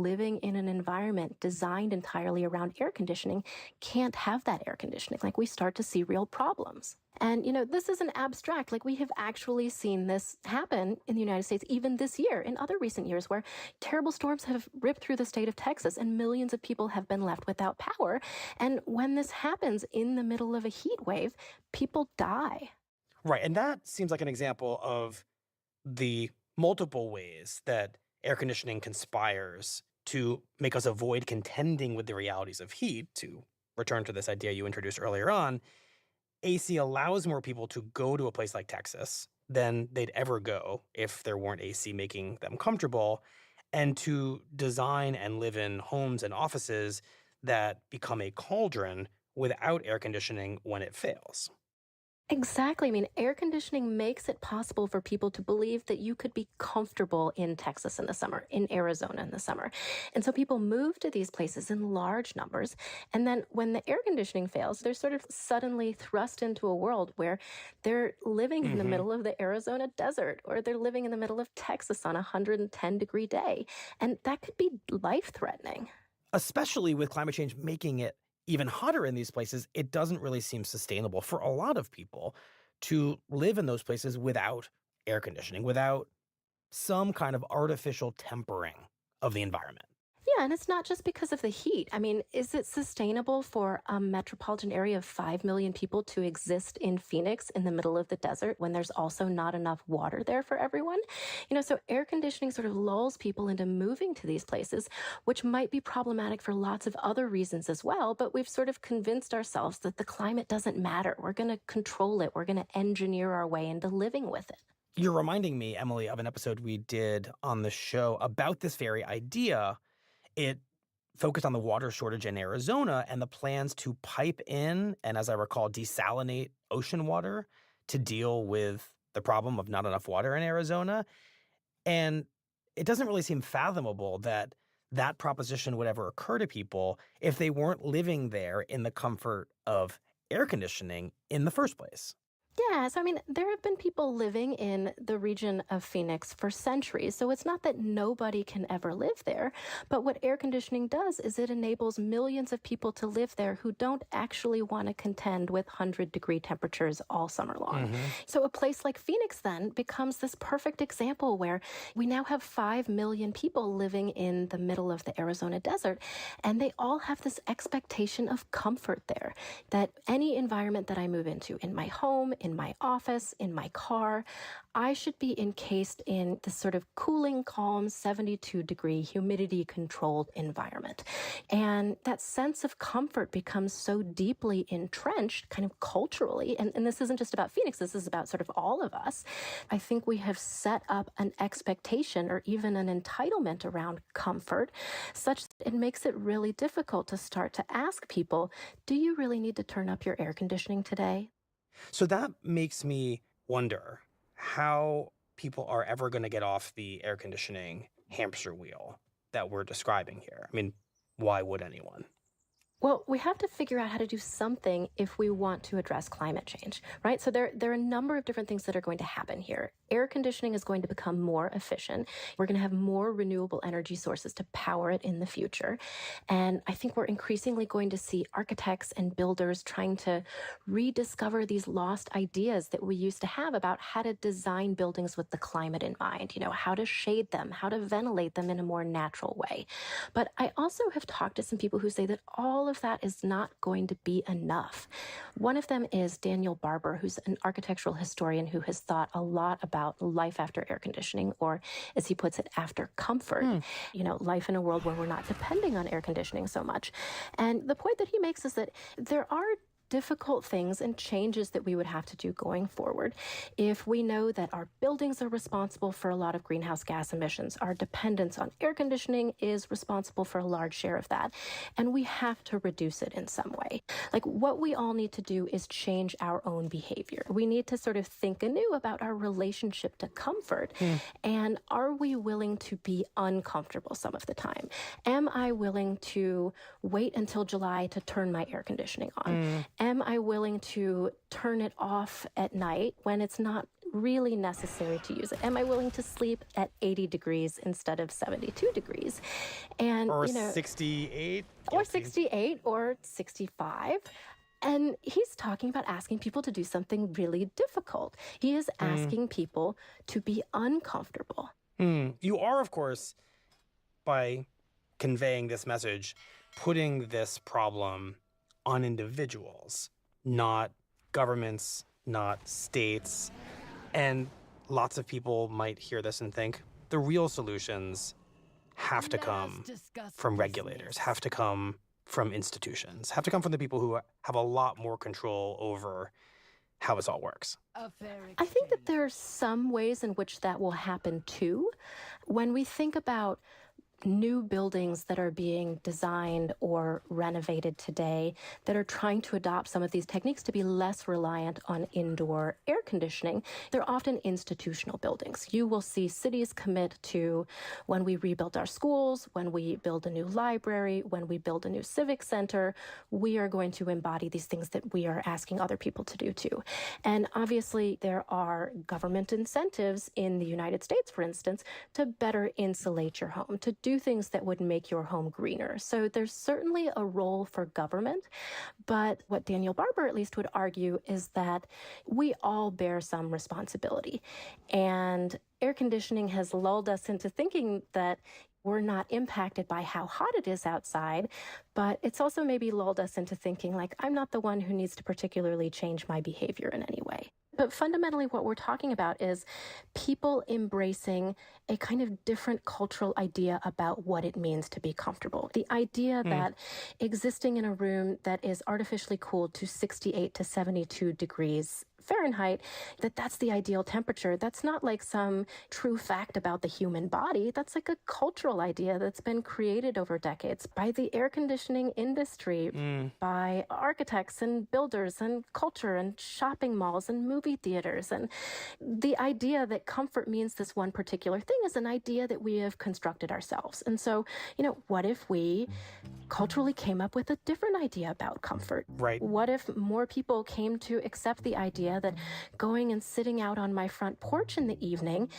living in an environment designed entirely around air conditioning can't have that air conditioning. Like, we start to see real problems. And, this isn't abstract. Like, we have actually seen this happen in the United States, even this year, in other recent years, where terrible storms have ripped through the state of Texas and millions of people have been left without power. And when this happens in the middle of a heat wave, people die. Right. And that seems like an example of the multiple ways that air conditioning conspires to make us avoid contending with the realities of heat. To return to this idea you introduced earlier on, AC allows more people to go to a place like Texas than they'd ever go if there weren't AC making them comfortable, and to design and live in homes and offices that become a cauldron without air conditioning when it fails. Exactly. I mean, air conditioning makes it possible for people to believe that you could be comfortable in Texas in the summer, in Arizona in the summer. And so people move to these places in large numbers. And then when the air conditioning fails, they're sort of suddenly thrust into a world where they're living in the middle of the Arizona desert, or they're living in the middle of Texas on a 110-degree day. And that could be life-threatening. Especially with climate change making it even hotter in these places, it doesn't really seem sustainable for a lot of people to live in those places without air conditioning, without some kind of artificial tempering of the environment. Yeah, and it's not just because of the heat. I mean, is it sustainable for a metropolitan area of 5 million people to exist in Phoenix in the middle of the desert when there's also not enough water there for everyone? So air conditioning sort of lulls people into moving to these places, which might be problematic for lots of other reasons as well. But we've sort of convinced ourselves that the climate doesn't matter. We're going to control it. We're going to engineer our way into living with it. You're reminding me, Emily, of an episode we did on the show about this very idea. It focused on the water shortage in Arizona and the plans to pipe in and, as I recall, desalinate ocean water to deal with the problem of not enough water in Arizona. And it doesn't really seem fathomable that that proposition would ever occur to people if they weren't living there in the comfort of air conditioning in the first place. Yeah, so I mean, there have been people living in the region of Phoenix for centuries, so it's not that nobody can ever live there. But what air conditioning does is it enables millions of people to live there who don't actually want to contend with 100-degree temperatures all summer long. So a place like Phoenix then becomes this perfect example where we now have 5 million people living in the middle of the Arizona desert, and they all have this expectation of comfort there, that any environment that I move into, in my home, in my office, in my car, I should be encased in this sort of cooling, calm, 72-degree, humidity-controlled environment. And that sense of comfort becomes so deeply entrenched kind of culturally. And this isn't just about Phoenix. This is about sort of all of us. I think we have set up an expectation or even an entitlement around comfort such that it makes it really difficult to start to ask people, do you really need to turn up your air conditioning today? So that makes me wonder how people are ever going to get off the air conditioning hamster wheel that we're describing here. I mean, why would anyone? Well, we have to figure out how to do something if we want to address climate change, right? So there are a number of different things that are going to happen here. Air conditioning is going to become more efficient. We're going to have more renewable energy sources to power it in the future. And I think we're increasingly going to see architects and builders trying to rediscover these lost ideas that we used to have about how to design buildings with the climate in mind, how to shade them, how to ventilate them in a more natural way. But I also have talked to some people who say that all of that is not going to be enough. One of them is Daniel Barber, who's an architectural historian who has thought a lot about life after air conditioning, or as he puts it, after comfort, life in a world where we're not depending on air conditioning so much. And the point that he makes is that there are difficult things and changes that we would have to do going forward. If we know that our buildings are responsible for a lot of greenhouse gas emissions, our dependence on air conditioning is responsible for a large share of that, and we have to reduce it in some way. Like, what we all need to do is change our own behavior. We need to sort of think anew about our relationship to comfort, and are we willing to be uncomfortable some of the time? Am I willing to wait until July to turn my air conditioning on? Am I willing to turn it off at night when it's not really necessary to use it? Am I willing to sleep at 80 degrees instead of 72 degrees? And, Or 68? or Guilty. 68 or 65. And he's talking about asking people to do something really difficult. He is asking people to be uncomfortable. You are, of course, by conveying this message, putting this problem on individuals, not governments, not states. And lots of people might hear this and think the real solutions have to come from regulators, have to come from institutions, have to come from the people who have a lot more control over how this all works. I think that there are some ways in which that will happen too. When we think about new buildings that are being designed or renovated today that are trying to adopt some of these techniques to be less reliant on indoor air conditioning, they're often institutional buildings. You will see cities commit to, when we rebuild our schools, when we build a new library, when we build a new civic center, we are going to embody these things that we are asking other people to do too. And obviously there are government incentives in the United States, for instance, to better insulate your home, to do things that would make your home greener. So there's certainly a role for government, but what Daniel Barber at least would argue is that we all bear some responsibility. And air conditioning has lulled us into thinking that we're not impacted by how hot it is outside, but it's also maybe lulled us into thinking like, I'm not the one who needs to particularly change my behavior in any way. But fundamentally, what we're talking about is people embracing a kind of different cultural idea about what it means to be comfortable. The idea that existing in a room that is artificially cooled to 68 to 72 degrees Fahrenheit, that's the ideal temperature. That's not like some true fact about the human body. That's like a cultural idea that's been created over decades by the air conditioning industry, by architects and builders and culture and shopping malls and movie theaters. And the idea that comfort means this one particular thing is an idea that we have constructed ourselves. And so, what if we culturally came up with a different idea about comfort? Right. What if more people came to accept the idea that going and sitting out on my front porch in the evening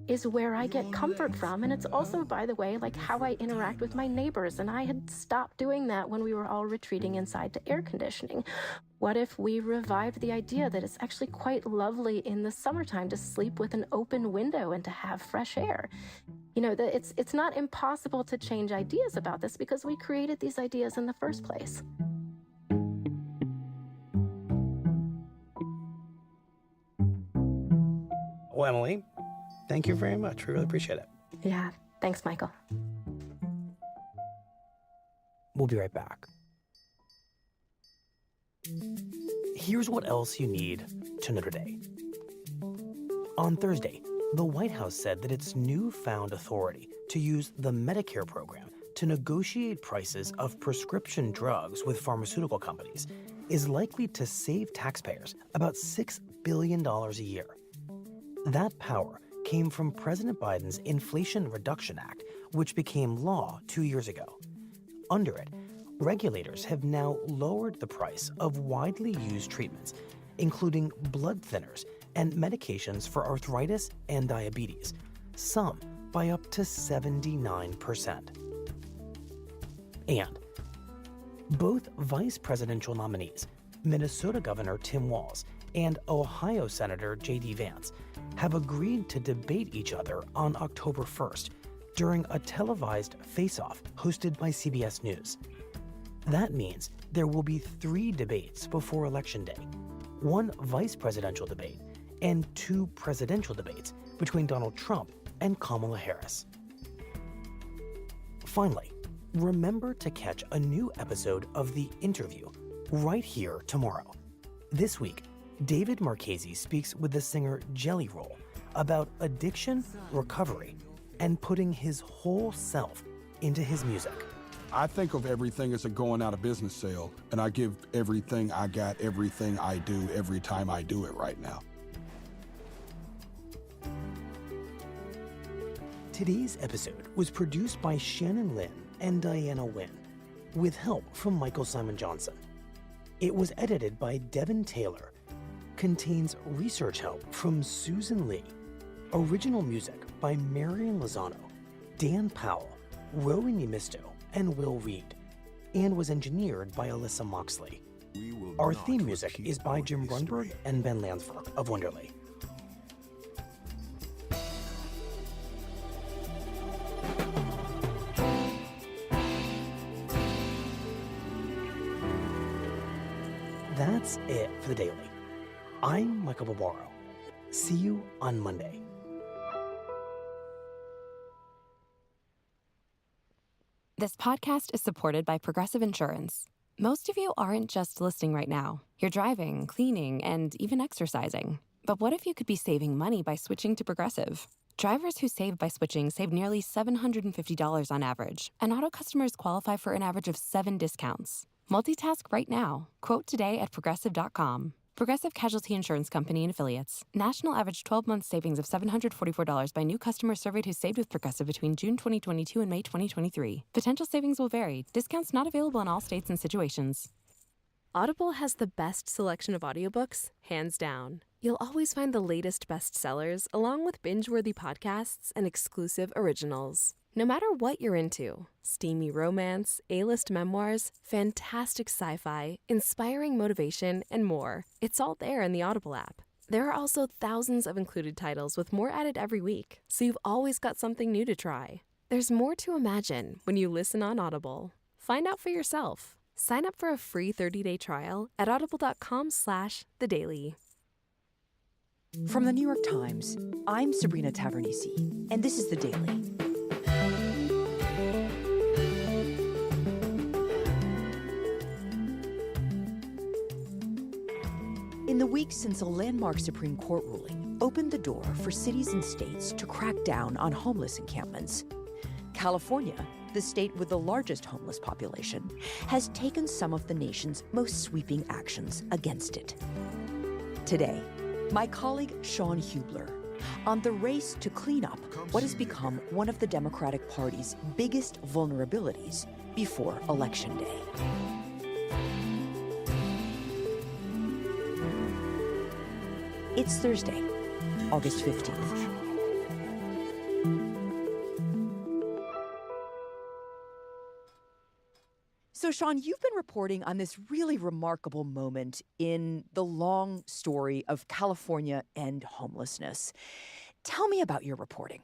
is where I get comfort from? And it's also, by the way, like how I interact with my neighbors. And I had stopped doing that when we were all retreating inside to air conditioning. What if we revived the idea that it's actually quite lovely in the summertime to sleep with an open window and to have fresh air? It's not impossible to change ideas about this because we created these ideas in the first place. Well, Emily, thank you very much. We really appreciate it. Yeah, thanks, Michael. We'll be right back. Here's what else you need to know today. On Thursday, the White House said that its newfound authority to use the Medicare program to negotiate prices of prescription drugs with pharmaceutical companies is likely to save taxpayers about $6 billion a year. That power came from President Biden's Inflation Reduction Act, which became law 2 years ago. Under it, regulators have now lowered the price of widely used treatments, including blood thinners and medications for arthritis and diabetes, some by up to 79%. And both vice presidential nominees, Minnesota Governor Tim Walz and Ohio Senator J.D. Vance, have agreed to debate each other on October 1st during a televised face-off hosted by CBS News. That means there will be 3 debates before Election Day, 1 vice presidential debate and 2 presidential debates between Donald Trump and Kamala Harris. Finally, remember to catch a new episode of The Interview right here tomorrow. This week, David Marchese speaks with the singer Jelly Roll about addiction, recovery, and putting his whole self into his music. I think of everything as a going out of business sale, and I give everything I got, everything I do, every time I do it right now. Today's episode was produced by Shannon Lynn and Diana Wynn, with help from Michael Simon Johnson. It was edited by Devin Taylor. contains research help from Susan Lee. Original music by Marion Lozano, Dan Powell, Rowan Nemisto, and Will Reed, and was engineered by Alyssa Moxley. Our theme music is by Jim Brunberg and Ben Lansford of Wonderly. That's it for the Daily. I'm Michael Barbaro. See you on Monday. This podcast is supported by Progressive Insurance. Most of you aren't just listening right now. You're driving, cleaning, and even exercising. But what if you could be saving money by switching to Progressive? Drivers who save by switching save nearly $750 on average, and auto customers qualify for an average of 7 discounts. Multitask right now. Quote today at Progressive.com. Progressive Casualty Insurance Company and Affiliates. National average 12-month savings of $744 by new customers surveyed who saved with Progressive between June 2022 and May 2023. Potential savings will vary. Discounts not available in all states and situations. Audible has the best selection of audiobooks, hands down. You'll always find the latest bestsellers, along with binge-worthy podcasts and exclusive originals. No matter what you're into, steamy romance, A-list memoirs, fantastic sci-fi, inspiring motivation, and more, it's all there in the Audible app. There are also thousands of included titles with more added every week, so you've always got something new to try. There's more to imagine when you listen on Audible. Find out for yourself. Sign up for a free 30-day trial at audible.com/thedaily. From the New York Times, I'm Sabrina Tavernisi, and this is The Daily. In the weeks since a landmark Supreme Court ruling opened the door for cities and states to crack down on homeless encampments, California, the state with the largest homeless population, has taken some of the nation's most sweeping actions against it. Today, my colleague Sean Hubler on the race to clean up what has become one of the Democratic Party's biggest vulnerabilities before Election Day. It's Thursday, August 15th. So, Sean, you've been reporting on this really remarkable moment in the long story of California and homelessness. Tell me about your reporting.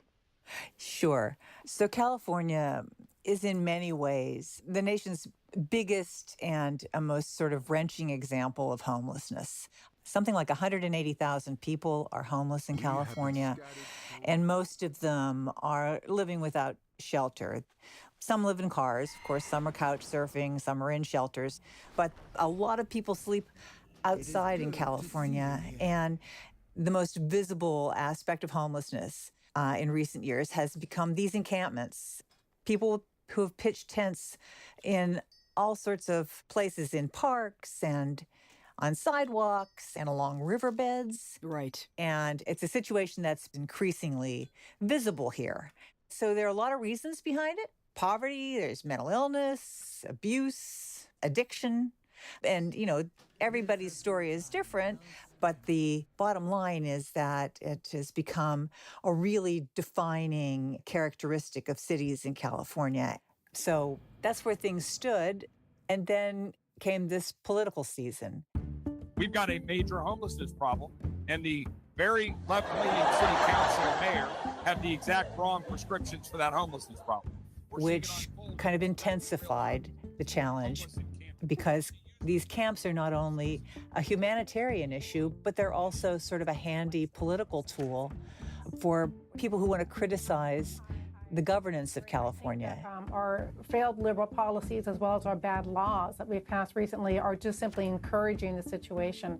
Sure. So California is in many ways the nation's biggest and a most sort of wrenching example of homelessness. Something like 180,000 people are homeless in California, and most of them are living without shelter. Some live in cars, of course, some are couch surfing, some are in shelters, but a lot of people sleep outside in California. And the most visible aspect of homelessness in recent years has become these encampments. People who have pitched tents in all sorts of places, in parks and on sidewalks and along riverbeds. Right. And it's a situation that's increasingly visible here. So there are a lot of reasons behind it. Poverty, there's mental illness, abuse, addiction. And, you know, everybody's story is different, but the bottom line is that it has become a really defining characteristic of cities in California. So that's where things stood. And then came this political season. We've got a major homelessness problem, and the very left-leaning city council and mayor have the exact wrong prescriptions for that homelessness problem. Which kind of intensified the challenge, because these camps are not only a humanitarian issue, but they're also sort of a handy political tool for people who want to criticize the governance of California. Our failed liberal policies, as well as our bad laws that we've passed recently, are just simply encouraging the situation.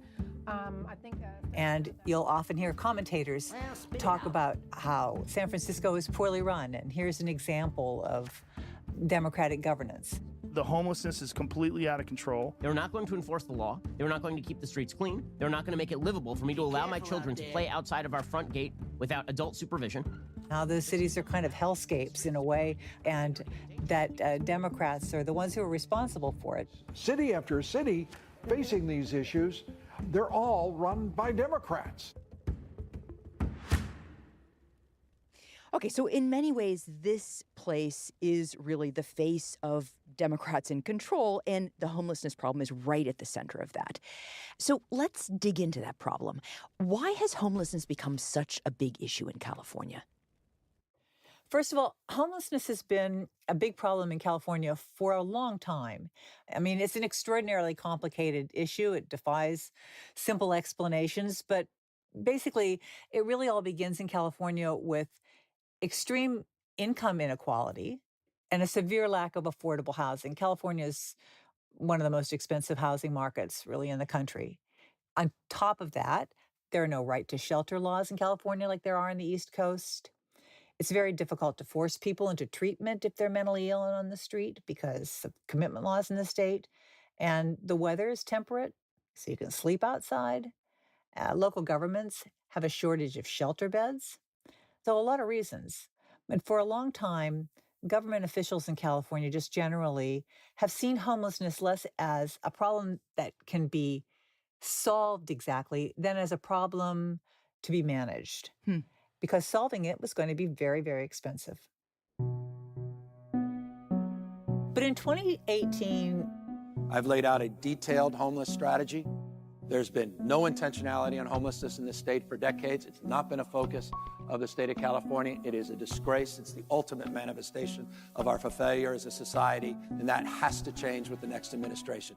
And you'll often hear commentators talk about how San Francisco is poorly run, and here's an example of democratic governance. The homelessness is completely out of control. They're not going to enforce the law. They're not going to keep the streets clean. They're not going to make it livable for me to allow my children to play outside of our front gate without adult supervision. Now those cities are kind of hellscapes in a way, and that Democrats are the ones who are responsible for it. City after city facing these issues they're all run by Democrats. Okay, so in many ways, this place is really the face of Democrats in control, and the homelessness problem is right at the center of that. So let's dig into that problem. Why has homelessness become such a big issue in California? First of all, homelessness has been a big problem in California for a long time. I mean, it's an extraordinarily complicated issue. It defies simple explanations, but basically, it really all begins in California with extreme income inequality and a severe lack of affordable housing. California is one of the most expensive housing markets really in the country. On top of that, there are no right to shelter laws in California like there are on the East Coast. It's very difficult to force people into treatment if they're mentally ill and on the street because of commitment laws in the state. And the weather is temperate, so you can sleep outside. Local governments have a shortage of shelter beds. So a lot of reasons. And for a long time, government officials in California just generally have seen homelessness less as a problem that can be solved exactly than as a problem to be managed. Because solving it was going to be very, very expensive. But in 2018, I've laid out a detailed homeless strategy. There's been no intentionality on homelessness in this state for decades. It's not been a focus of the state of California. It is a disgrace. It's the ultimate manifestation of our failure as a society, and that has to change with the next administration.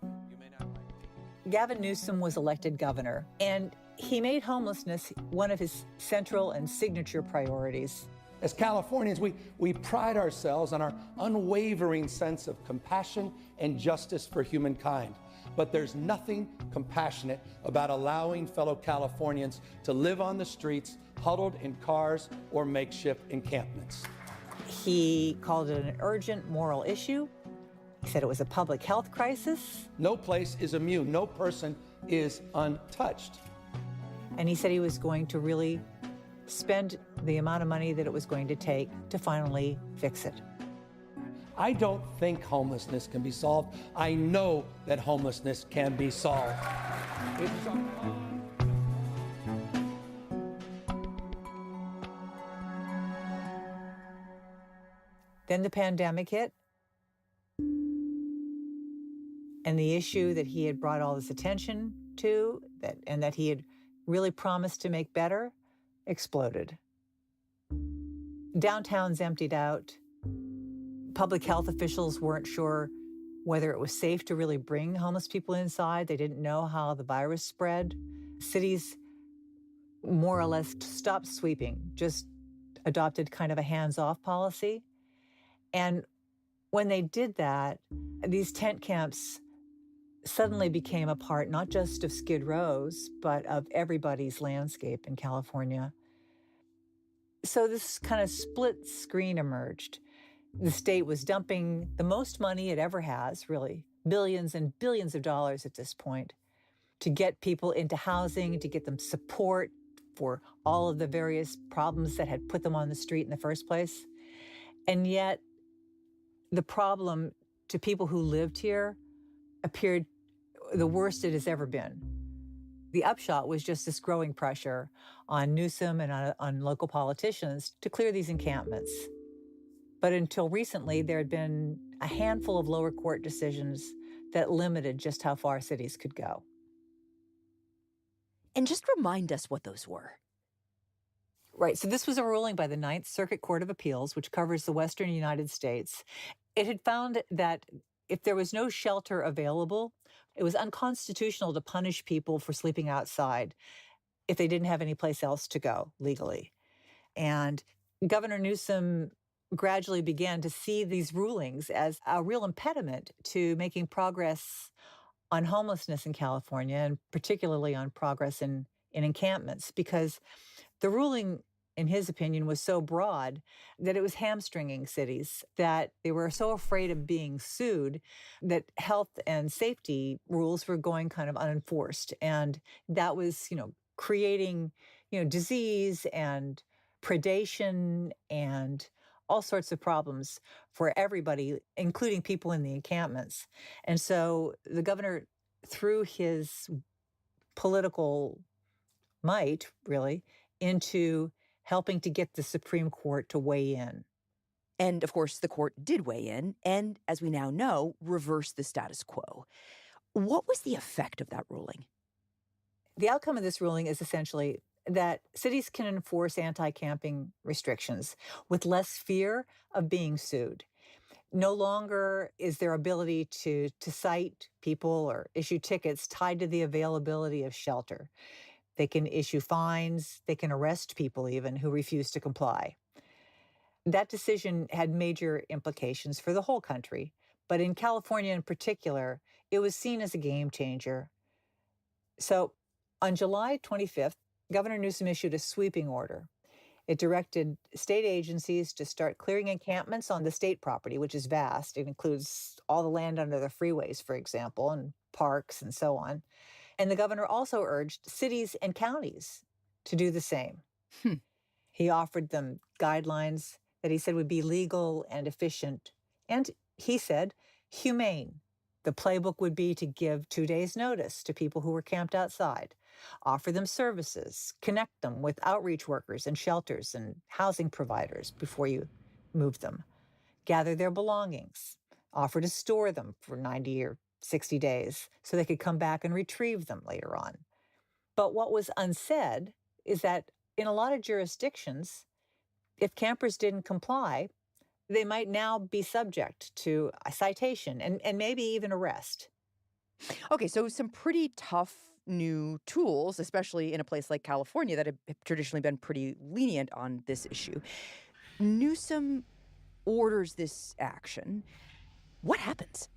Gavin Newsom was elected governor, and he made homelessness one of his central and signature priorities. As Californians, we pride ourselves on our unwavering sense of compassion and justice for humankind. But there's nothing compassionate about allowing fellow Californians to live on the streets, huddled in cars or makeshift encampments. He called it an urgent moral issue. He said it was a public health crisis. No place is immune. No person is untouched. And he said he was going to really spend the amount of money that it was going to take to finally fix it. I don't think homelessness can be solved. I know that homelessness can be solved. Then the pandemic hit. And the issue that he had brought all this attention to, and that he had really promised to make better, exploded. Downtown's emptied out. Public health officials weren't sure whether it was safe to really bring homeless people inside. They didn't know how the virus spread. Cities more or less stopped sweeping, just adopted kind of a hands-off policy. And when they did that, these tent camps suddenly became a part not just of Skid Row's, but of everybody's landscape in California. So this kind of split screen emerged. The state was dumping the most money it ever has, really, billions and billions of dollars at this point, to get people into housing, to get them support for all of the various problems that had put them on the street in the first place. And yet, the problem to people who lived here appeared the worst it has ever been. The upshot was just this growing pressure on Newsom and on local politicians to clear these encampments. But until recently, there had been a handful of lower court decisions that limited just how far cities could go. And just remind us what those were. Right. So this was a ruling by the Ninth Circuit Court of Appeals, which covers the western United States. It had found that if there was no shelter available, it was unconstitutional to punish people for sleeping outside if they didn't have any place else to go legally. And Governor Newsom gradually began to see these rulings as a real impediment to making progress on homelessness in California, and particularly on progress in encampments, because the ruling, in his opinion, was so broad that it was hamstringing cities, that they were so afraid of being sued that health and safety rules were going kind of unenforced. And that was, creating, disease and predation and all sorts of problems for everybody, including people in the encampments. And so the governor, through his political might, really, into helping to get the Supreme Court to weigh in. And, of course, the court did weigh in and, as we now know, reverse the status quo. What was the effect of that ruling? The outcome of this ruling is essentially that cities can enforce anti-camping restrictions with less fear of being sued. No longer is their ability to cite people or issue tickets tied to the availability of shelter. They can issue fines, they can arrest people even who refuse to comply. That decision had major implications for the whole country, but in California in particular, it was seen as a game changer. So on July 25th, Governor Newsom issued a sweeping order. It directed state agencies to start clearing encampments on the state property, which is vast. It includes all the land under the freeways, for example, and parks and so on. And the governor also urged cities and counties to do the same. He offered them guidelines that he said would be legal and efficient, and he said humane. The playbook would be to give 2 days' notice to people who were camped outside, offer them services, connect them with outreach workers and shelters and housing providers before you move them, gather their belongings, offer to store them for 90 or 60 days so they could come back and retrieve them later on. But what was unsaid is that in a lot of jurisdictions, if campers didn't comply, they might now be subject to a citation and maybe even arrest. Okay, so some pretty tough new tools, especially in a place like California that have traditionally been pretty lenient on this issue. Newsom orders this action. What happens?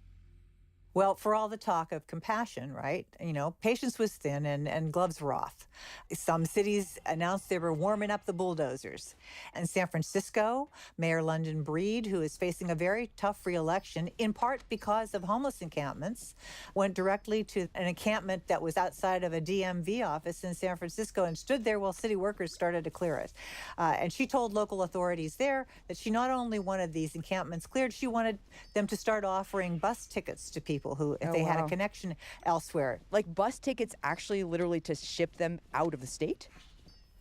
Well, for all the talk of compassion, right? You know, patience was thin and gloves were off. Some cities announced they were warming up the bulldozers. And San Francisco, Mayor London Breed, who is facing a very tough re-election, in part because of homeless encampments, went directly to an encampment that was outside of a DMV office in San Francisco and stood there while city workers started to clear it. And she told local authorities there that she not only wanted these encampments cleared, she wanted them to start offering bus tickets to people who, if they had a connection elsewhere. Like bus tickets actually literally to ship them out of the state?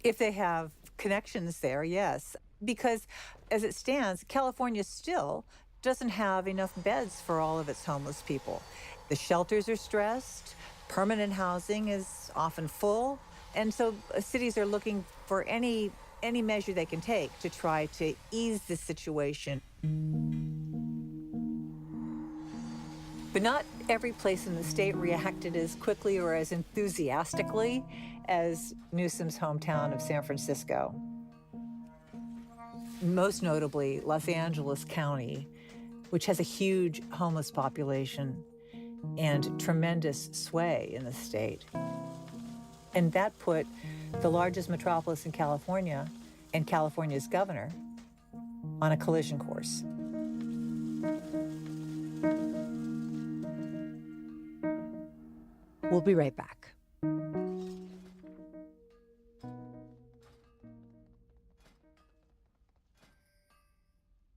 If they have connections there, yes. Because as it stands, California still doesn't have enough beds for all of its homeless people. The shelters are stressed, permanent housing is often full, and so cities are looking for any measure they can take to try to ease the situation. But not every place in the state reacted as quickly or as enthusiastically as Newsom's hometown of San Francisco. Most notably, Los Angeles County, which has a huge homeless population and tremendous sway in the state. And that put the largest metropolis in California and California's governor on a collision course. We'll be right back.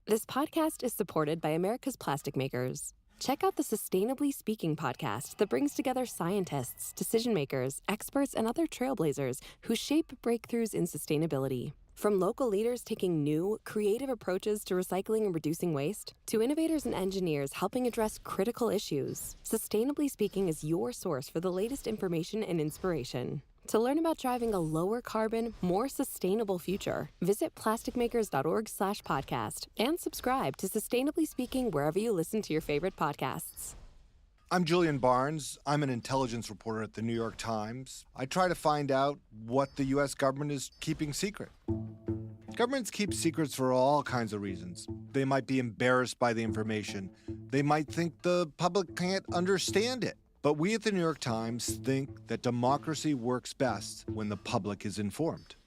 This podcast is supported by America's Plastic Makers. Check out the Sustainably Speaking podcast that brings together scientists, decision makers, experts, and other trailblazers who shape breakthroughs in sustainability. From local leaders taking new, creative approaches to recycling and reducing waste, to innovators and engineers helping address critical issues, Sustainably Speaking is your source for the latest information and inspiration. To learn about driving a lower carbon, more sustainable future, visit plasticmakers.org/podcast and subscribe to Sustainably Speaking wherever you listen to your favorite podcasts. I'm Julian Barnes. I'm an intelligence reporter at the New York Times. I try to find out what the U.S. government is keeping secret. Governments keep secrets for all kinds of reasons. They might be embarrassed by the information. They might think the public can't understand it. But we at the New York Times think that democracy works best when the public is informed.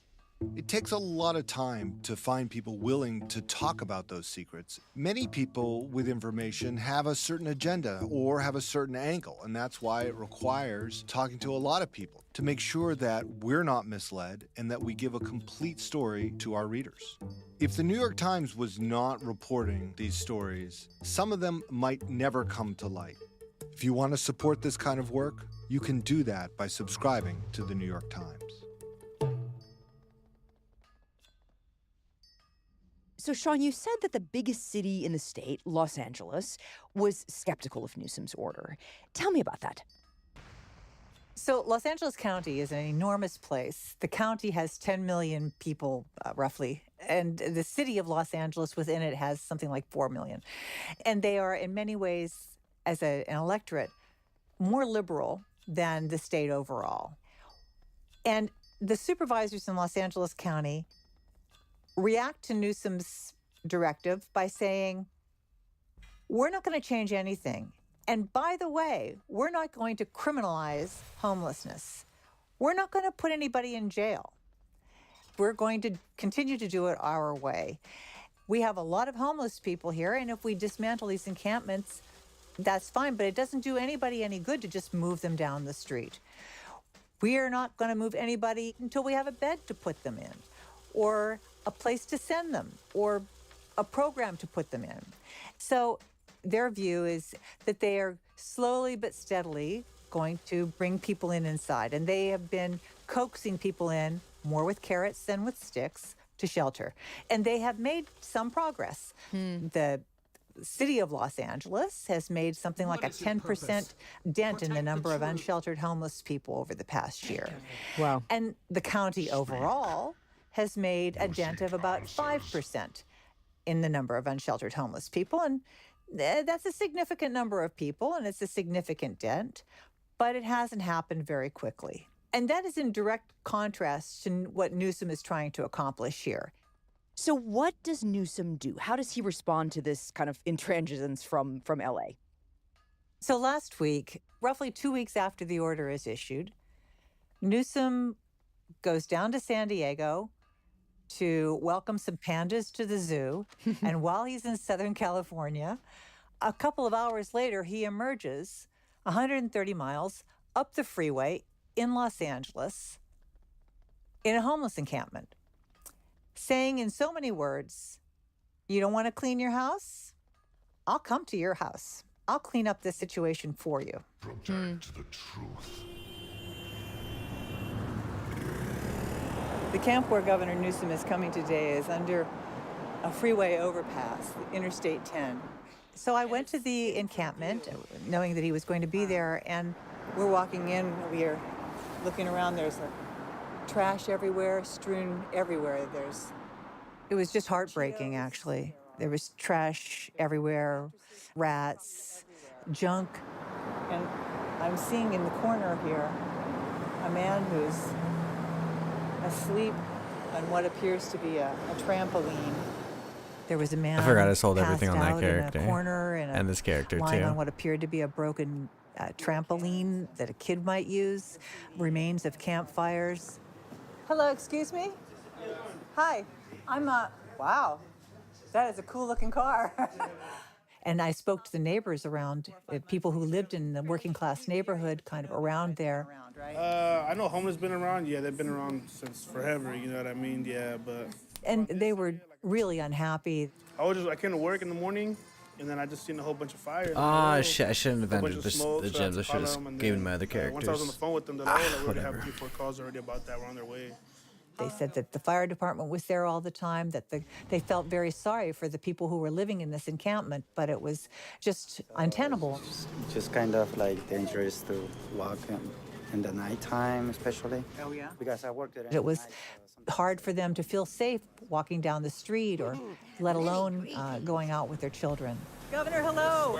It takes a lot of time to find people willing to talk about those secrets. Many people with information have a certain agenda or have a certain angle, and that's why it requires talking to a lot of people to make sure that we're not misled and that we give a complete story to our readers. If the New York Times was not reporting these stories, some of them might never come to light. If you want to support this kind of work, You can do that by subscribing to the New York Times. So, Sean, you said that the biggest city in the state, Los Angeles, was skeptical of Newsom's order. Tell me about that. So Los Angeles County is an enormous place. The county has 10 million people, roughly, and the city of Los Angeles within it has something like 4 million. And they are, in many ways, as an electorate, more liberal than the state overall. And the supervisors in Los Angeles County react to Newsom's directive by saying, we're not going to change anything. And by the way, we're not going to criminalize homelessness. We're not going to put anybody in jail. We're going to continue to do it our way. We have a lot of homeless people here, and if we dismantle these encampments, that's fine, but it doesn't do anybody any good to just move them down the street. We are not going to move anybody until we have a bed to put them in, or a place to send them, or a program to put them in. So their view is that they are slowly but steadily going to bring people in inside. And they have been coaxing people in, more with carrots than with sticks, to shelter. And they have made some progress. The city of Los Angeles has made something like a 10% dent in the number of unsheltered homeless people over the past year. Wow. And the county overall has made a dent of about 5% in the number of unsheltered homeless people. And that's a significant number of people, and it's a significant dent, but it hasn't happened very quickly. And that is in direct contrast to what Newsom is trying to accomplish here. So what does Newsom do? How does he respond to this kind of intransigence from LA? So last week, roughly 2 weeks after the order is issued, Newsom goes down to San Diego to welcome some pandas to the zoo. And while he's in Southern California, a couple of hours later, he emerges 130 miles up the freeway in Los Angeles in a homeless encampment, saying in so many words, you don't want to clean your house? I'll come to your house. I'll clean up this situation for you. Protect the truth. The camp where Governor Newsom is coming today is under a freeway overpass, Interstate 10. So I went to the encampment, knowing that he was going to be there, and we're walking in, we're looking around, there's trash everywhere, strewn everywhere. It was just heartbreaking, actually. There was trash everywhere, rats, junk. And I'm seeing in the corner here a man who's asleep on what appears to be a trampoline. There was a man I forgot I sold passed everything on that out character. in a corner And this character, lying too. on what appeared to be a broken trampoline that a kid might use, remains of campfires. Hello, excuse me? Hi, I'm wow, that is a cool looking car. And I spoke to the neighbors around, people who lived in the working class neighborhood kind of around there. I know homeless been around. Yeah, they've been around since forever, you know what I mean? Yeah, but... And they were really unhappy. I came to work in the morning, and then I just seen a whole bunch of fire. Ah, shit, I shouldn't have entered the gyms. I should have given my other characters. Once I was on the phone with them, they're like, we already have 3 or 4 calls already about that. We're on their way. They said that the fire department was there all the time, that they felt very sorry for the people who were living in this encampment, but it was just untenable. Just kind of like dangerous to walk in the nighttime, especially. Oh, yeah? Because I worked at It was hard for them to feel safe walking down the street, or let alone going out with their children. Governor, hello.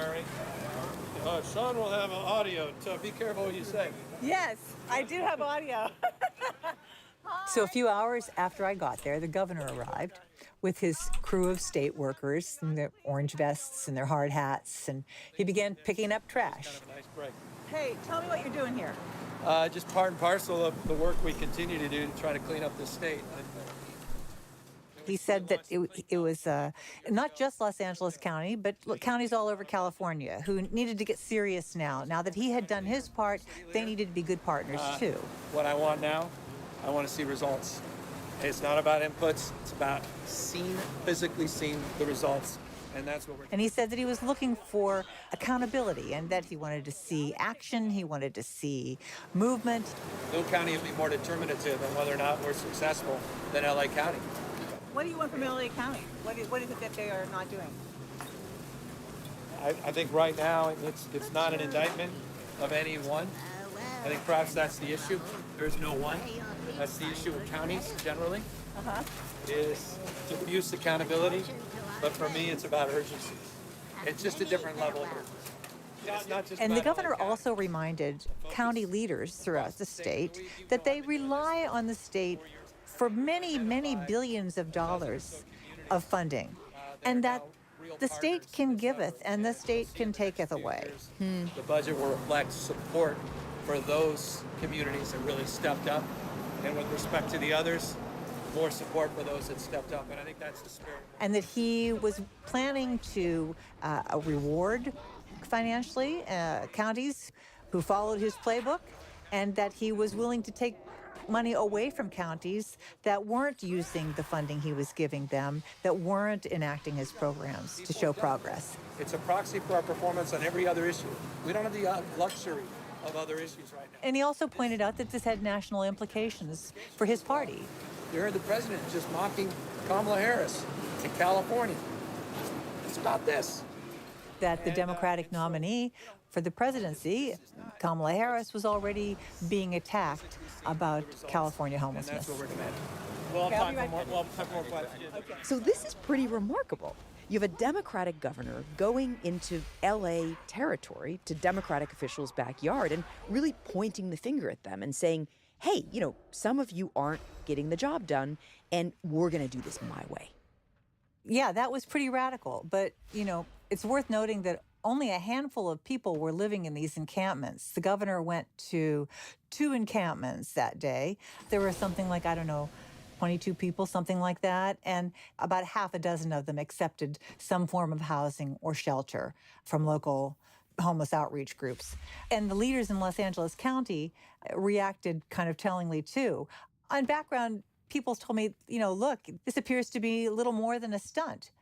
Sean will have audio, so be careful what you say. Yes, I do have audio. So a few hours after I got there, the governor arrived with his crew of state workers in their orange vests and their hard hats, and he began picking up trash. Kind of a nice break. Hey, tell me what you're doing here. Just part and parcel of the work we continue to do to try to clean up the state. He said that it was not just Los Angeles County, but counties all over California who needed to get serious now. Now that he had done his part, they needed to be good partners too. What I want now, I want to see results. It's not about inputs, it's about physically seeing the results And that's what we're doing. And he said that he was looking for accountability and that he wanted to see action, he wanted to see movement. No county will be more determinative on whether or not we're successful than LA County. What do you want from LA County? What is it that they are not doing? I think right now it's not an indictment of any one. I think perhaps that's the issue. There's no one. That's the issue with counties generally. Is diffuse accountability, but for me it's about urgency. It's just a different level of urgency. It's not just And the about governor also reminded county leaders throughout the state that they rely on the state for many, many billions of dollars of funding, and that the state can giveth and the state can taketh away. The budget will reflect support for those communities that really stepped up, and with respect to the others, more support for those that stepped up, and I think that's the spirit. And that he was planning to reward financially counties who followed his playbook, and that he was willing to take money away from counties that weren't using the funding he was giving them, that weren't enacting his programs to show progress. It's a proxy for our performance on every other issue. We don't have the luxury of other issues right now. And he also pointed out that this had national implications for his party. You heard the president just mocking Kamala Harris in California. It's about this. That the Democratic nominee for the presidency, Kamala Harris, was already being attacked about California homelessness. And that's what we're demanding. We'll have time for more questions. So this is pretty remarkable. You have a Democratic governor going into LA territory, to Democratic officials' backyard, and really pointing the finger at them and saying, hey, some of you aren't getting the job done, and we're going to do this my way. Yeah, that was pretty radical. But, it's worth noting that only a handful of people were living in these encampments. The governor went to 2 encampments that day. There were something like, 22 people, something like that, and about half a dozen of them accepted some form of housing or shelter from local homeless outreach groups. And the leaders in Los Angeles County reacted kind of tellingly too. On background, people told me, look, this appears to be little more than a stunt,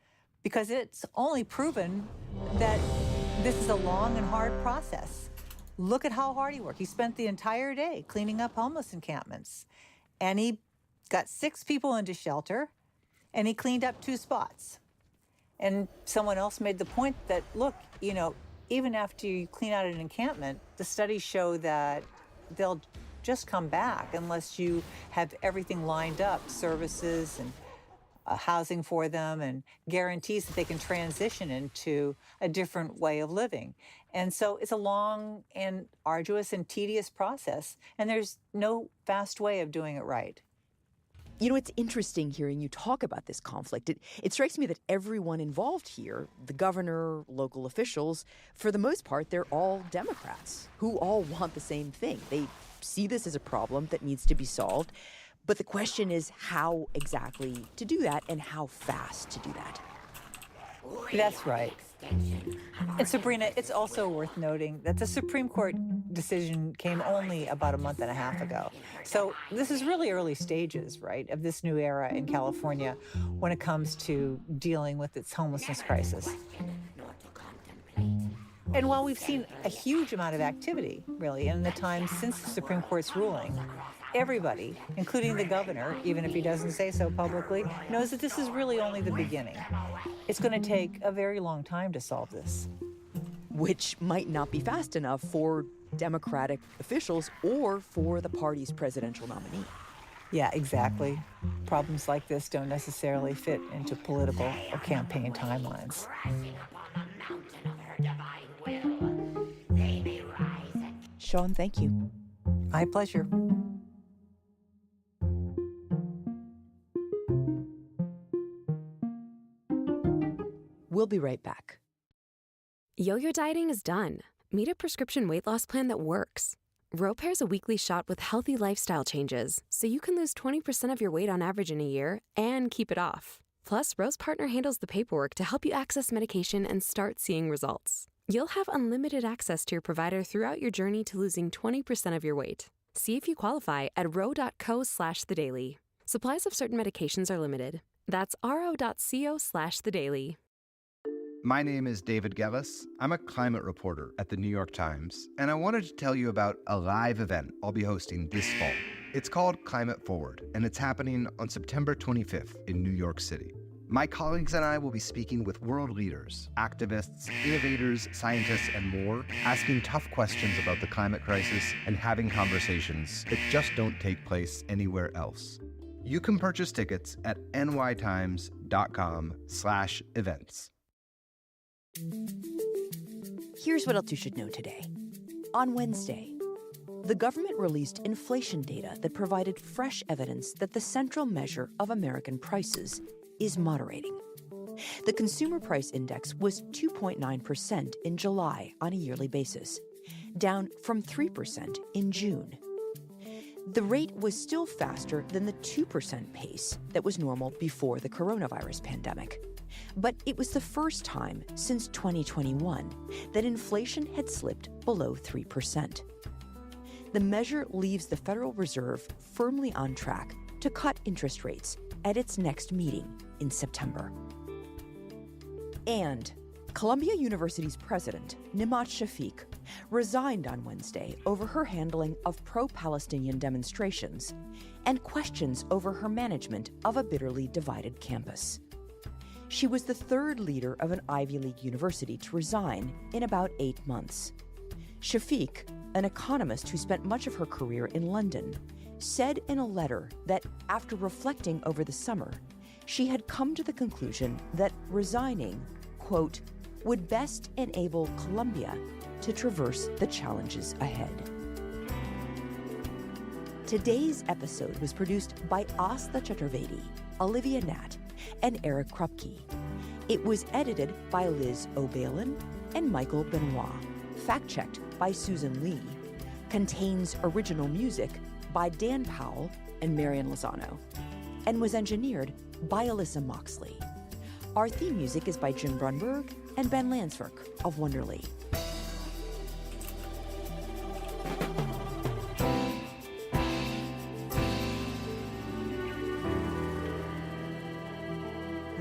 because it's only proven that this is a long and hard process. Look at how hard he worked. He spent the entire day cleaning up homeless encampments, and he got 6 people into shelter, and he cleaned up 2 spots. And someone else made the point that, look, even after you clean out an encampment, the studies show that they'll just come back unless you have everything lined up, services and housing for them, and guarantees that they can transition into a different way of living. And so it's a long and arduous and tedious process, and there's no fast way of doing it right. It's interesting hearing you talk about this conflict. It strikes me that everyone involved here, the governor, local officials, for the most part, they're all Democrats who all want the same thing. They see this as a problem that needs to be solved. But the question is how exactly to do that and how fast to do that. That's right. And Sabrina, it's also worth noting that the Supreme Court decision came only about a month and a half ago. So this is really early stages, right, of this new era in California when it comes to dealing with its homelessness crisis. And while we've seen a huge amount of activity, really, in the time since the Supreme Court's ruling, everybody, including the governor, even if he doesn't say so publicly, knows that this is really only the beginning. It's going to take a very long time to solve this. Which might not be fast enough for Democratic officials or for the party's presidential nominee. Yeah, exactly. Problems like this don't necessarily fit into political or campaign timelines. Sean, thank you. My pleasure. We'll be right back. Yo-yo dieting is done. Meet a prescription weight loss plan that works. Ro pairs a weekly shot with healthy lifestyle changes, so you can lose 20% of your weight on average in a year and keep it off. Plus, Ro's partner handles the paperwork to help you access medication and start seeing results. You'll have unlimited access to your provider throughout your journey to losing 20% of your weight. See if you qualify at ro.co/thedaily. Supplies of certain medications are limited. That's ro.co/thedaily. My name is David Gellis. I'm a climate reporter at the New York Times, and I wanted to tell you about a live event I'll be hosting this fall. It's called Climate Forward, and it's happening on September 25th in New York City. My colleagues and I will be speaking with world leaders, activists, innovators, scientists, and more, asking tough questions about the climate crisis and having conversations that just don't take place anywhere else. You can purchase tickets at nytimes.com/events. Here's what else you should know today. On Wednesday, the government released inflation data that provided fresh evidence that the central measure of American prices is moderating. The Consumer Price Index was 2.9% in July on a yearly basis, down from 3% in June. The rate was still faster than the 2% pace that was normal before the coronavirus pandemic. But it was the first time since 2021 that inflation had slipped below 3%. The measure leaves the Federal Reserve firmly on track to cut interest rates at its next meeting in September. And Columbia University's president, Nimat Shafiq, resigned on Wednesday over her handling of pro-Palestinian demonstrations and questions over her management of a bitterly divided campus. She was the third leader of an Ivy League university to resign in about 8 months. Shafiq, an economist who spent much of her career in London, said in a letter that after reflecting over the summer, she had come to the conclusion that resigning, quote, would best enable Columbia to traverse the challenges ahead. Today's episode was produced by Asta Chaturvedi, Olivia Natt, and Eric Krupke. It was edited by Liz O'Balin and Michael Benoit, fact-checked by Susan Lee, contains original music by Dan Powell and Marian Lozano, and was engineered by Alyssa Moxley. Our theme music is by Jim Brunberg and Ben Lansverk of Wonderly.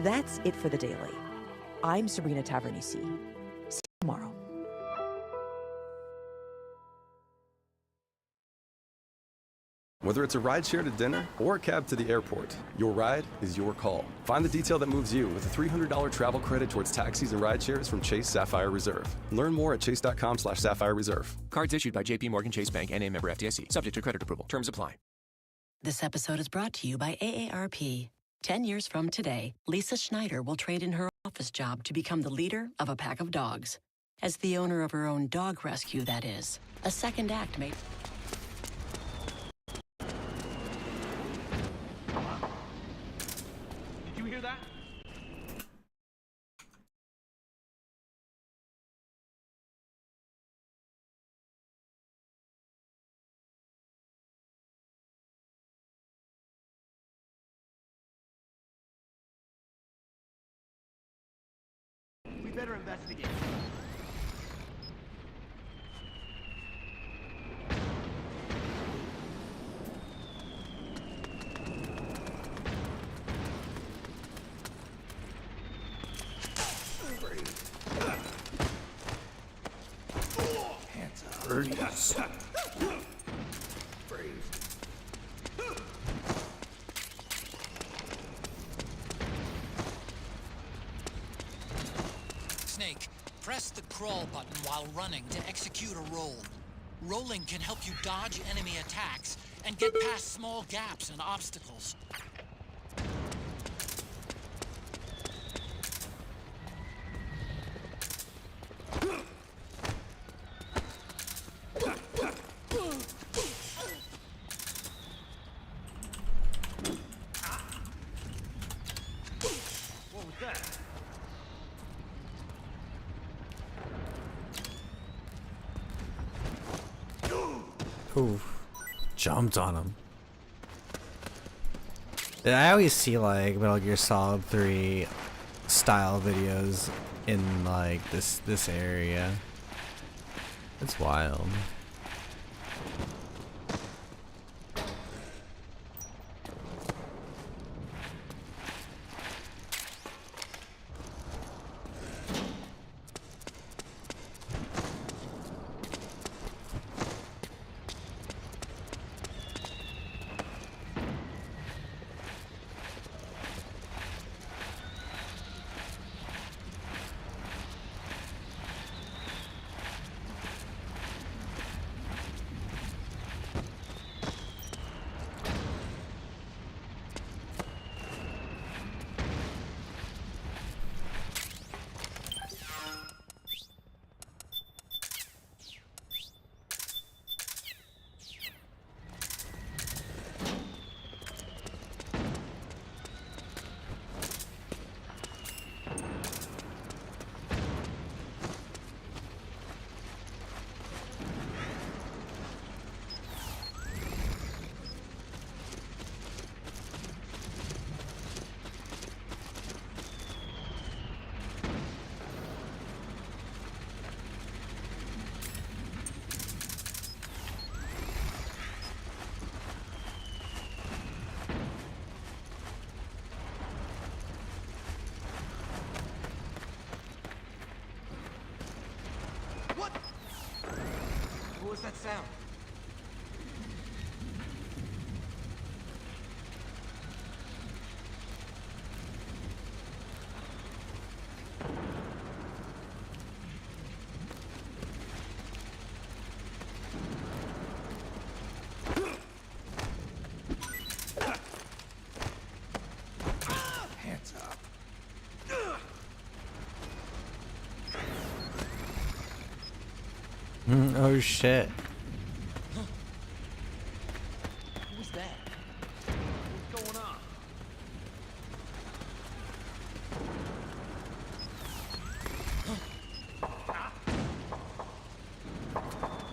That's it for the Daily. I'm Sabrina Tavernisi. See you tomorrow. Whether it's a rideshare to dinner or a cab to the airport, your ride is your call. Find the detail that moves you with a $300 travel credit towards taxis and rideshares from Chase Sapphire Reserve. Learn more at chase.com/Sapphire Reserve. Cards issued by JP Morgan Chase Bank and a member FDIC. Subject to credit approval. Terms apply. This episode is brought to you by AARP. 10 years from today, Lisa Schneider will trade in her office job to become the leader of a pack of dogs. As the owner of her own dog rescue, that is. A second act may... Did you hear that? We better investigate. Hands up. Freeze. Snake, press the crawl button while running to execute a roll. Rolling can help you dodge enemy attacks and get past small gaps and obstacles. What was that? Ooh, jumped on him. I always see like Metal Gear Solid 3 style videos in like this area. It's wild. that sound? Hands up. Oh shit. What was that? What's going on?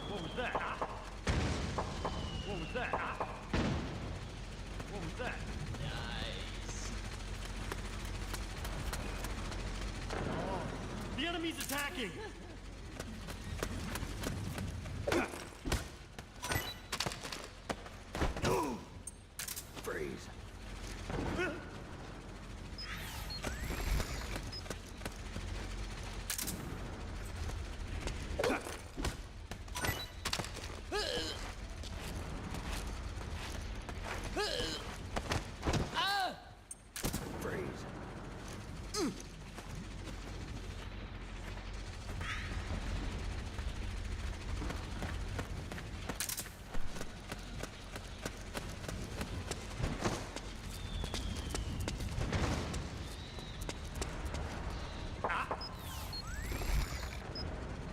What was that? What was that? What was that? Nice. Oh, the enemy's attacking! Freeze. Freeze.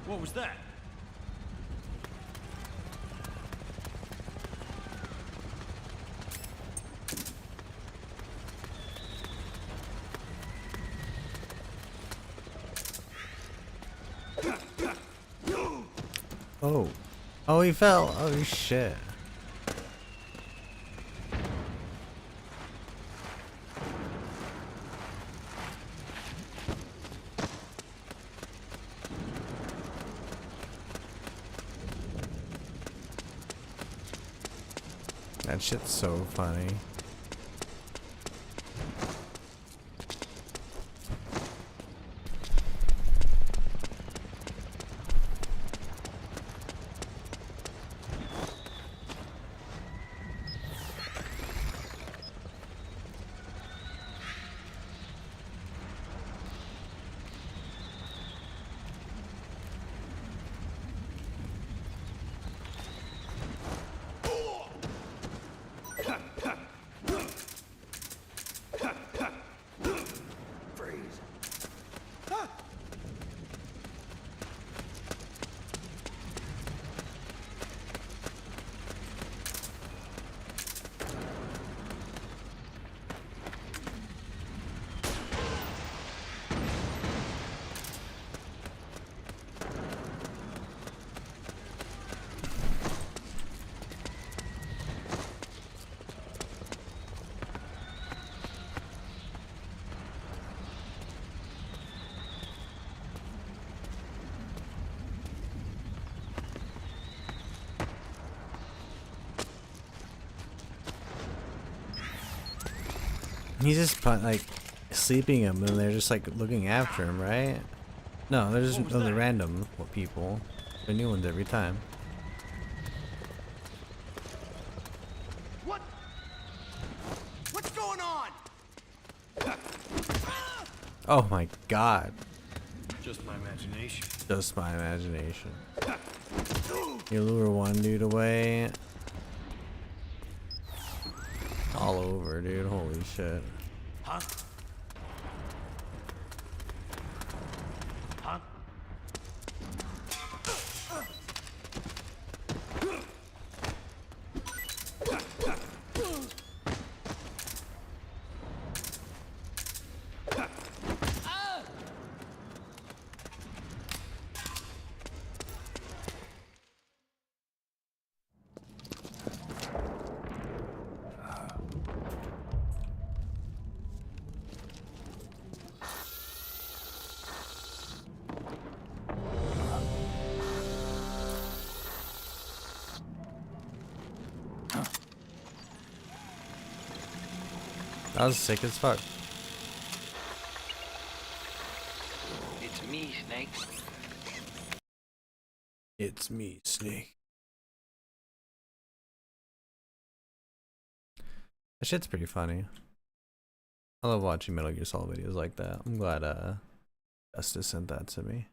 What was that? Oh. Oh, he fell. Oh shit. That shit's so funny. He's just like sleeping him, and they're just like looking after him, right? No, they're just they're random people. They're new ones every time. What? What's going on? Oh my god. Just my imagination. Just my imagination. You lure one dude away. All over, dude. Holy shit. Huh? Huh? That was sick as fuck. It's me, Snake. It's me, Snake. That shit's pretty funny. I love watching Metal Gear Solid videos like that. I'm glad Justice sent that to me.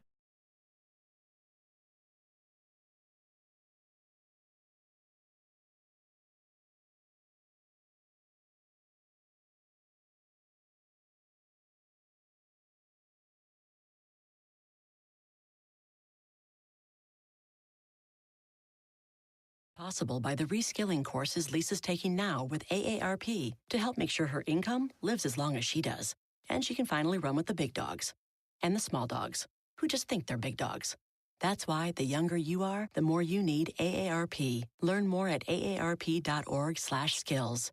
Possible by the reskilling courses Lisa's taking now with AARP to help make sure her income lives as long as she does. And she can finally run with the big dogs and the small dogs who just think they're big dogs. That's why the younger you are, the more you need AARP. Learn more at aarp.org/skills.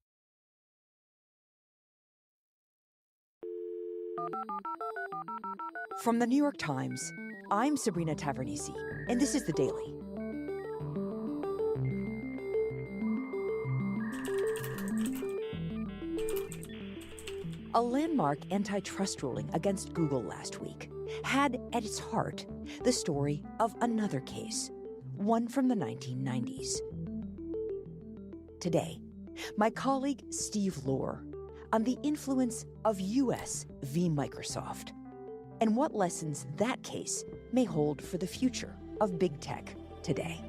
From the New York Times, I'm Sabrina Tavernisi, and this is The Daily. A landmark antitrust ruling against Google last week had at its heart the story of another case, one from the 1990s. Today, my colleague Steve Lohr on the influence of U.S. v. Microsoft and what lessons that case may hold for the future of big tech today.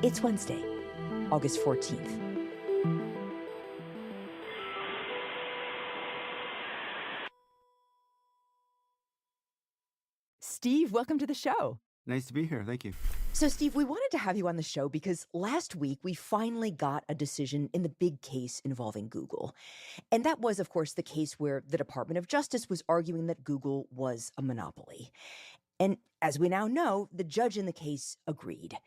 It's Wednesday, August 14th. Steve, welcome to the show. Nice to be here. Thank you. So, Steve, we wanted to have you on the show because last week we finally got a decision in the big case involving Google. And that was, of course, the case where the Department of Justice was arguing that Google was a monopoly. And as we now know, the judge in the case agreed.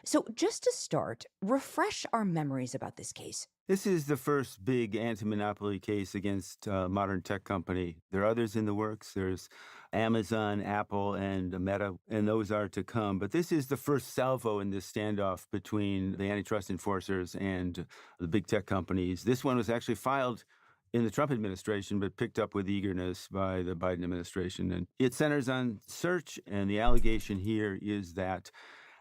So just to start, refresh our memories about this case. This is the first big anti-monopoly case against a modern tech company. There are others in the works. There's Amazon, Apple, and Meta, and those are to come. But this is the first salvo in this standoff between the antitrust enforcers and the big tech companies. This one was actually filed in the Trump administration, but picked up with eagerness by the Biden administration. And it centers on search, and the allegation here is that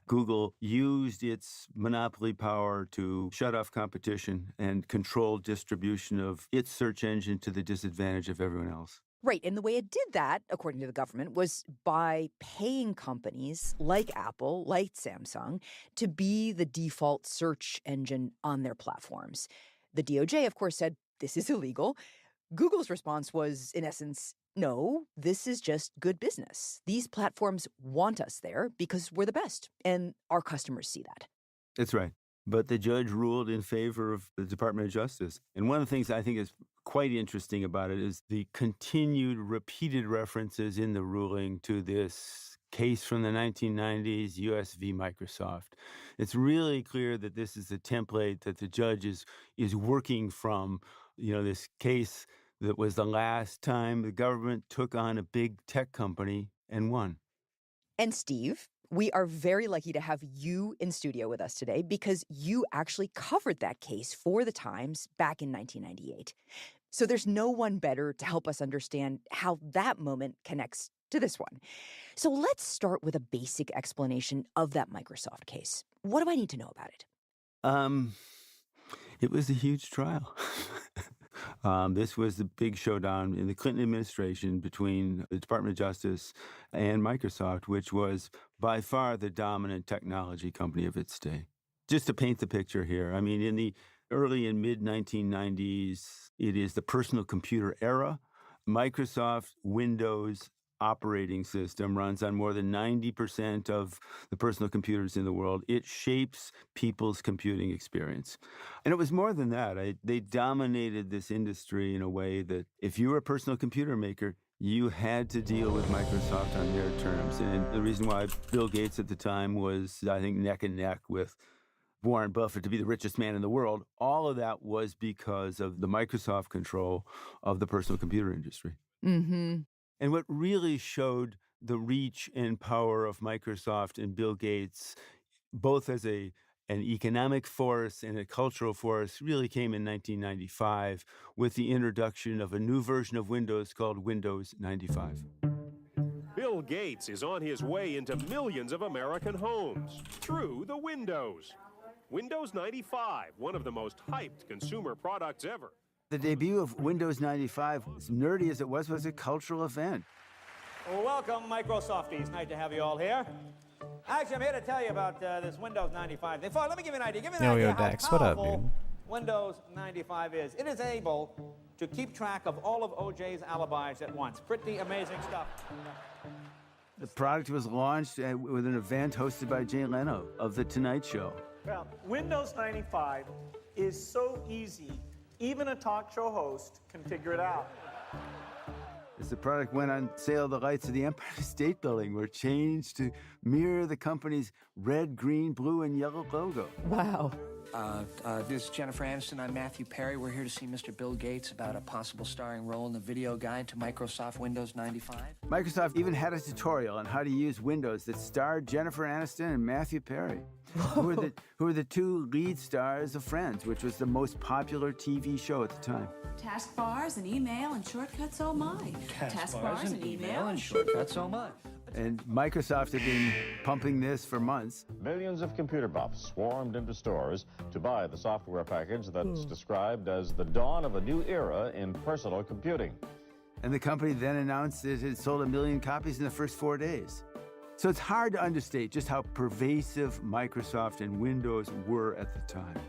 Google used its monopoly power to shut off competition and control distribution of its search engine to the disadvantage of everyone else. Right. And the way it did that, according to the government, was by paying companies like Apple, like Samsung, to be the default search engine on their platforms. The DOJ, of course, said this is illegal. Google's response was, in essence, no, this is just good business. These platforms want us there because we're the best, and our customers see that. That's right. But the judge ruled in favor of the Department of Justice. And one of the things I think is quite interesting about it is the continued repeated references in the ruling to this case from the 1990s, US v. Microsoft. It's really clear that this is a template that the judge is working from, this case that was the last time the government took on a big tech company and won. And Steve, we are very lucky to have you in studio with us today because you actually covered that case for the Times back in 1998. So there's no one better to help us understand how that moment connects to this one. So let's start with a basic explanation of that Microsoft case. What do I need to know about it? It was a huge trial. This was the big showdown in the Clinton administration between the Department of Justice and Microsoft, which was by far the dominant technology company of its day. Just to paint the picture here, I mean, in the early and mid-1990s, it is the personal computer era. Microsoft Windows operating system runs on more than 90% of the personal computers in the world. It shapes people's computing experience. And it was more than that. They dominated this industry in a way that if you were a personal computer maker, you had to deal with Microsoft on their terms. And the reason why Bill Gates at the time was, I think, neck and neck with Warren Buffett to be the richest man in the world, all of that was because of the Microsoft control of the personal computer industry. Mm-hmm. And what really showed the reach and power of Microsoft and Bill Gates, both as an economic force and a cultural force, really came in 1995 with the introduction of a new version of Windows called Windows 95. Bill Bill Gates is on his way into millions of American homes through the Windows. Windows 95, one of the most hyped consumer products ever. The debut of Windows 95, as nerdy as it was a cultural event. Well, welcome, Microsofties. Nice to have you all here. Actually, I'm here to tell you about this Windows 95 thing. Let me give you an idea. Give me an idea how Dex, what up, powerful dude? Windows 95 is. It is able to keep track of all of OJ's alibis at once. Pretty amazing stuff. The product was launched with an event hosted by Jay Leno of The Tonight Show. Well, Windows 95 is so easy, even a talk show host can figure it out. As the product went on sale, the lights of the Empire State Building were changed to mirror the company's red, green, blue, and yellow logo. Wow. This is Jennifer Aniston. I'm Matthew Perry. We're here to see Mr. Bill Gates about a possible starring role in the video guide to Microsoft Windows 95. Microsoft even had a tutorial on how to use Windows that starred Jennifer Aniston and Matthew Perry, who were the two lead stars of Friends, which was the most popular TV show at the time. Taskbars and email and shortcuts, oh my. Taskbars and email and shortcuts, oh my. And Microsoft had been pumping this for months. Millions of computer buffs swarmed into stores to buy the software package that's described as the dawn of a new era in personal computing. And the company then announced it had sold 1 million copies in the first 4 days. So it's hard to understate just how pervasive Microsoft and Windows were at the time.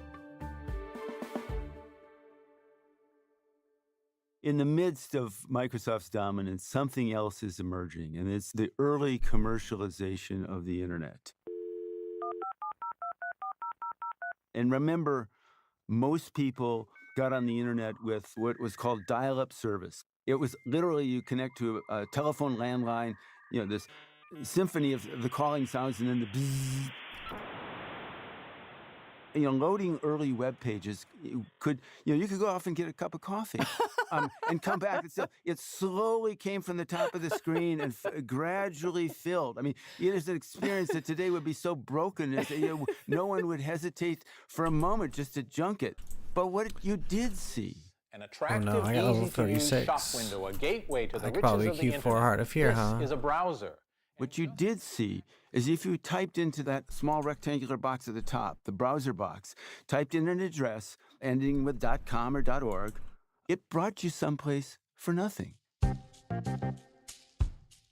In the midst of Microsoft's dominance, something else is emerging, and it's the early commercialization of the internet. And remember, most people got on the internet with what was called dial-up service. It was literally you connect to a telephone landline, this symphony of the calling sounds, and then the bzzz. Loading early web pages you could go off and get a cup of coffee and come back. It slowly came from the top of the screen and gradually filled. I mean, it is an experience that today would be so broken that no one would hesitate for a moment just to junk it. But what you did see. An attractive, I got level easy-to-use 36. shop window, a gateway to the riches probably of the Q4 internet. Heart of Fear, This huh? is a browser. What you did see is if you typed into that small rectangular box at the top, the browser box, typed in an address ending with .com or .org, it brought you someplace for nothing.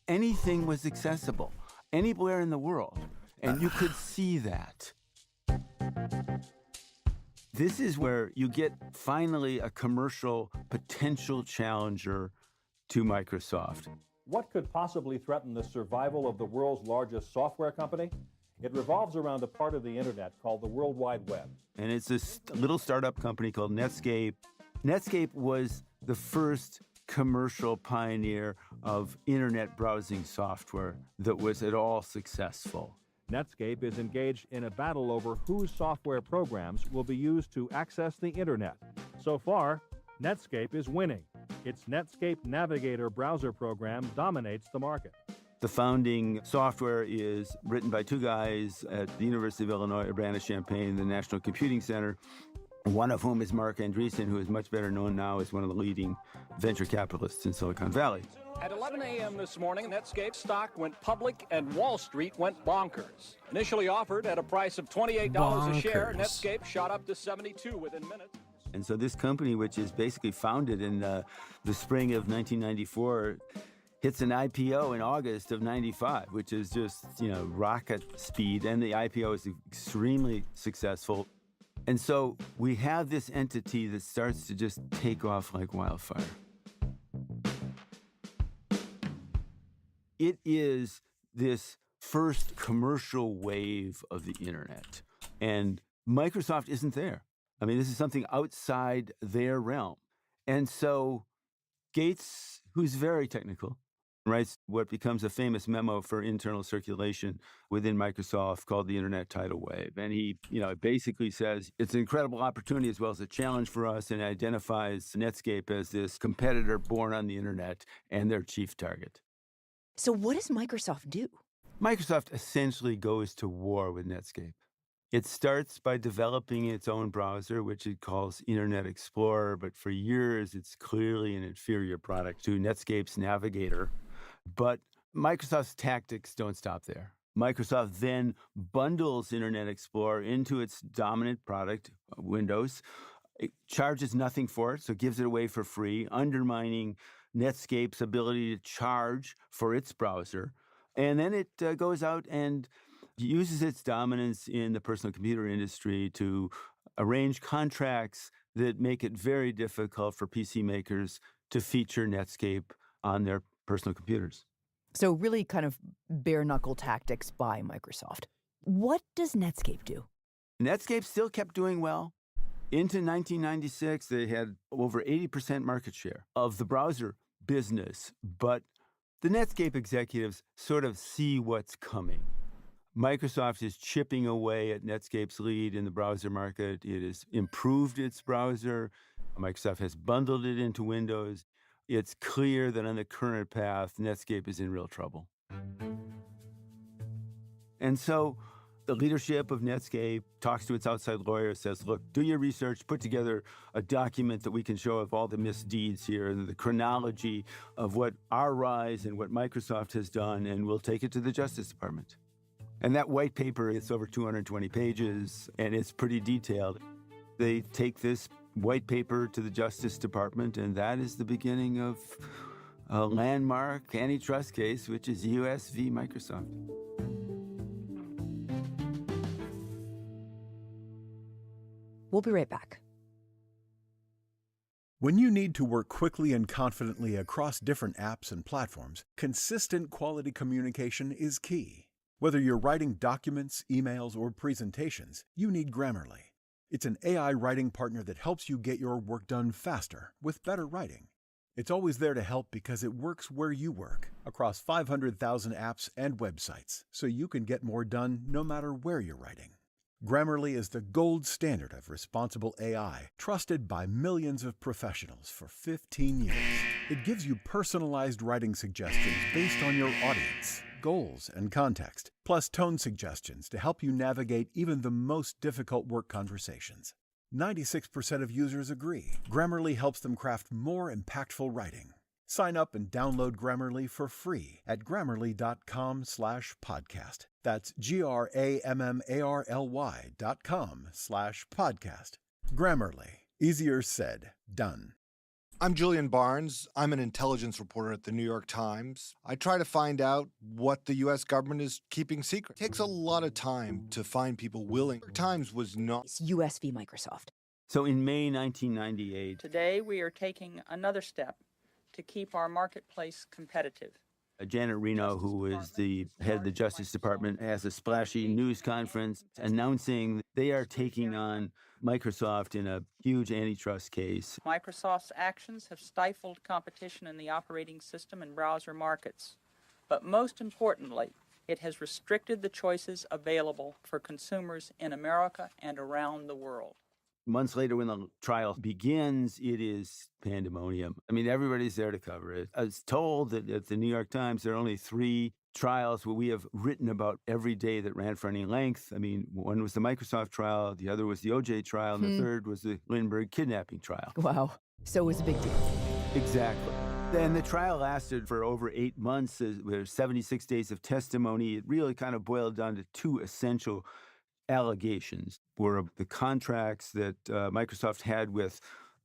Anything was accessible, anywhere in the world, and you could see that. This is where you get finally a commercial potential challenger to Microsoft. What could possibly threaten the survival of the world's largest software company? It revolves around a part of the internet called the World Wide Web. And it's this little startup company called Netscape. Netscape was the first commercial pioneer of internet browsing software that was at all successful. Netscape is engaged in a battle over whose software programs will be used to access the internet. So far, Netscape is winning. Its Netscape Navigator browser program dominates the market. The founding software is written by two guys at the University of Illinois, Urbana-Champaign, the National Computing Center, one of whom is Mark Andreessen, who is much better known now as one of the leading venture capitalists in Silicon Valley. At 11 a.m. this morning, Netscape stock went public and Wall Street went bonkers. Initially offered at a price of $28 a share, Netscape shot up to $72 within minutes. And so this company, which is basically founded in the spring of 1994, hits an IPO in August of 95, which is just, rocket speed. And the IPO is extremely successful. And so we have this entity that starts to just take off like wildfire. It is this first commercial wave of the internet. And Microsoft isn't there. I mean, this is something outside their realm. And so Gates, who's very technical, writes what becomes a famous memo for internal circulation within Microsoft called the Internet Tidal Wave. And he, basically says it's an incredible opportunity as well as a challenge for us, and identifies Netscape as this competitor born on the internet and their chief target. So what does Microsoft do? Microsoft essentially goes to war with Netscape. It starts by developing its own browser, which it calls Internet Explorer, but for years it's clearly an inferior product to Netscape's Navigator. But Microsoft's tactics don't stop there. Microsoft then bundles Internet Explorer into its dominant product, Windows. It charges nothing for it, so it gives it away for free, undermining Netscape's ability to charge for its browser. And then it goes out and uses its dominance in the personal computer industry to arrange contracts that make it very difficult for PC makers to feature Netscape on their personal computers. So really kind of bare-knuckle tactics by Microsoft. What does Netscape do? Netscape still kept doing well. Into 1996, they had over 80% market share of the browser business, but the Netscape executives sort of see what's coming. Microsoft is chipping away at Netscape's lead in the browser market. It has improved its browser. Microsoft has bundled it into Windows. It's clear that on the current path, Netscape is in real trouble. And so the leadership of Netscape talks to its outside lawyer, says, look, do your research, put together a document that we can show of all the misdeeds here and the chronology of what our rise and what Microsoft has done, and we'll take it to the Justice Department. And that white paper, it's over 220 pages, and it's pretty detailed. They take this white paper to the Justice Department, and that is the beginning of a landmark antitrust case, which is US v. Microsoft. We'll be right back. When you need to work quickly and confidently across different apps and platforms, consistent quality communication is key. Whether you're writing documents, emails, or presentations, you need Grammarly. It's an AI writing partner that helps you get your work done faster with better writing. It's always there to help because it works where you work, across 500,000 apps and websites, so you can get more done no matter where you're writing. Grammarly is the gold standard of responsible AI, trusted by millions of professionals for 15 years. It gives you personalized writing suggestions based on your audience, goals, and context, plus tone suggestions to help you navigate even the most difficult work conversations. 96% of users agree. Grammarly helps them craft more impactful writing. Sign up and download Grammarly for free at Grammarly.com/podcast. That's GRAMMARLY.com/podcast. Grammarly. Easier said, done. I'm Julian Barnes. I'm an intelligence reporter at the New York Times. I try to find out what the U.S. government is keeping secret. It takes a lot of time to find people willing. New York Times was not. It's US v. Microsoft. So in May 1998, today we are taking another step to keep our marketplace competitive. Janet Reno, who is the head of the Justice Department, has a splashy news conference announcing they are taking on Microsoft in a huge antitrust case. Microsoft's actions have stifled competition in the operating system and browser markets. But most importantly, it has restricted the choices available for consumers in America and around the world. Months later, when the trial begins, it is pandemonium. I mean, everybody's there to cover it. I was told that at the New York Times, there are only 3 trials where we have written about every day that ran for any length. I mean, one was the Microsoft trial, the other was the OJ trial, and the third was the Lindbergh kidnapping trial. Wow. So it was a big deal. Exactly. And the trial lasted for over 8 months. There's 76 days of testimony. It really kind of boiled down to 2 essential allegations were the contracts that Microsoft had with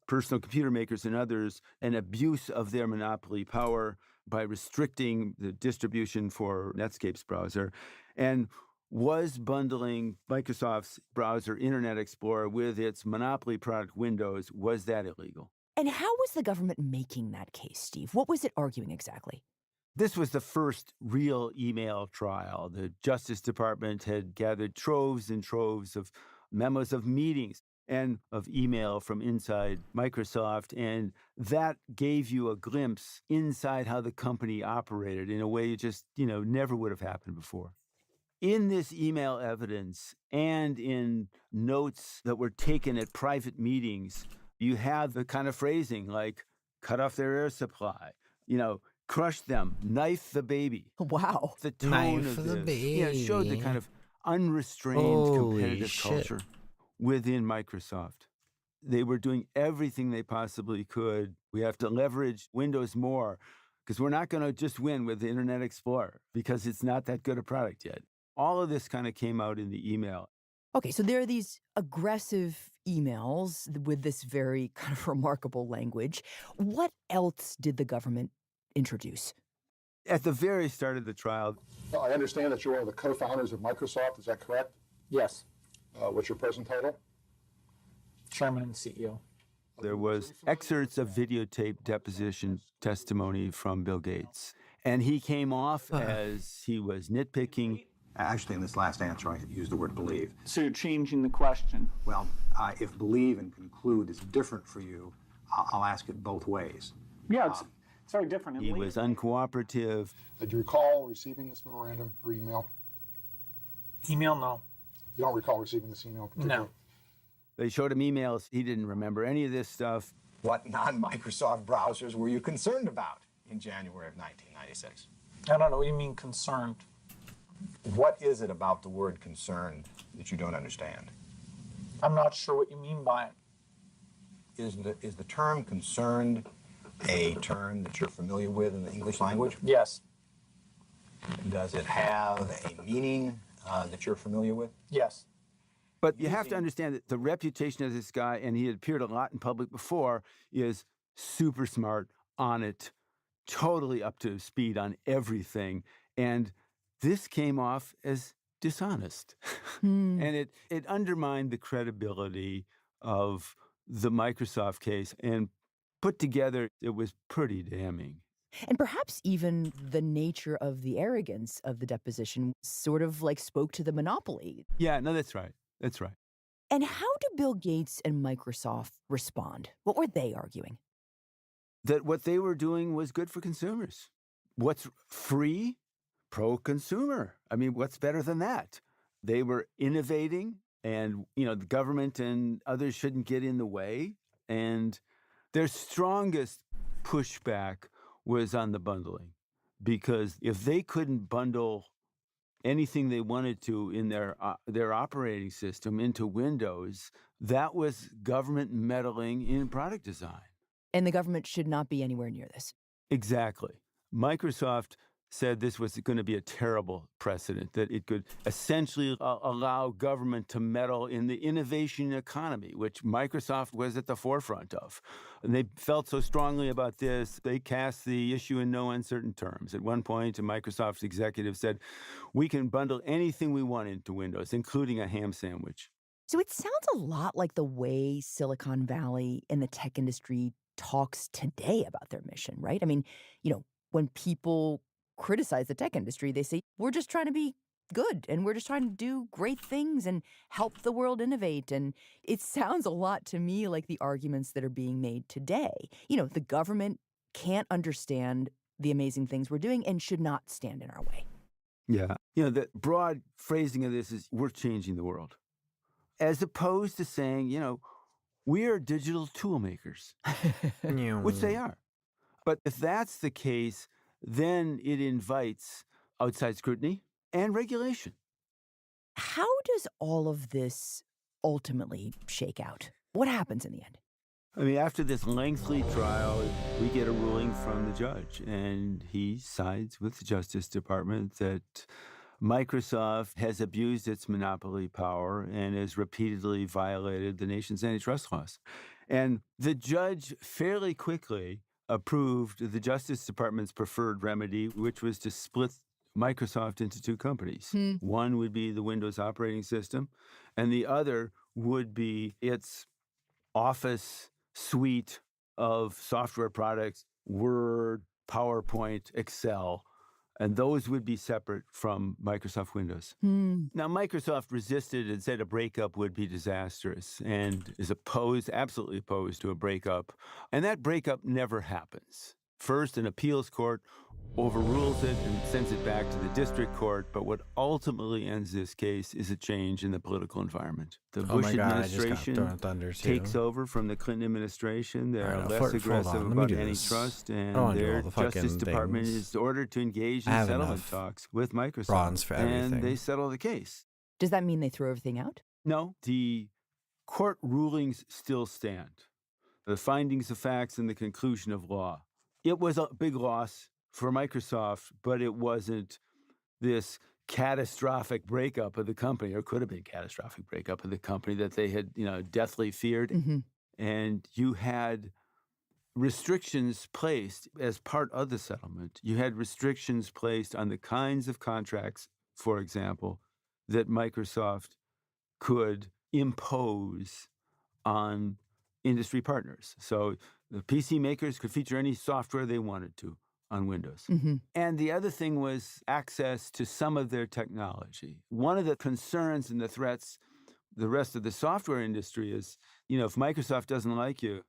personal computer makers and others, an abuse of their monopoly power by restricting the distribution for Netscape's browser, and was bundling Microsoft's browser Internet Explorer with its monopoly product Windows. Was that illegal? And how was the government making that case, Steve? What was it arguing exactly? This was the first real email trial. The Justice Department had gathered troves and troves of memos of meetings and of email from inside Microsoft, and that gave you a glimpse inside how the company operated in a way it just, never would have happened before. In this email evidence and in notes that were taken at private meetings, you have the kind of phrasing like, cut off their air supply, crush them, knife the baby. Wow. The tone Knife of the baby. It showed the kind of unrestrained Holy competitive shit. culture within Microsoft. They were doing everything they possibly could. We have to leverage Windows more. because we're not going to just win with the Internet Explorer because it's not that good a product yet. All of this kind of came out in the email. Okay, so there are these aggressive emails with this very kind of remarkable language. What else did the government introduce? At the very start of the trial. Well, I understand that you're one of the co-founders of Microsoft. Is that correct? Yes. What's your present title? Chairman and CEO. There was excerpts of videotaped deposition testimony from Bill Gates. And he came off as he was nitpicking. Actually, in this last answer, I used the word believe. So you're changing the question. Well, if believe and conclude is different for you, I'll ask it both ways. Yeah, it's very different. He was uncooperative. Did you recall receiving this memorandum or email? Email, no. You don't recall receiving this email? No. They showed him emails. He didn't remember any of this stuff. What non-Microsoft browsers were you concerned about in January of 1996? I don't know. What do you mean concerned? What is it about the word concerned that you don't understand? I'm not sure what you mean by it. Is the term concerned a term that you're familiar with in the English language? Yes. Does it have a meaning that you're familiar with? Yes. But you have to understand that the reputation of this guy, and he had appeared a lot in public before, is super smart, on it, totally up to speed on everything. And this came off as dishonest. And it undermined the credibility of the Microsoft case. And put together, it was pretty damning. And perhaps even the nature of the arrogance of the deposition sort of like spoke to the monopoly. Yeah, no, that's right. That's right. And how do Bill Gates and Microsoft respond? What were they arguing? That what they were doing was good for consumers. What's free? Pro-consumer. I mean, what's better than that? They were innovating, and, the government and others shouldn't get in the way. And their strongest pushback was on the bundling, because if they couldn't bundle anything they wanted to in their operating system into Windows, that was government meddling in product design. And the government should not be anywhere near this. Exactly. Microsoft said this was going to be a terrible precedent, that it could essentially allow government to meddle in the innovation economy, which Microsoft was at the forefront of. And they felt so strongly about this, they cast the issue in no uncertain terms. At one point, a Microsoft executive said, we can bundle anything we want into Windows, including a ham sandwich. So it sounds a lot like the way Silicon Valley and the tech industry talks today about their mission, right? I mean, when people criticize the tech industry, they say, we're just trying to be good and we're just trying to do great things and help the world innovate. And it sounds a lot to me like the arguments that are being made today. The government can't understand the amazing things we're doing and should not stand in our way. Yeah. The broad phrasing of this is, we're changing the world. As opposed to saying, we are digital tool makers, which they are. But if that's the case, then it invites outside scrutiny and regulation. How does all of this ultimately shake out? What happens in the end? I mean, after this lengthy trial, we get a ruling from the judge, and he sides with the Justice Department that Microsoft has abused its monopoly power and has repeatedly violated the nation's antitrust laws. And the judge fairly quickly approved the Justice Department's preferred remedy, which was to split Microsoft into two companies. One would be the Windows operating system, and the other would be its Office suite of software products, Word, PowerPoint, Excel, and those would be separate from Microsoft Windows. Now, Microsoft resisted and said a breakup would be disastrous and is absolutely opposed to a breakup. And that breakup never happens. First, an appeals court overrules it and sends it back to the district court. But what ultimately ends this case is a change in the political environment. The Bush administration takes over from the Clinton administration. They're less aggressive about antitrust, and their Justice Department is ordered to engage in settlement talks with Microsoft, and they settle the case. Does that mean they throw everything out? No, the court rulings still stand. The findings of facts and the conclusion of law. It was a big loss for Microsoft, but it wasn't this catastrophic breakup of the company, or could have been catastrophic breakup of the company that they had, deathly feared. Mm-hmm. And you had restrictions placed as part of the settlement. You had restrictions placed on the kinds of contracts, for example, that Microsoft could impose on industry partners. So the PC makers could feature any software they wanted to on Windows. Mm-hmm. And the other thing was access to some of their technology. One of the concerns and the threats the rest of the software industry is, if Microsoft doesn't like you,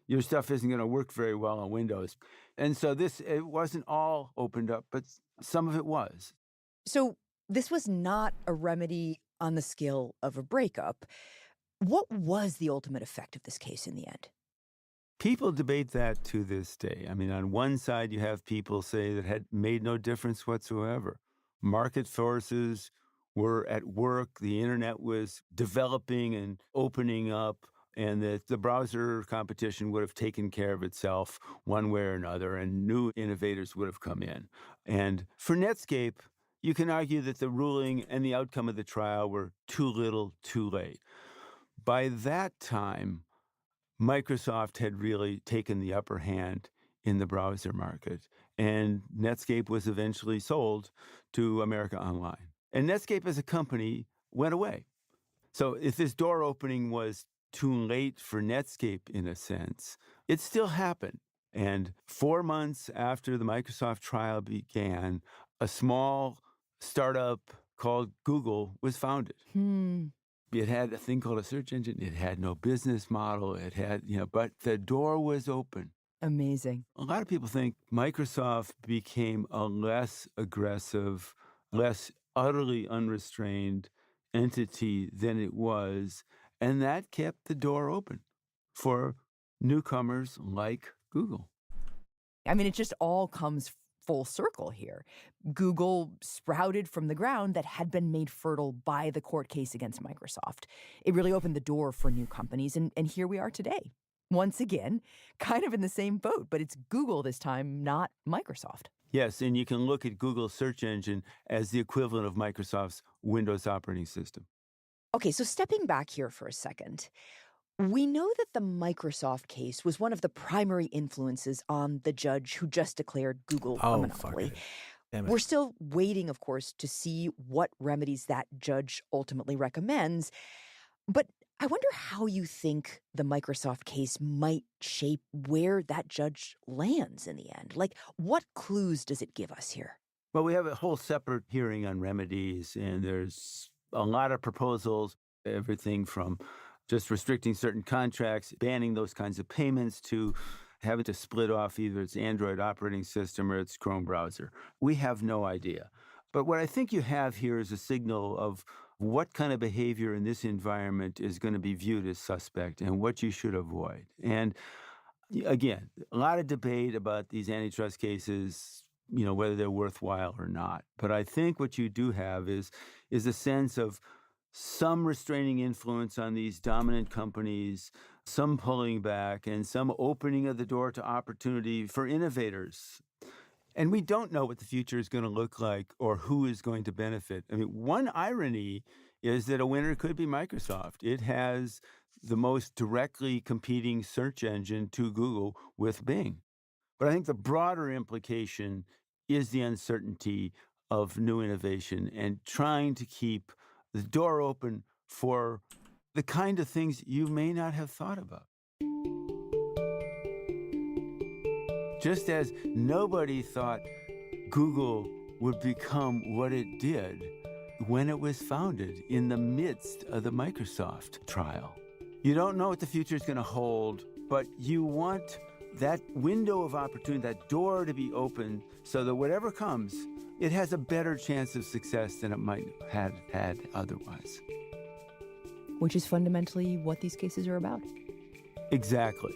your stuff isn't going to work very well on Windows. And so it wasn't all opened up, but some of it was. So this was not a remedy on the scale of a breakup. What was the ultimate effect of this case in the end? People debate that to this day. I mean, on one side, you have people say that had made no difference whatsoever. Market forces were at work. The internet was developing and opening up, and that the browser competition would have taken care of itself one way or another, and new innovators would have come in. And for Netscape, you can argue that the ruling and the outcome of the trial were too little, too late. By that time, Microsoft had really taken the upper hand in the browser market, and Netscape was eventually sold to America Online. And Netscape as a company went away. So if this door opening was too late for Netscape in a sense, it still happened. And 4 months after the Microsoft trial began, a small startup called Google was founded. It had a thing called a search engine. It had no business model. It had, but the door was open. Amazing. A lot of people think Microsoft became a less aggressive, less utterly unrestrained entity than it was, and that kept the door open for newcomers like Google. I mean, it just all comes full circle here. Google sprouted from the ground that had been made fertile by the court case against Microsoft. It really opened the door for new companies, and here we are today. Once again, kind of in the same boat, but it's Google this time, not Microsoft. Yes, and you can look at Google's search engine as the equivalent of Microsoft's Windows operating system. Okay, so stepping back here for a second, we know that the Microsoft case was one of the primary influences on the judge who just declared Google a monopoly. We're still waiting, of course, to see what remedies that judge ultimately recommends. But I wonder how you think the Microsoft case might shape where that judge lands in the end. Like, what clues does it give us here? Well, we have a whole separate hearing on remedies, and there's a lot of proposals, everything from just restricting certain contracts, banning those kinds of payments, to having to split off either its Android operating system or its Chrome browser. We have no idea. But what I think you have here is a signal of what kind of behavior in this environment is going to be viewed as suspect and what you should avoid. And again, a lot of debate about these antitrust cases, whether they're worthwhile or not. But I think what you do have is a sense of some restraining influence on these dominant companies, some pulling back, and some opening of the door to opportunity for innovators. And we don't know what the future is going to look like or who is going to benefit. I mean, one irony is that a winner could be Microsoft. It has the most directly competing search engine to Google with Bing. But I think the broader implication is the uncertainty of new innovation and trying to keep the door open for the kind of things you may not have thought about. Just as nobody thought Google would become what it did when it was founded in the midst of the Microsoft trial. You don't know what the future is going to hold, but you want that window of opportunity, that door to be open so that whatever comes, it has a better chance of success than it might have had otherwise. Which is fundamentally what these cases are about. Exactly.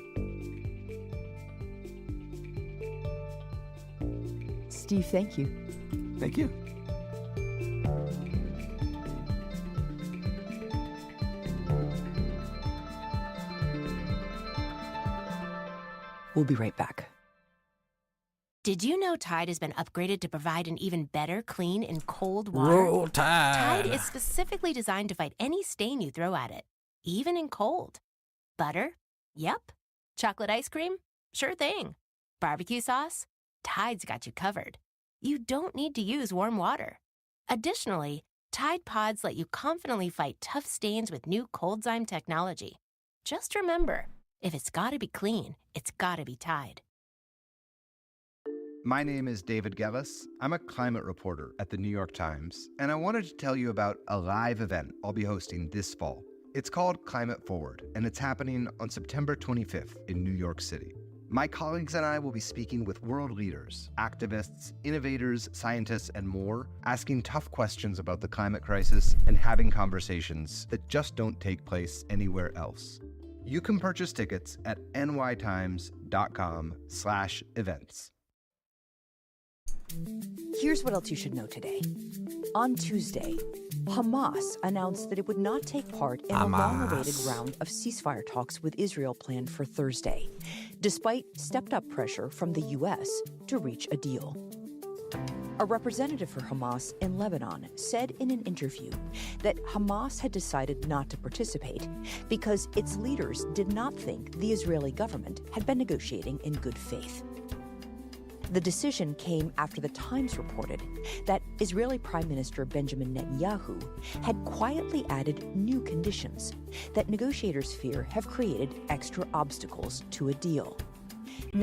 Steve, thank you. Thank you. We'll be right back. Did you know Tide has been upgraded to provide an even better clean in cold water? Roll Tide. Tide is specifically designed to fight any stain you throw at it, even in cold. Butter? Yep. Chocolate ice cream? Sure thing. Barbecue sauce? Tide's got you covered. You don't need to use warm water. Additionally, Tide Pods let you confidently fight tough stains with new Coldzyme technology. Just remember, if it's gotta be clean, it's gotta be Tide. My name is David Gevis. I'm a climate reporter at the New York Times, and I wanted to tell you about a live event I'll be hosting this fall. It's called Climate Forward, and it's happening on September 25th in New York City. My colleagues and I will be speaking with world leaders, activists, innovators, scientists, and more, asking tough questions about the climate crisis and having conversations that just don't take place anywhere else. You can purchase tickets at nytimes.com/events. Here's what else you should know today. On Tuesday, Hamas announced that it would not take part in a long-awaited round of ceasefire talks with Israel planned for Thursday, despite stepped-up pressure from the U.S. to reach a deal. A representative for Hamas in Lebanon said in an interview that Hamas had decided not to participate because its leaders did not think the Israeli government had been negotiating in good faith. The decision came after The Times reported that Israeli Prime Minister Benjamin Netanyahu had quietly added new conditions that negotiators fear have created extra obstacles to a deal.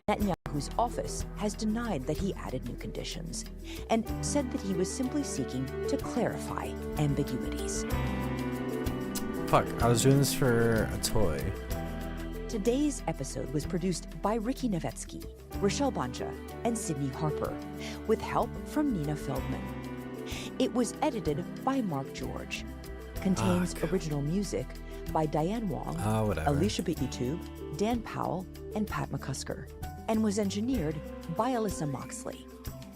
Netanyahu's office has denied that he added new conditions and said that he was simply seeking to clarify ambiguities. Fuck, I was doing this for a toy. Today's episode was produced by Ricky Novetsky, Rochelle Banja, and Sydney Harper, with help from Nina Feldman. It was edited by Mark George. Contains original music by Diane Wong, Alicia Beitube, Dan Powell, and Pat McCusker, and was engineered by Alyssa Moxley.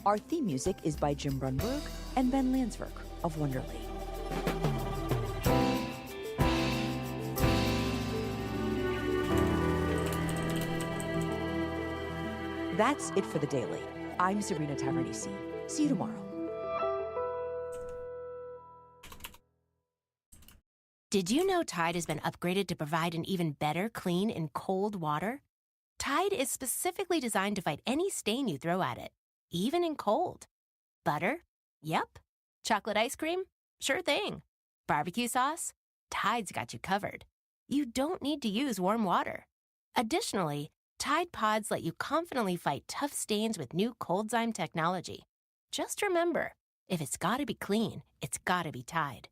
Our theme music is by Jim Brunberg and Ben Landsverk of Wonderly. That's it for the Daily. I'm Serena Tavernisi. See you tomorrow. Did you know Tide has been upgraded to provide an even better clean in cold water? Tide is specifically designed to fight any stain you throw at it, even in cold. Butter? Yep. Chocolate ice cream? Sure thing. Barbecue sauce? Tide's got you covered. You don't need to use warm water. Additionally, Tide Pods let you confidently fight tough stains with new Coldzyme technology. Just remember, if it's gotta be clean, it's gotta be Tide.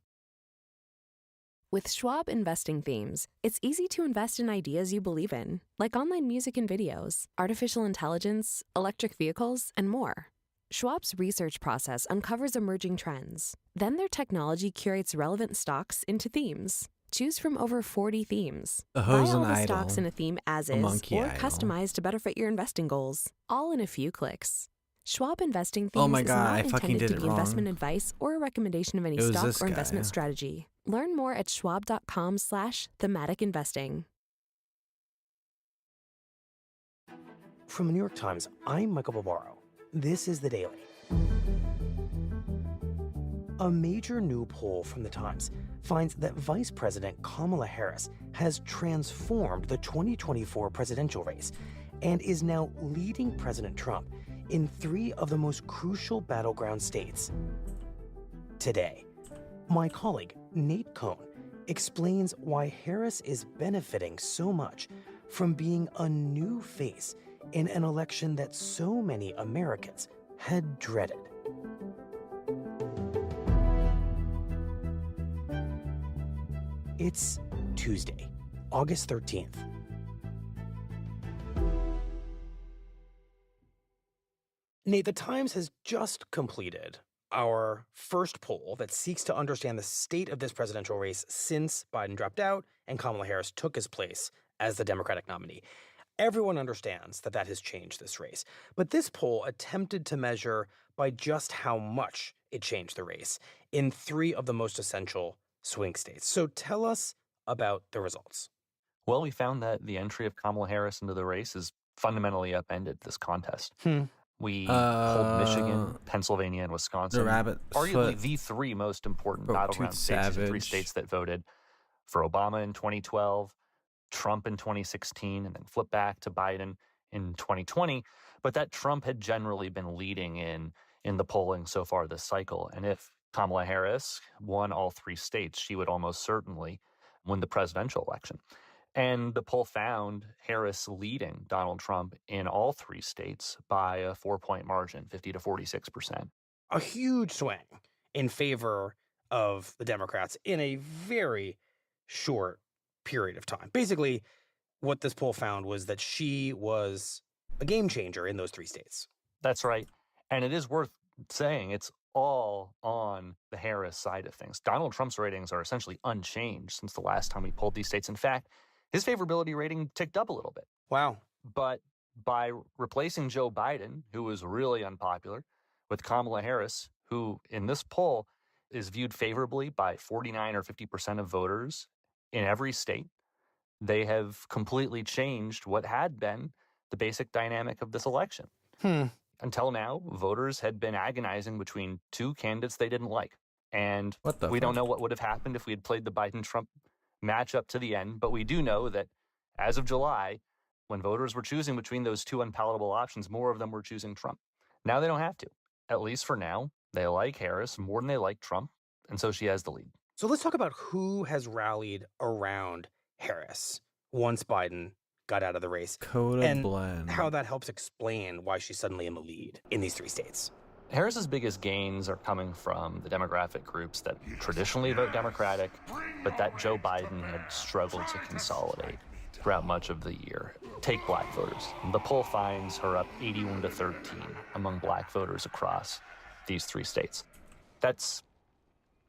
With Schwab Investing Themes, it's easy to invest in ideas you believe in, like online music and videos, artificial intelligence, electric vehicles, and more. Schwab's research process uncovers emerging trends. Then their technology curates relevant stocks into themes. Choose from over 40 themes. A Buy hose all and the idol. stocks in a theme as A is, monkey or idol. customize to better fit your investing goals, all in a few clicks. Schwab Investing Themes Oh my is God, not I fucking intended did to it be investment wrong. advice or a recommendation of any It was stock this or guy. investment strategy. Learn more at schwab.com/thematic investing. From the New York Times, I'm Michael Barbaro. This is The Daily. A major new poll from The Times finds that Vice President Kamala Harris has transformed the 2024 presidential race and is now leading President Trump in 3 of the most crucial battleground states. Today, my colleague Nate Cohn explains why Harris is benefiting so much from being a new face in an election that so many Americans had dreaded. It's Tuesday, August 13th. Nate, the Times has just completed our first poll that seeks to understand the state of this presidential race since Biden dropped out and Kamala Harris took his place as the Democratic nominee. Everyone understands that that has changed this race, but this poll attempted to measure by just how much it changed the race in 3 of the most essential swing states. So tell us about the results. Well, we found that the entry of Kamala Harris into the race has fundamentally upended this contest. We pulled Michigan, Pennsylvania, and Wisconsin. The rabbit arguably foot. the three most important Oh, battleground Tooth states, the three Savage. states that voted for Obama in 2012, Trump in 2016, and then flip back to Biden in 2020. But that Trump had generally been leading in the polling so far this cycle. And if Kamala Harris won all three states, she would almost certainly win the presidential election. And the poll found Harris leading Donald Trump in all three states by a 4-point margin, 50 to 46%. A huge swing in favor of the Democrats in a very short period of time. Basically, what this poll found was that she was a game changer in those three states. That's right. And it is worth saying it's all on the Harris side of things. Donald Trump's ratings are essentially unchanged since the last time we polled these states. In fact, his favorability rating ticked up a little bit. Wow. But by replacing Joe Biden, who was really unpopular, with Kamala Harris, who in this poll is viewed favorably by 49 or 50% of voters in every state, they have completely changed what had been the basic dynamic of this election. Until now, voters had been agonizing between two candidates they didn't like. And we don't know what would have happened if we had played the Biden-Trump matchup to the end, but we do know that as of July, when voters were choosing between those two unpalatable options, more of them were choosing Trump. Now they don't have to. At least for now, they like Harris more than they like Trump, and so she has the lead. So let's talk about who has rallied around Harris once Biden got out of the race. Coda blend. How that helps explain why she's suddenly in the lead in these three states. Harris's biggest gains are coming from the demographic groups that traditionally vote Democratic, but that Joe Biden had struggled to consolidate throughout much of the year. Take black voters. The poll finds her up 81 to 13 among black voters across these three states. That's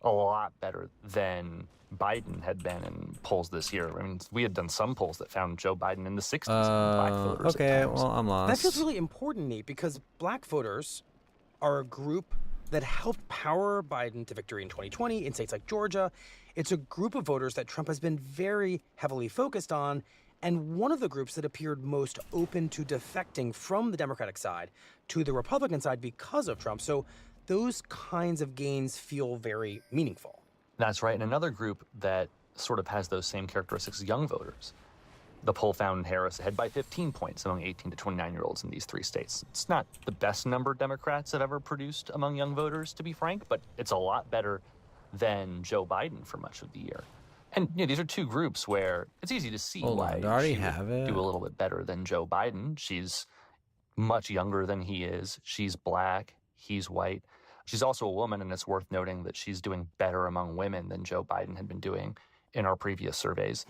a lot better than Biden had been in polls this year. I mean, we had done some polls that found Joe Biden in the 60s among black voters. Okay, well, I'm lost. That feels really important, Nate, because black voters are a group that helped power Biden to victory in 2020 in states like Georgia. It's a group of voters that Trump has been very heavily focused on, and one of the groups that appeared most open to defecting from the Democratic side to the Republican side because of Trump. So those kinds of gains feel very meaningful. That's right. And another group that sort of has those same characteristics is young voters. The poll found Harris ahead by 15 points among 18 to 29-year-olds in these three states. It's not the best number Democrats have ever produced among young voters, to be frank, but it's a lot better than Joe Biden for much of the year. And these are two groups where it's easy to see why she would do a little bit better than Joe Biden. She's much younger than he is. She's black. He's white. She's also a woman, and it's worth noting that she's doing better among women than Joe Biden had been doing in our previous surveys.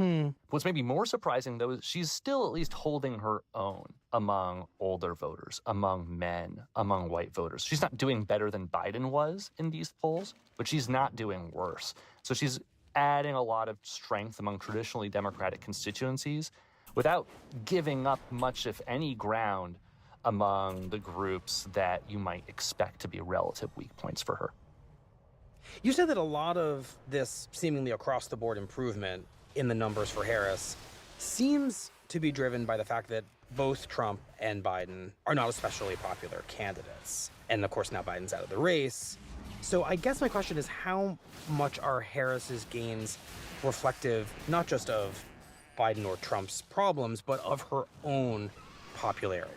What's maybe more surprising, though, is she's still at least holding her own among older voters, among men, among white voters. She's not doing better than Biden was in these polls, but she's not doing worse. So she's adding a lot of strength among traditionally Democratic constituencies without giving up much, if any, ground among the groups that you might expect to be relative weak points for her. You said that a lot of this seemingly across-the-board improvement in the numbers for Harris seems to be driven by the fact that both Trump and Biden are not especially popular candidates. And of course, now Biden's out of the race. So I guess my question is, how much are Harris's gains reflective not just of Biden or Trump's problems, but of her own popularity?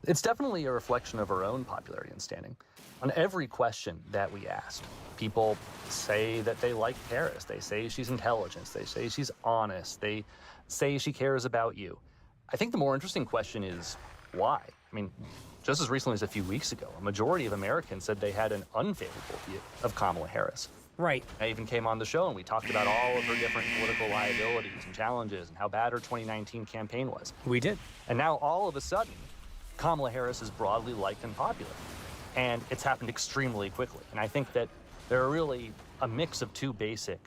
It's definitely a reflection of her own popularity and standing. On every question that we asked, people say that they like Harris. They say she's intelligent. They say she's honest. They say she cares about you. I think the more interesting question is why? I mean, just as recently as a few weeks ago, a majority of Americans said they had an unfavorable view of Kamala Harris. Right. I even came on the show and we talked about all of her different political liabilities and challenges and how bad her 2019 campaign was. We did. And now all of a sudden, Kamala Harris is broadly liked and popular. And it's happened extremely quickly. And I think that there are really a mix of two basic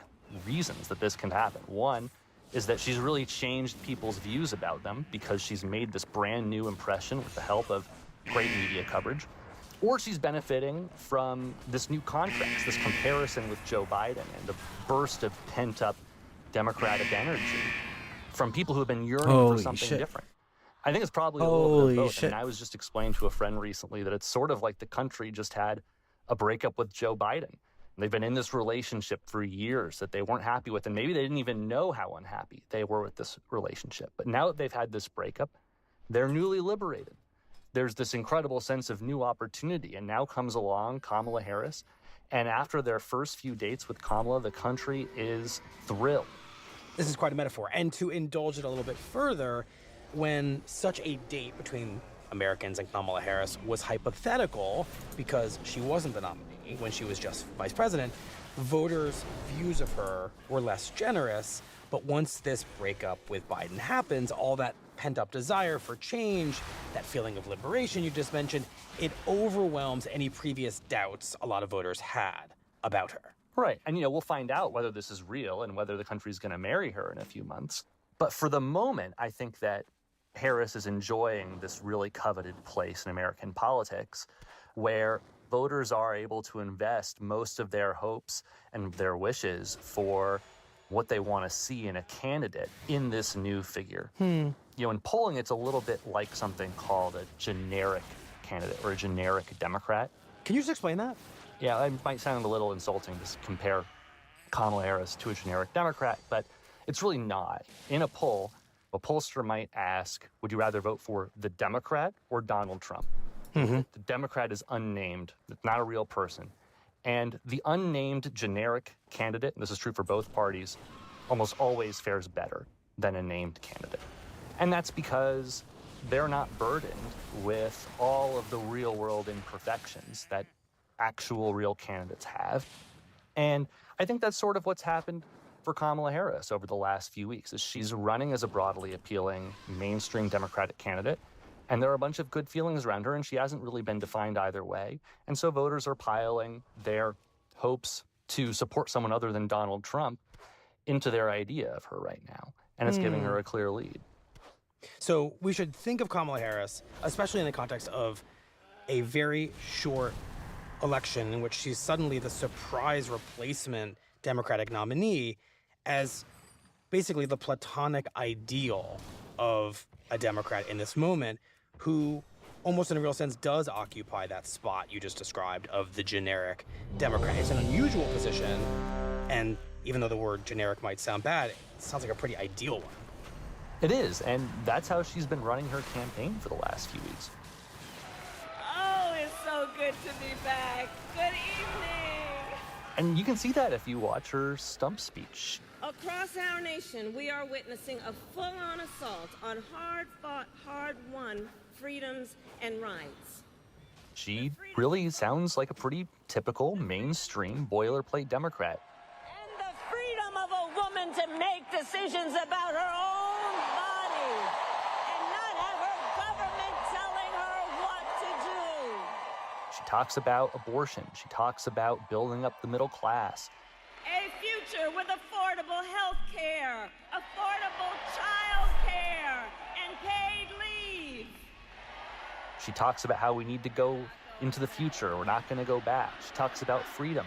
reasons that this can happen. One is that she's really changed people's views about them because she's made this brand new impression with the help of great media coverage. Or she's benefiting from this new contrast, this comparison with Joe Biden and the burst of pent-up Democratic energy from people who have been yearning for something different. I think it's probably a little bit Holy of both. shit. I was just explaining to a friend recently that it's sort of like the country just had a breakup with Joe Biden. They've been in this relationship for years that they weren't happy with, and maybe they didn't even know how unhappy they were with this relationship. But now that they've had this breakup, they're newly liberated. There's this incredible sense of new opportunity, and now comes along Kamala Harris, and after their first few dates with Kamala, the country is thrilled. This is quite a metaphor. And to indulge it a little bit further, when such a date between Americans and Kamala Harris was hypothetical because she wasn't the nominee when she was just vice president, voters' views of her were less generous. But once this breakup with Biden happens, all that pent-up desire for change, that feeling of liberation you just mentioned, it overwhelms any previous doubts a lot of voters had about her. Right. And, we'll find out whether this is real and whether the country's going to marry her in a few months. But for the moment, I think that Harris is enjoying this really coveted place in American politics where voters are able to invest most of their hopes and their wishes for what they want to see in a candidate in this new figure. In polling, it's a little bit like something called a generic candidate or a generic Democrat. Can you just explain that? Yeah, it might sound a little insulting to compare Kamala Harris to a generic Democrat, but it's really not. In a poll, a pollster might ask, would you rather vote for the Democrat or Donald Trump? The Democrat is unnamed. It's not a real person. And the unnamed generic candidate, and this is true for both parties, almost always fares better than a named candidate. And that's because they're not burdened with all of the real-world imperfections that actual real candidates have. And I think that's sort of what's happened for Kamala Harris over the last few weeks, is she's running as a broadly appealing mainstream Democratic candidate. And there are a bunch of good feelings around her, and she hasn't really been defined either way. And so voters are piling their hopes to support someone other than Donald Trump into their idea of her right now. And it's giving her a clear lead. So we should think of Kamala Harris, especially in the context of a very short election in which she's suddenly the surprise replacement Democratic nominee, as basically the platonic ideal of a Democrat in this moment who almost in a real sense does occupy that spot you just described of the generic Democrat. It's an unusual position, and even though the word generic might sound bad, it sounds like a pretty ideal one. It is, and that's how she's been running her campaign for the last few weeks. Oh, it's so good to be back. Good evening. And you can see that if you watch her stump speech. Across our nation, we are witnessing a full-on assault on hard-fought, hard-won freedoms and rights. She really sounds like a pretty typical mainstream boilerplate Democrat. And the freedom of a woman to make decisions about her own body and not have her government telling her what to do. She talks about abortion. She talks about building up the middle class. A future with affordable health care, affordable child care, and paid leave. She talks about how we need to go into the future. We're not going to go back. She talks about freedom.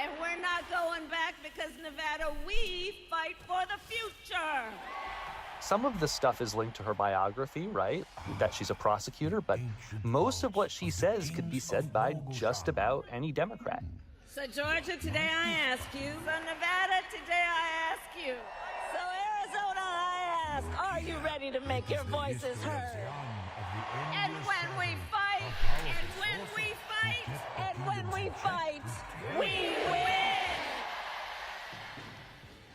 And we're not going back because, Nevada, we fight for the future. Some of the stuff is linked to her biography, right? That she's a prosecutor, but most of what she says could be said by just about any Democrat. So, Georgia, today I ask you. So, Nevada, today I ask you. So, Arizona, I ask, are you ready to make your voices heard? And when we fight, and when we fight, and when we fight, we win!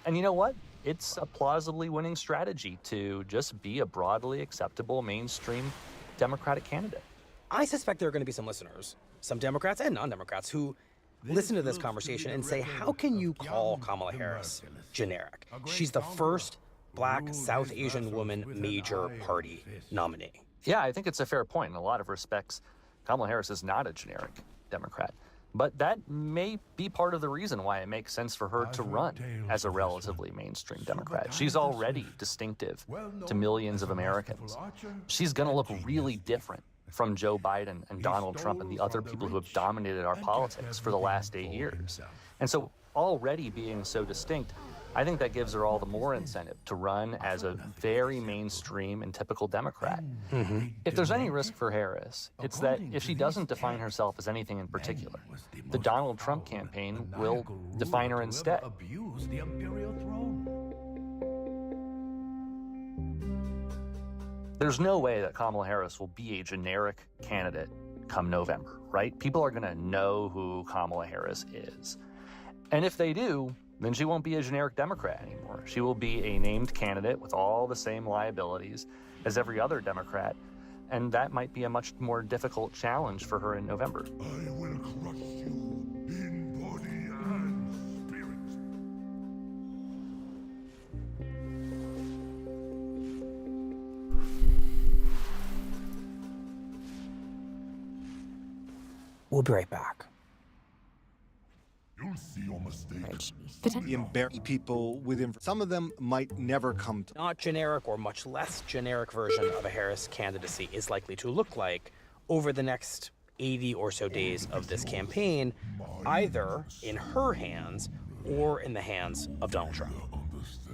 And you know what? It's a plausibly winning strategy to just be a broadly acceptable mainstream Democratic candidate. I suspect there are going to be some listeners, some Democrats and non-Democrats, who listen to this conversation and say, how can you call Kamala Harris generic? She's the first Black South Asian woman major party nominee. Yeah, I think it's a fair point. In a lot of respects, Kamala Harris is not a generic Democrat. But that may be part of the reason why it makes sense for her to run as a relatively mainstream Democrat. She's already distinctive to millions of Americans. She's going to look really different from Joe Biden and Donald Trump and the other people who have dominated our politics for the last 8 years. And so already being so distinct, I think that gives her all the more incentive to run as a very mainstream and typical Democrat. If there's any risk for Harris, it's that if she doesn't define herself as anything in particular, the Donald Trump campaign will define her instead. Abuse the imperial throne. There's no way that Kamala Harris will be a generic candidate come November, right? People are going to know who Kamala Harris is. And if they do, then she won't be a generic Democrat anymore. She will be a named candidate with all the same liabilities as every other Democrat, and that might be a much more difficult challenge for her in November. I will crush you in body and spirit. We'll be right back. You'll see your mistake. The embarrassing people with some of them might never come to. Not generic or much less generic version of a Harris candidacy is likely to look like over the next 80 or so days of this campaign, either in her hands or in the hands of Donald Trump.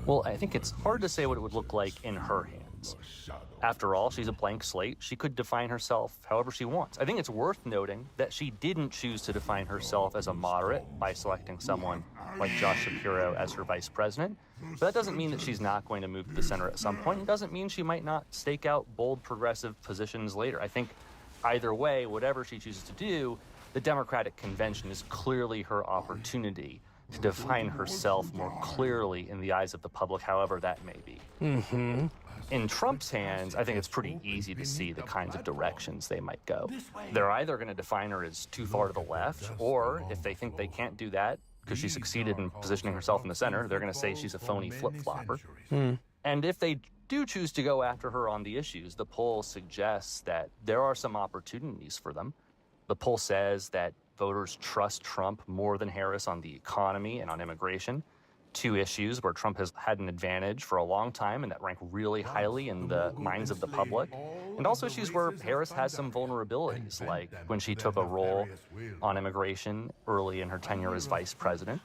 Well, I think it's hard to say what it would look like in her hands. After all, she's a blank slate. She could define herself however she wants. I think it's worth noting that she didn't choose to define herself as a moderate by selecting someone like Josh Shapiro as her vice president. But that doesn't mean that she's not going to move to the center at some point. It doesn't mean she might not stake out bold progressive positions later. I think either way, whatever she chooses to do, the Democratic convention is clearly her opportunity to define herself more clearly in the eyes of the public, however that may be. In Trump's hands, I think it's pretty easy to see the kinds of directions they might go. They're either going to define her as too far to the left, or if they think they can't do that because she succeeded in positioning herself in the center, they're going to say she's a phony flip-flopper. And if they do choose to go after her on the issues, the poll suggests that there are some opportunities for them. The poll says that voters trust Trump more than Harris on the economy and on immigration, two issues where Trump has had an advantage for a long time and that rank really highly in the minds of the public, and also issues where Harris has some vulnerabilities, like when she took a role on immigration early in her tenure as vice president.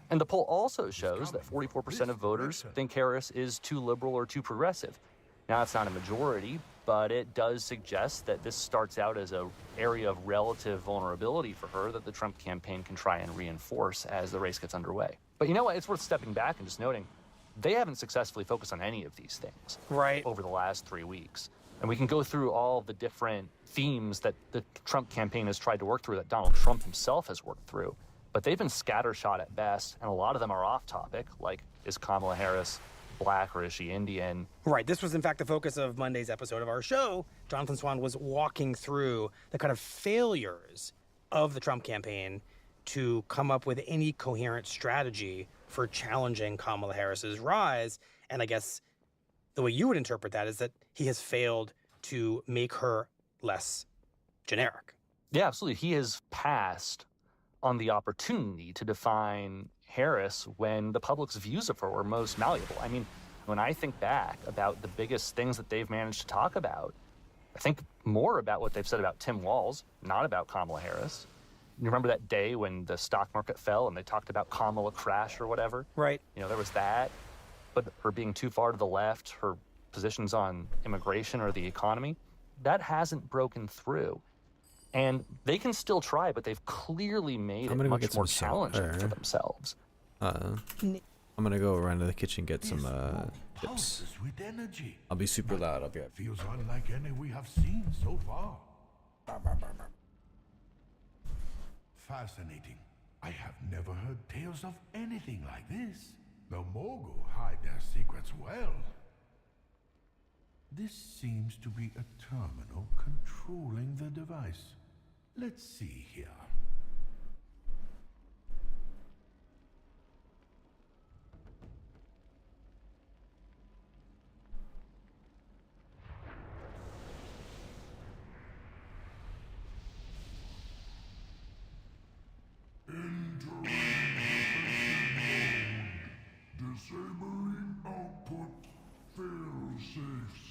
And the poll also shows that 44% of voters think Harris is too liberal or too progressive. Now, it's not a majority, but it does suggest that this starts out as an area of relative vulnerability for her that the Trump campaign can try and reinforce as the race gets underway. But you know what? It's worth stepping back and just noting they haven't successfully focused on any of these things over the last 3 weeks. And we can go through all the different themes that the Trump campaign has tried to work through, that Donald Trump himself has worked through. But they've been scattershot at best, and a lot of them are off topic, like, is Kamala Harris Black or is she Indian? Right. This was, in fact, the focus of Monday's episode of our show. Jonathan Swan was walking through the kind of failures of the Trump campaign to come up with any coherent strategy for challenging Kamala Harris's rise. And I guess the way you would interpret that is that he has failed to make her less generic. Yeah, absolutely. He has passed on the opportunity to define Harris when the public's views of her were most malleable. I mean, when I think back about the biggest things that they've managed to talk about, I think more about what they've said about Tim Walz, not about Kamala Harris. You remember that day when the stock market fell and they talked about Kamala crash or whatever? Right. You know, there was that, but her being too far to the left, her positions on immigration or the economy, that hasn't broken through. And they can still try, but they've clearly made it much more challenging for themselves. I'm gonna go around to the kitchen get some chips. With energy. I'll be super loud. I'll be right back. Feels unlike any we have seen so far. Fascinating. I have never heard tales of anything like this. The Mogul hide their secrets well. This seems to be a terminal controlling the device. Let's see here. Disabling output fail-safes.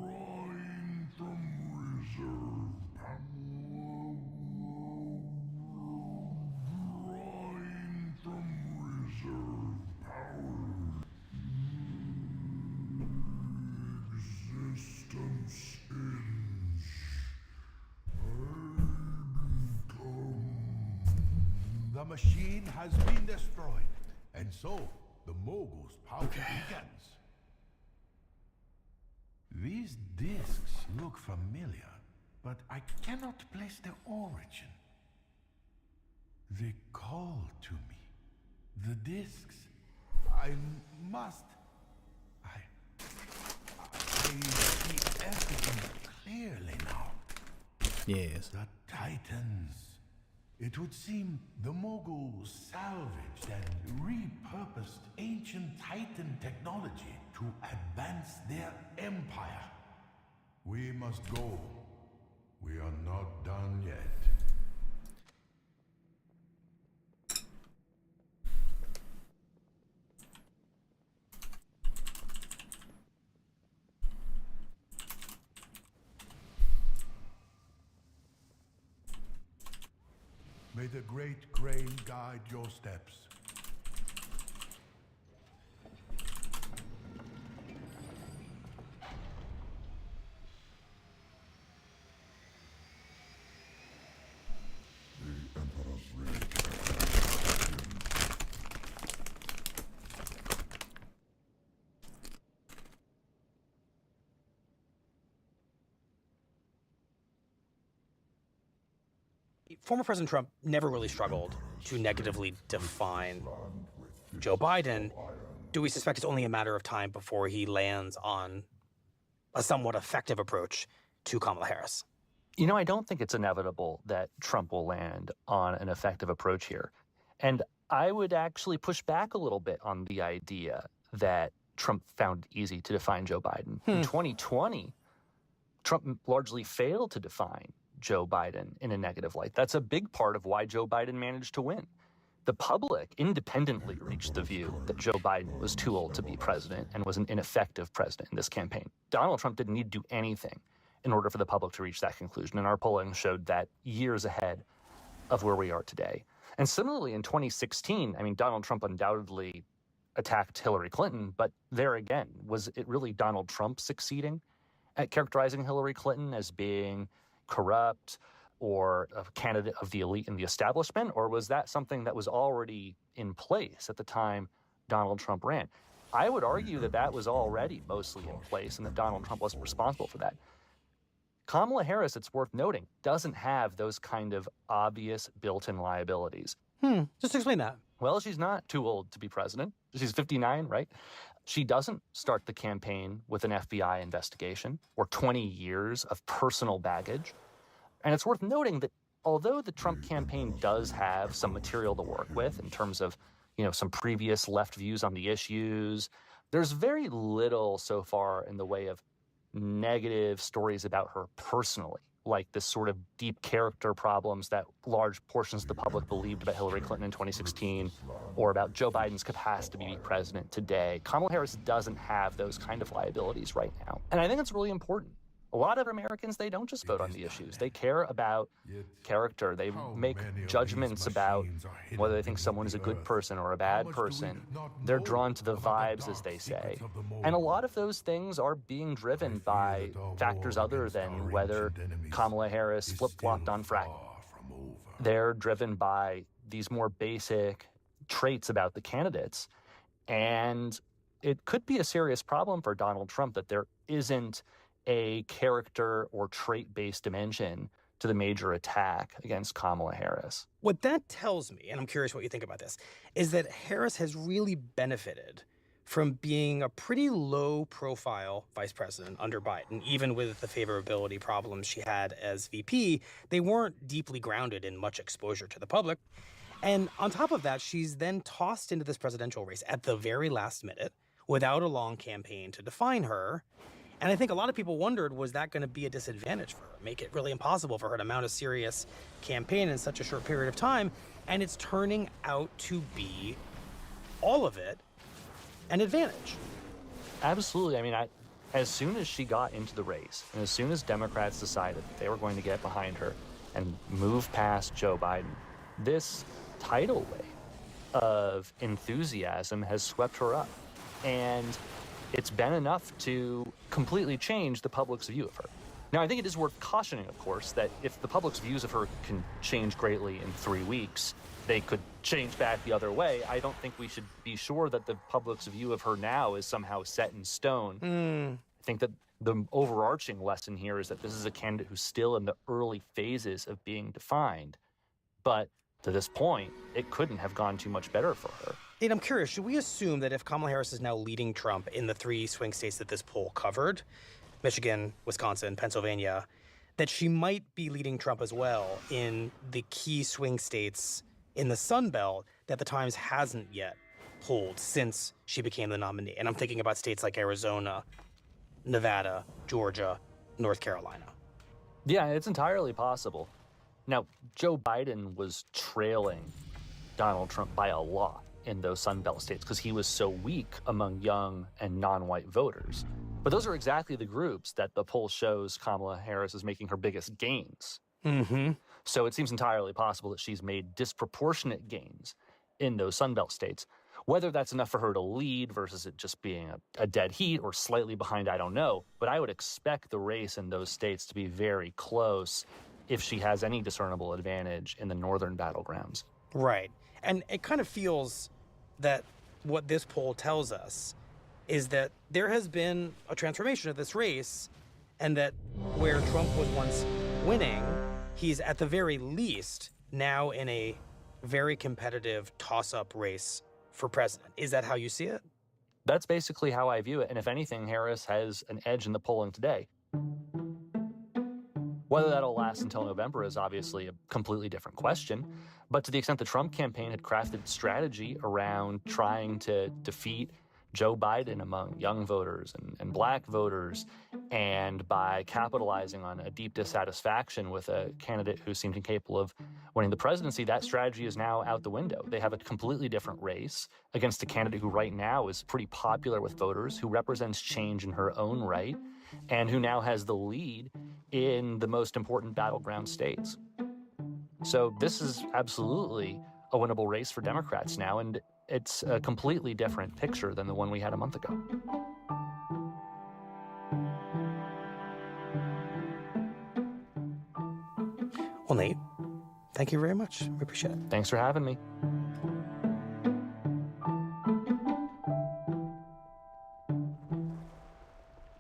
Drawing from reserve power. The machine has been destroyed, and so the mogul's power begins. These discs look familiar, but I cannot place their origin. They call to me. The discs. I see everything clearly now. Yes. The Titans. It would seem the moguls salvaged and repurposed ancient Titan technology to advance their empire. We must go. We are not done yet. May the great grain guide your steps. The Emperor's rage. Former President Trump never really struggled to negatively define Joe Biden. Do we suspect it's only a matter of time before he lands on a somewhat effective approach to Kamala Harris? You know, I don't think it's inevitable that Trump will land on an effective approach here. And I would actually push back a little bit on the idea that Trump found it easy to define Joe Biden. In 2020, Trump largely failed to define Joe Biden in a negative light. That's a big part of why Joe Biden managed to win. The public independently reached the view that Joe Biden was too old to be president and was an ineffective president in this campaign. Donald Trump didn't need to do anything in order for the public to reach that conclusion, and our polling showed that years ahead of where we are today. And similarly, in 2016, I mean, Donald Trump undoubtedly attacked Hillary Clinton, but there again, was it really Donald Trump succeeding at characterizing Hillary Clinton as being corrupt or a candidate of the elite and the establishment, or was that something that was already in place at the time Donald Trump ran? I would argue that that was already mostly in place and that Donald Trump wasn't responsible for that. Kamala Harris, it's worth noting, doesn't have those kind of obvious built-in liabilities. Just explain that. Well, she's not too old to be president. She's 59, right? She doesn't start the campaign with an FBI investigation or 20 years of personal baggage. And it's worth noting that although the Trump campaign does have some material to work with in terms of, you know, some previous left views on the issues, there's very little so far in the way of negative stories about her personally, like this sort of deep character problems that large portions of the public believed about Hillary Clinton in 2016 or about Joe Biden's capacity to be president today. Kamala Harris doesn't have those kind of liabilities right now. And I think it's really important. A lot of Americans, they don't just vote on the issues. They care about character. They make judgments about whether they think someone is a good person or a bad person. They're drawn to the vibes, as they say. And a lot of those things are being driven by factors other than whether Kamala Harris flip-flopped on fracking. They're driven by these more basic traits about the candidates. And it could be a serious problem for Donald Trump that there isn't a character or trait-based dimension to the major attack against Kamala Harris. What that tells me, and I'm curious what you think about this, is that Harris has really benefited from being a pretty low-profile vice president under Biden. Even with the favorability problems she had as VP, they weren't deeply grounded in much exposure to the public. And on top of that, she's then tossed into this presidential race at the very last minute without a long campaign to define her. And I think a lot of people wondered, was that going to be a disadvantage for her, make it really impossible for her to mount a serious campaign in such a short period of time? And it's turning out to be, all of it, an advantage. Absolutely. I mean, as soon as she got into the race, and as soon as Democrats decided that they were going to get behind her and move past Joe Biden, this tidal wave of enthusiasm has swept her up. And it's been enough to completely change the public's view of her. Now, I think it is worth cautioning, of course, that if the public's views of her can change greatly in 3 weeks, they could change back the other way. I don't think we should be sure that the public's view of her now is somehow set in stone. I think that the overarching lesson here is that this is a candidate who's still in the early phases of being defined. But to this point, it couldn't have gone too much better for her. And I'm curious, should we assume that if Kamala Harris is now leading Trump in the 3 swing states that this poll covered, Michigan, Wisconsin, Pennsylvania, that she might be leading Trump as well in the key swing states in the Sun Belt that the Times hasn't yet polled since she became the nominee? And I'm thinking about states like Arizona, Nevada, Georgia, North Carolina. Yeah, it's entirely possible. Now, Joe Biden was trailing Donald Trump by a lot in those Sun Belt states because he was so weak among young and non-white voters. But those are exactly the groups that the poll shows Kamala Harris is making her biggest gains. So it seems entirely possible that she's made disproportionate gains in those Sun Belt states. Whether that's enough for her to lead versus it just being a dead heat or slightly behind, I don't know. But I would expect the race in those states to be very close if she has any discernible advantage in the northern battlegrounds. Right. And it kind of feels that what this poll tells us is that there has been a transformation of this race, and that where Trump was once winning, he's at the very least now in a very competitive toss-up race for president. Is that how you see it? That's basically how I view it. And if anything, Harris has an edge in the polling today. Whether that'll last until November is obviously a completely different question. But to the extent the Trump campaign had crafted strategy around trying to defeat Joe Biden among young voters and black voters, and by capitalizing on a deep dissatisfaction with a candidate who seemed incapable of winning the presidency, that strategy is now out the window. They have a completely different race against a candidate who right now is pretty popular with voters, who represents change in her own right, and who now has the lead in the most important battleground states. So this is absolutely a winnable race for Democrats now, and it's a completely different picture than the one we had a month ago. Well, Nate, thank you very much. We appreciate it. Thanks for having me.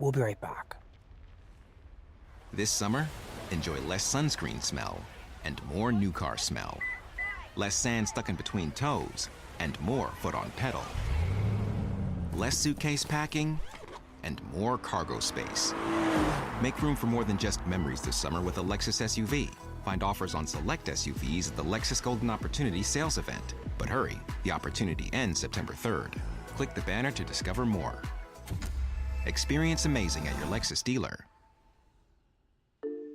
We'll be right back. This summer, enjoy less sunscreen smell and more new car smell. Less sand stuck in between toes and more foot on pedal. Less suitcase packing and more cargo space. Make room for more than just memories this summer with a Lexus SUV. Find offers on select SUVs at the Lexus Golden Opportunity sales event. But hurry, the opportunity ends September 3rd. Click the banner to discover more. Experience amazing at your Lexus dealer.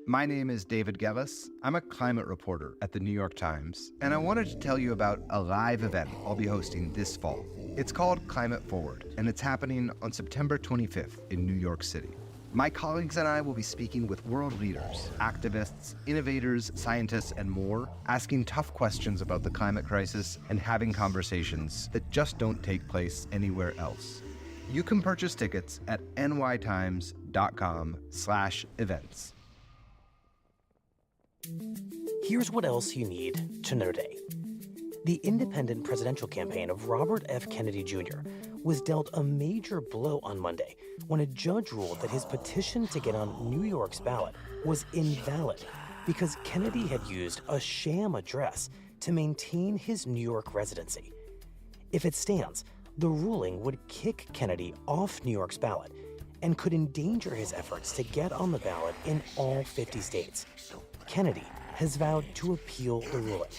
My name is David Gellis. I'm a climate reporter at the New York Times, and I wanted to tell you about a live event I'll be hosting this fall. It's called Climate Forward, and it's happening on September 25th in New York City. My colleagues and I will be speaking with world leaders, activists, innovators, scientists, and more, asking tough questions about the climate crisis and having conversations that just don't take place anywhere else. You can purchase tickets at nytimes.com/events. Here's what else you need to know today. The independent presidential campaign of Robert F. Kennedy Jr. was dealt a major blow on Monday when a judge ruled that his petition to get on New York's ballot was invalid because Kennedy had used a sham address to maintain his New York residency. If it stands, the ruling would kick Kennedy off New York's ballot and could endanger his efforts to get on the ballot in all 50 states. Kennedy has vowed to appeal the ruling.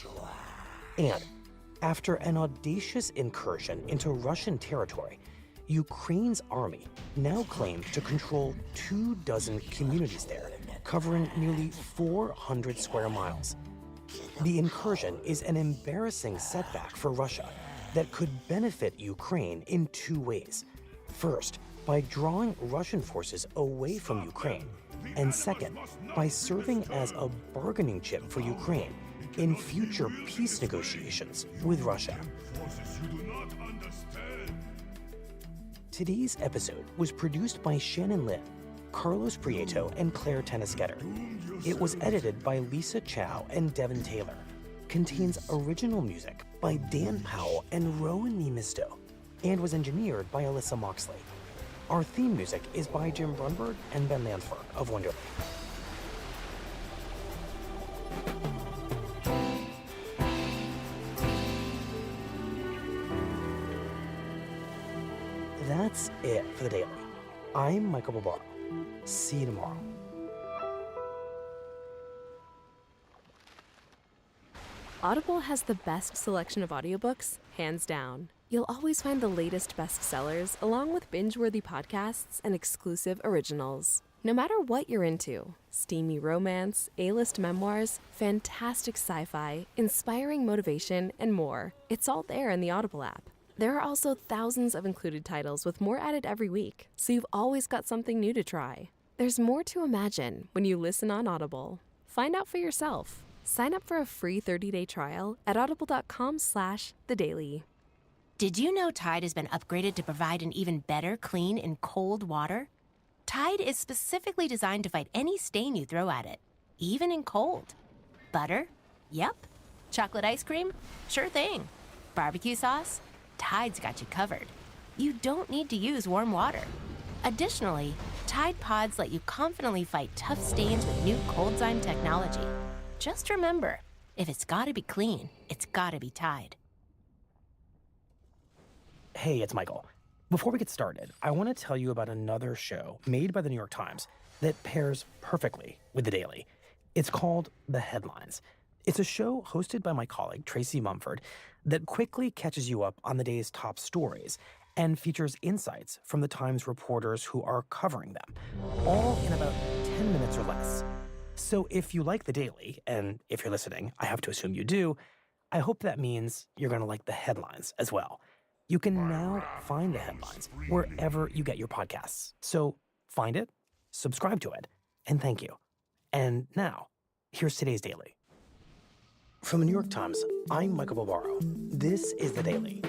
And after an audacious incursion into Russian territory, Ukraine's army now claims to control 24 communities there, covering nearly 400 square miles. The incursion is an embarrassing setback for Russia that could benefit Ukraine in 2 ways. First, by drawing Russian forces away from Ukraine, and second, by serving as a bargaining chip for Ukraine in future peace negotiations with Russia. Today's episode was produced by Shannon Lin, Carlos Prieto and Claire Tennisgetter. It was edited by Lisa Chow and Devin Taylor. Contains original music by Dan Powell and Rowan Nemisto, and was engineered by Alyssa Moxley. Our theme music is by Jim Brunberg and Ben Lansford of Wonderland. That's it for the Daily. I'm Michael Barbaro. See you tomorrow. Audible has the best selection of audiobooks, hands down. You'll always find the latest bestsellers, along with binge-worthy podcasts and exclusive originals. No matter what you're into, steamy romance, A-list memoirs, fantastic sci-fi, inspiring motivation, and more, it's all there in the Audible app. There are also thousands of included titles with more added every week, so you've always got something new to try. There's more to imagine when you listen on Audible. Find out for yourself. Sign up for a free 30-day trial at audible.com/thedaily. Did you know Tide has been upgraded to provide an even better clean in cold water? Tide is specifically designed to fight any stain you throw at it, even in cold. Butter? Yep. Chocolate ice cream? Sure thing. Barbecue sauce? Tide's got you covered. You don't need to use warm water. Additionally, Tide Pods let you confidently fight tough stains with new Coldzyme technology. Just remember, if it's gotta be clean, it's gotta be Tide. Hey, it's Michael. Before we get started, I want to tell you about another show made by the New York Times that pairs perfectly with The Daily. It's called The Headlines. It's a show hosted by my colleague, Tracy Mumford, that quickly catches you up on the day's top stories and features insights from the Times reporters who are covering them, all in about 10 minutes or less. So if you like The Daily, and if you're listening, I have to assume you do, I hope that means you're going to like The Headlines as well. You can now find The Headlines wherever you get your podcasts. So find it, subscribe to it, and thank you. And now, here's today's Daily. From the New York Times, I'm Michael Barbaro. This is The Daily.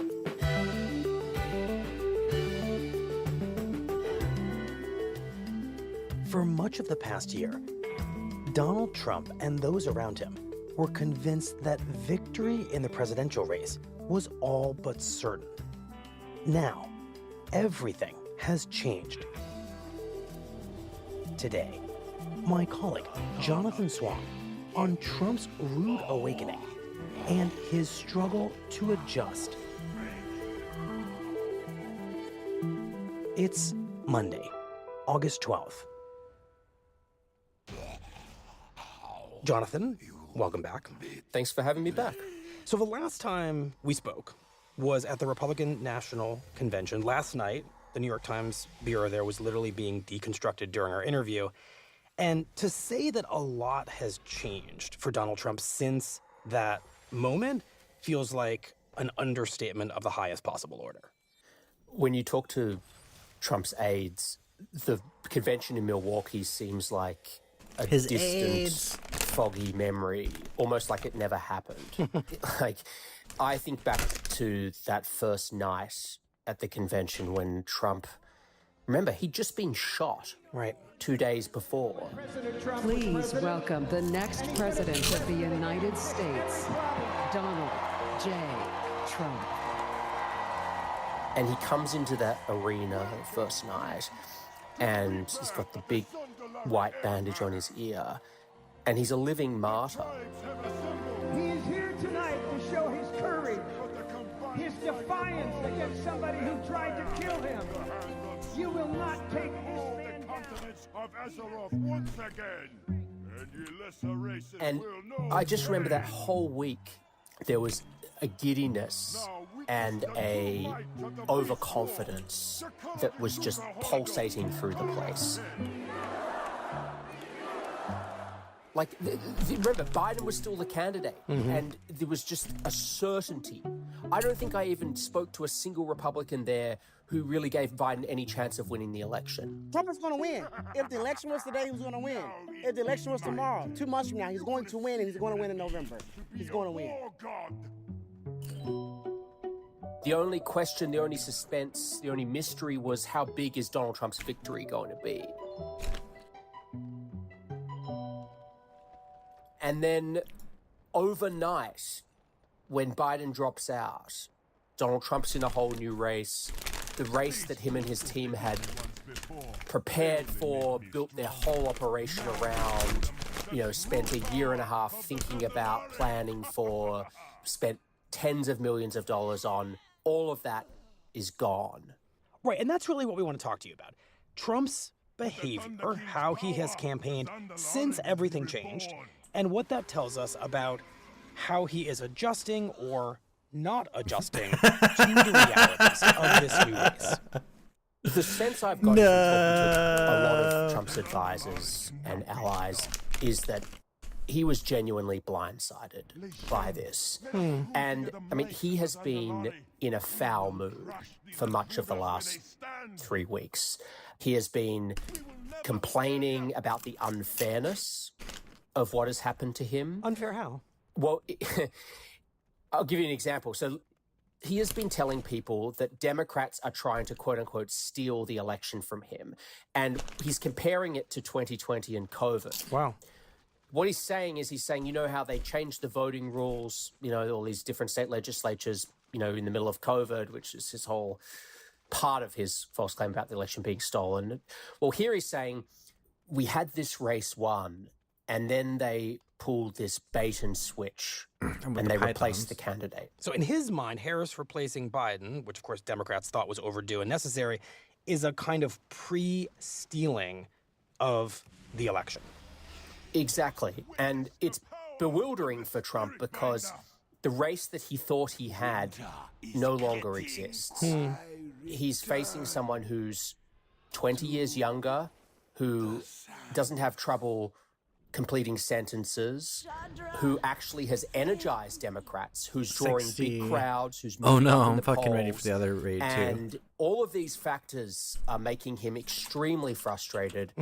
For much of the past year, Donald Trump and those around him were convinced that victory in the presidential race was all but certain. Now, everything has changed. Today, my colleague, Jonathan Swan, on Trump's rude awakening and his struggle to adjust. It's Monday, August 12th. Jonathan, welcome back. Thanks for having me back. So the last time we spoke was at the Republican National Convention. Last night, the New York Times bureau there was literally being deconstructed during our interview. And to say that a lot has changed for Donald Trump since that moment feels like an understatement of the highest possible order. When you talk to Trump's aides, the convention in Milwaukee seems like a distant, foggy memory, almost like it never happened. Like, I think back to that first night at the convention when Trump, remember, he'd just been shot. Right. 2 days before. Please welcome the next president of the United States, Donald J. Trump. And he comes into that arena the first night, and he's got the big white bandage on his ear, and he's a living martyr. He is here tonight to show his courage, his defiance against somebody who tried to kill him. You will not take this man down. Of Azeroth once again. And I just remember that whole week there was a giddiness and a overconfidence that was just pulsating through the place. Like, remember, Biden was still the candidate, and there was just a certainty. I don't think I even spoke to a single Republican there who really gave Biden any chance of winning the election. Trump is going to win. If the election was today, he was going to win. If the election was tomorrow, 2 months from now, he's going to win, and he's going to win in November. He's going to win. The only question, the only suspense, the only mystery was how big is Donald Trump's victory going to be? And then overnight, when Biden drops out, Donald Trump's in a whole new race. The race that him and his team had prepared for, built their whole operation around, spent a year and a half thinking about, planning for, spent tens of millions of dollars on, all of that is gone. Right, and that's really what we want to talk to you about. Trump's behavior, how he has campaigned since everything changed, and what that tells us about how he is adjusting or not adjusting to the realities of this new race. The sense I've got from talking to a lot of Trump's advisors and allies is that he was genuinely blindsided by this. And, he has been in a foul mood for much of the last 3 weeks. He has been complaining about the unfairness of what has happened to him. Unfair how? Well, I'll give you an example. So he has been telling people that Democrats are trying to, quote unquote, steal the election from him. And he's comparing it to 2020 and COVID. Wow. What he's saying, how they changed the voting rules, all these different state legislatures, in the middle of COVID, which is his whole part of his false claim about the election being stolen. Well, here he's saying we had this race won, and then they pulled this bait and switch, and they replaced the candidate. So in his mind, Harris replacing Biden, which of course Democrats thought was overdue and necessary, is a kind of pre-stealing of the election. Exactly. And it's bewildering for Trump because the race that he thought he had no longer exists. He's facing someone who's 20 years younger, who doesn't have trouble completing sentences, who actually has energized Democrats, who's drawing big crowds, who's moving up in the fucking ready polls. for the other raid too. And all of these factors are making him extremely frustrated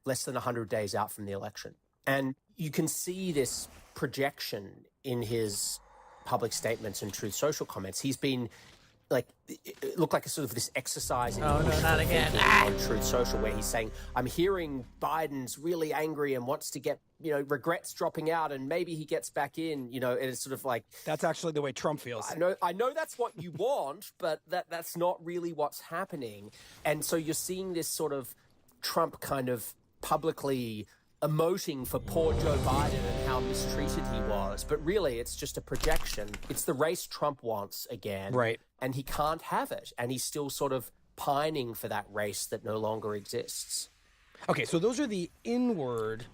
less than 100 days out from the election. And you can see this projection in his public statements and Truth Social comments. He's been it looked like a sort of this exercise in not again. On Truth Social, where he's saying, I'm hearing Biden's really angry and wants to get, regrets dropping out, and maybe he gets back in, and it's sort of like... That's actually the way Trump feels. I know that's what you want, but that's not really what's happening. And so you're seeing this sort of Trump kind of publicly emoting for poor Joe Biden and how mistreated he was. But really, it's just a projection. It's the race Trump wants again. Right. And he can't have it. And he's still sort of pining for that race that no longer exists. Okay, so those are the inward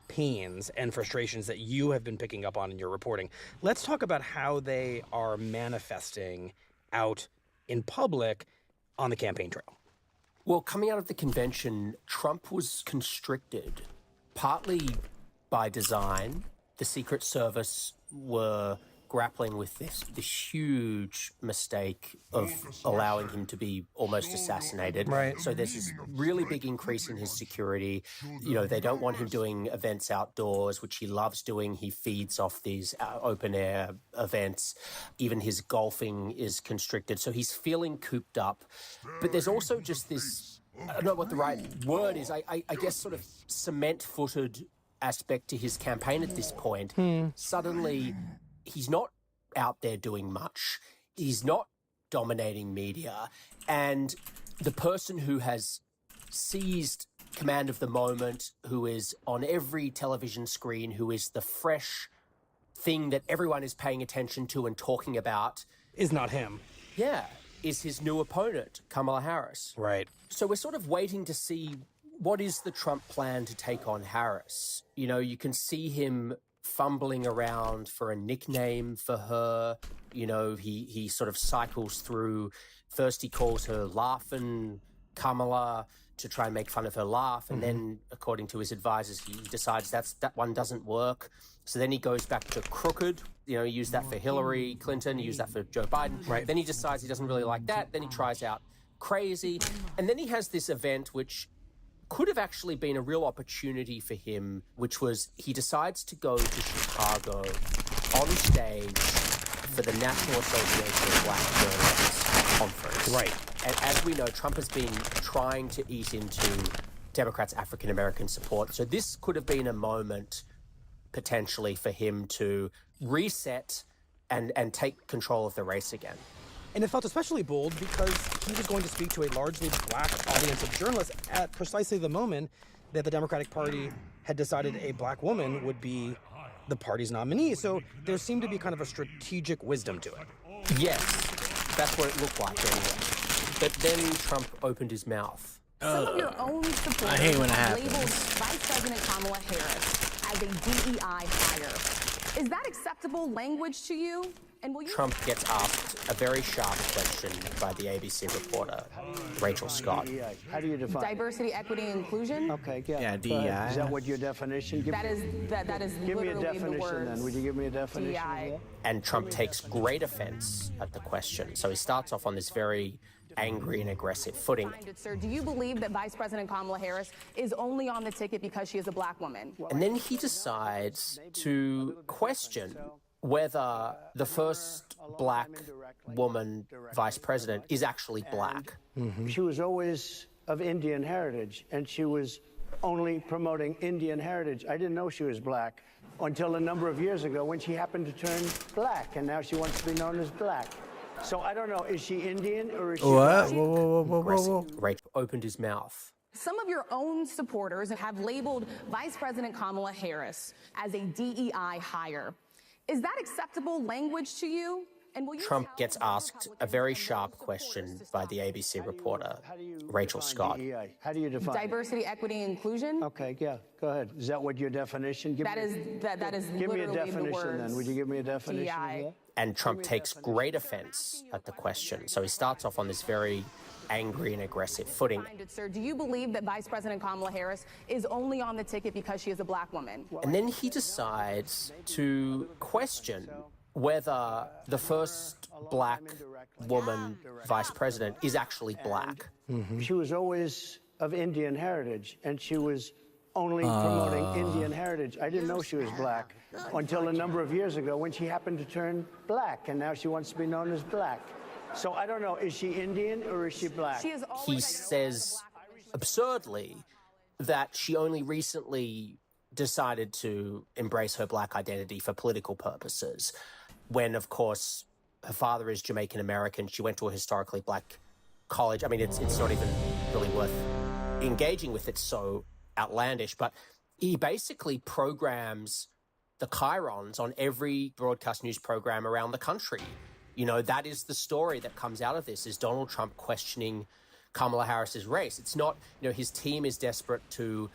pains and frustrations that you have been picking up on in your reporting. Let's talk about how they are manifesting out in public on the campaign trail. Well, coming out of the convention, Trump was constricted, partly by design. The Secret Service were grappling with this huge mistake of allowing him to be almost assassinated. Right. So there's this really big increase in his security. They don't want him doing events outdoors, which he loves doing. He feeds off these open air events. Even his golfing is constricted. So he's feeling cooped up. But there's also just this, I don't know what the right word is, I guess sort of cement-footed aspect to his campaign at this point. Suddenly, he's not out there doing much. He's not dominating media. And the person who has seized command of the moment, who is on every television screen, who is the fresh thing that everyone is paying attention to and talking about, is not him. Yeah, is his new opponent, Kamala Harris. Right. So we're sort of waiting to see what is the Trump plan to take on Harris. You can see him fumbling around for a nickname for her. He sort of cycles through. First he calls her Laughin' Kamala to try and make fun of her laugh. And then, according to his advisors, he decides that one doesn't work. So then he goes back to Crooked. He used that for Hillary Clinton. He used that for Joe Biden. Right. Then he decides he doesn't really like that. Then he tries out Crazy. And then he has this event which could have actually been a real opportunity for him, which was he decides to go to Chicago on stage for the National Association of Black Journalists conference. Right. And as we know, Trump has been trying to eat into Democrats' African-American support. So this could have been a moment potentially for him to reset and take control of the race again. And it felt especially bold because he was going to speak to a largely black audience of journalists at precisely the moment that the Democratic Party had decided a black woman would be the party's nominee. So there seemed to be kind of a strategic wisdom to it. Yes, that's what it looked like anyway. But then Trump opened his mouth. Some of your own supporters I hate when it have happens. labeled Vice President Kamala Harris as a DEI hire. Is that acceptable language to you? And will you Trump gets asked a very sharp question by the ABC reporter, Rachel Scott. How do you define diversity, equity, and inclusion? Okay, yeah. Yeah, Go ahead. DEI. Is that what your definition? That is Give me a literally the definition words. then. Would you give me a definition? DEI. Of that? And Trump takes great offense at the question. So he starts off on this very angry and aggressive footing. Sir, do you believe that Vice President Kamala Harris is only on the ticket because she is a black woman? And then he decides to question whether the first black woman vice president is actually black. She was always of Indian heritage, and she was only promoting Indian heritage. I didn't know she was black until a number of years ago when she happened to turn black, and now she wants to be known as black. So I don't know, is she Indian or is she What? black? Whoa. Rachel opened his mouth. Some of your own supporters have labeled Vice President Kamala Harris as a DEI hire. Is that acceptable language to you? And will you Trump gets asked a very sharp question by the ABC reporter, Rachel Scott. DEI? How do you define diversity, equity, and inclusion? Okay, yeah, go ahead. Is that what your definition? That is Give me a literally the definition words then. Would you give me a definition of DEI. that? And Trump takes great offense at the question. So he starts off on this very angry and aggressive footing. Sir, do you believe that Vice President Kamala Harris is only on the ticket because she is a black woman? And then he decides to question whether the first black woman vice president is actually black. She was always of Indian heritage, and she was only promoting Indian heritage. I didn't know she was black until a number of years ago when she happened to turn black, and now she wants to be known as black. So I don't know, is she Indian or is she black? He says absurdly that she only recently decided to embrace her black identity for political purposes, when, of course, her father is Jamaican American. She went to a historically black college. I mean, it's not even really worth engaging with. It's so outlandish. But he basically programs the chyrons on every broadcast news program around the country. You know, that is the story that comes out of this, is Donald Trump questioning Kamala Harris's race. It's not, you know, his team is desperate to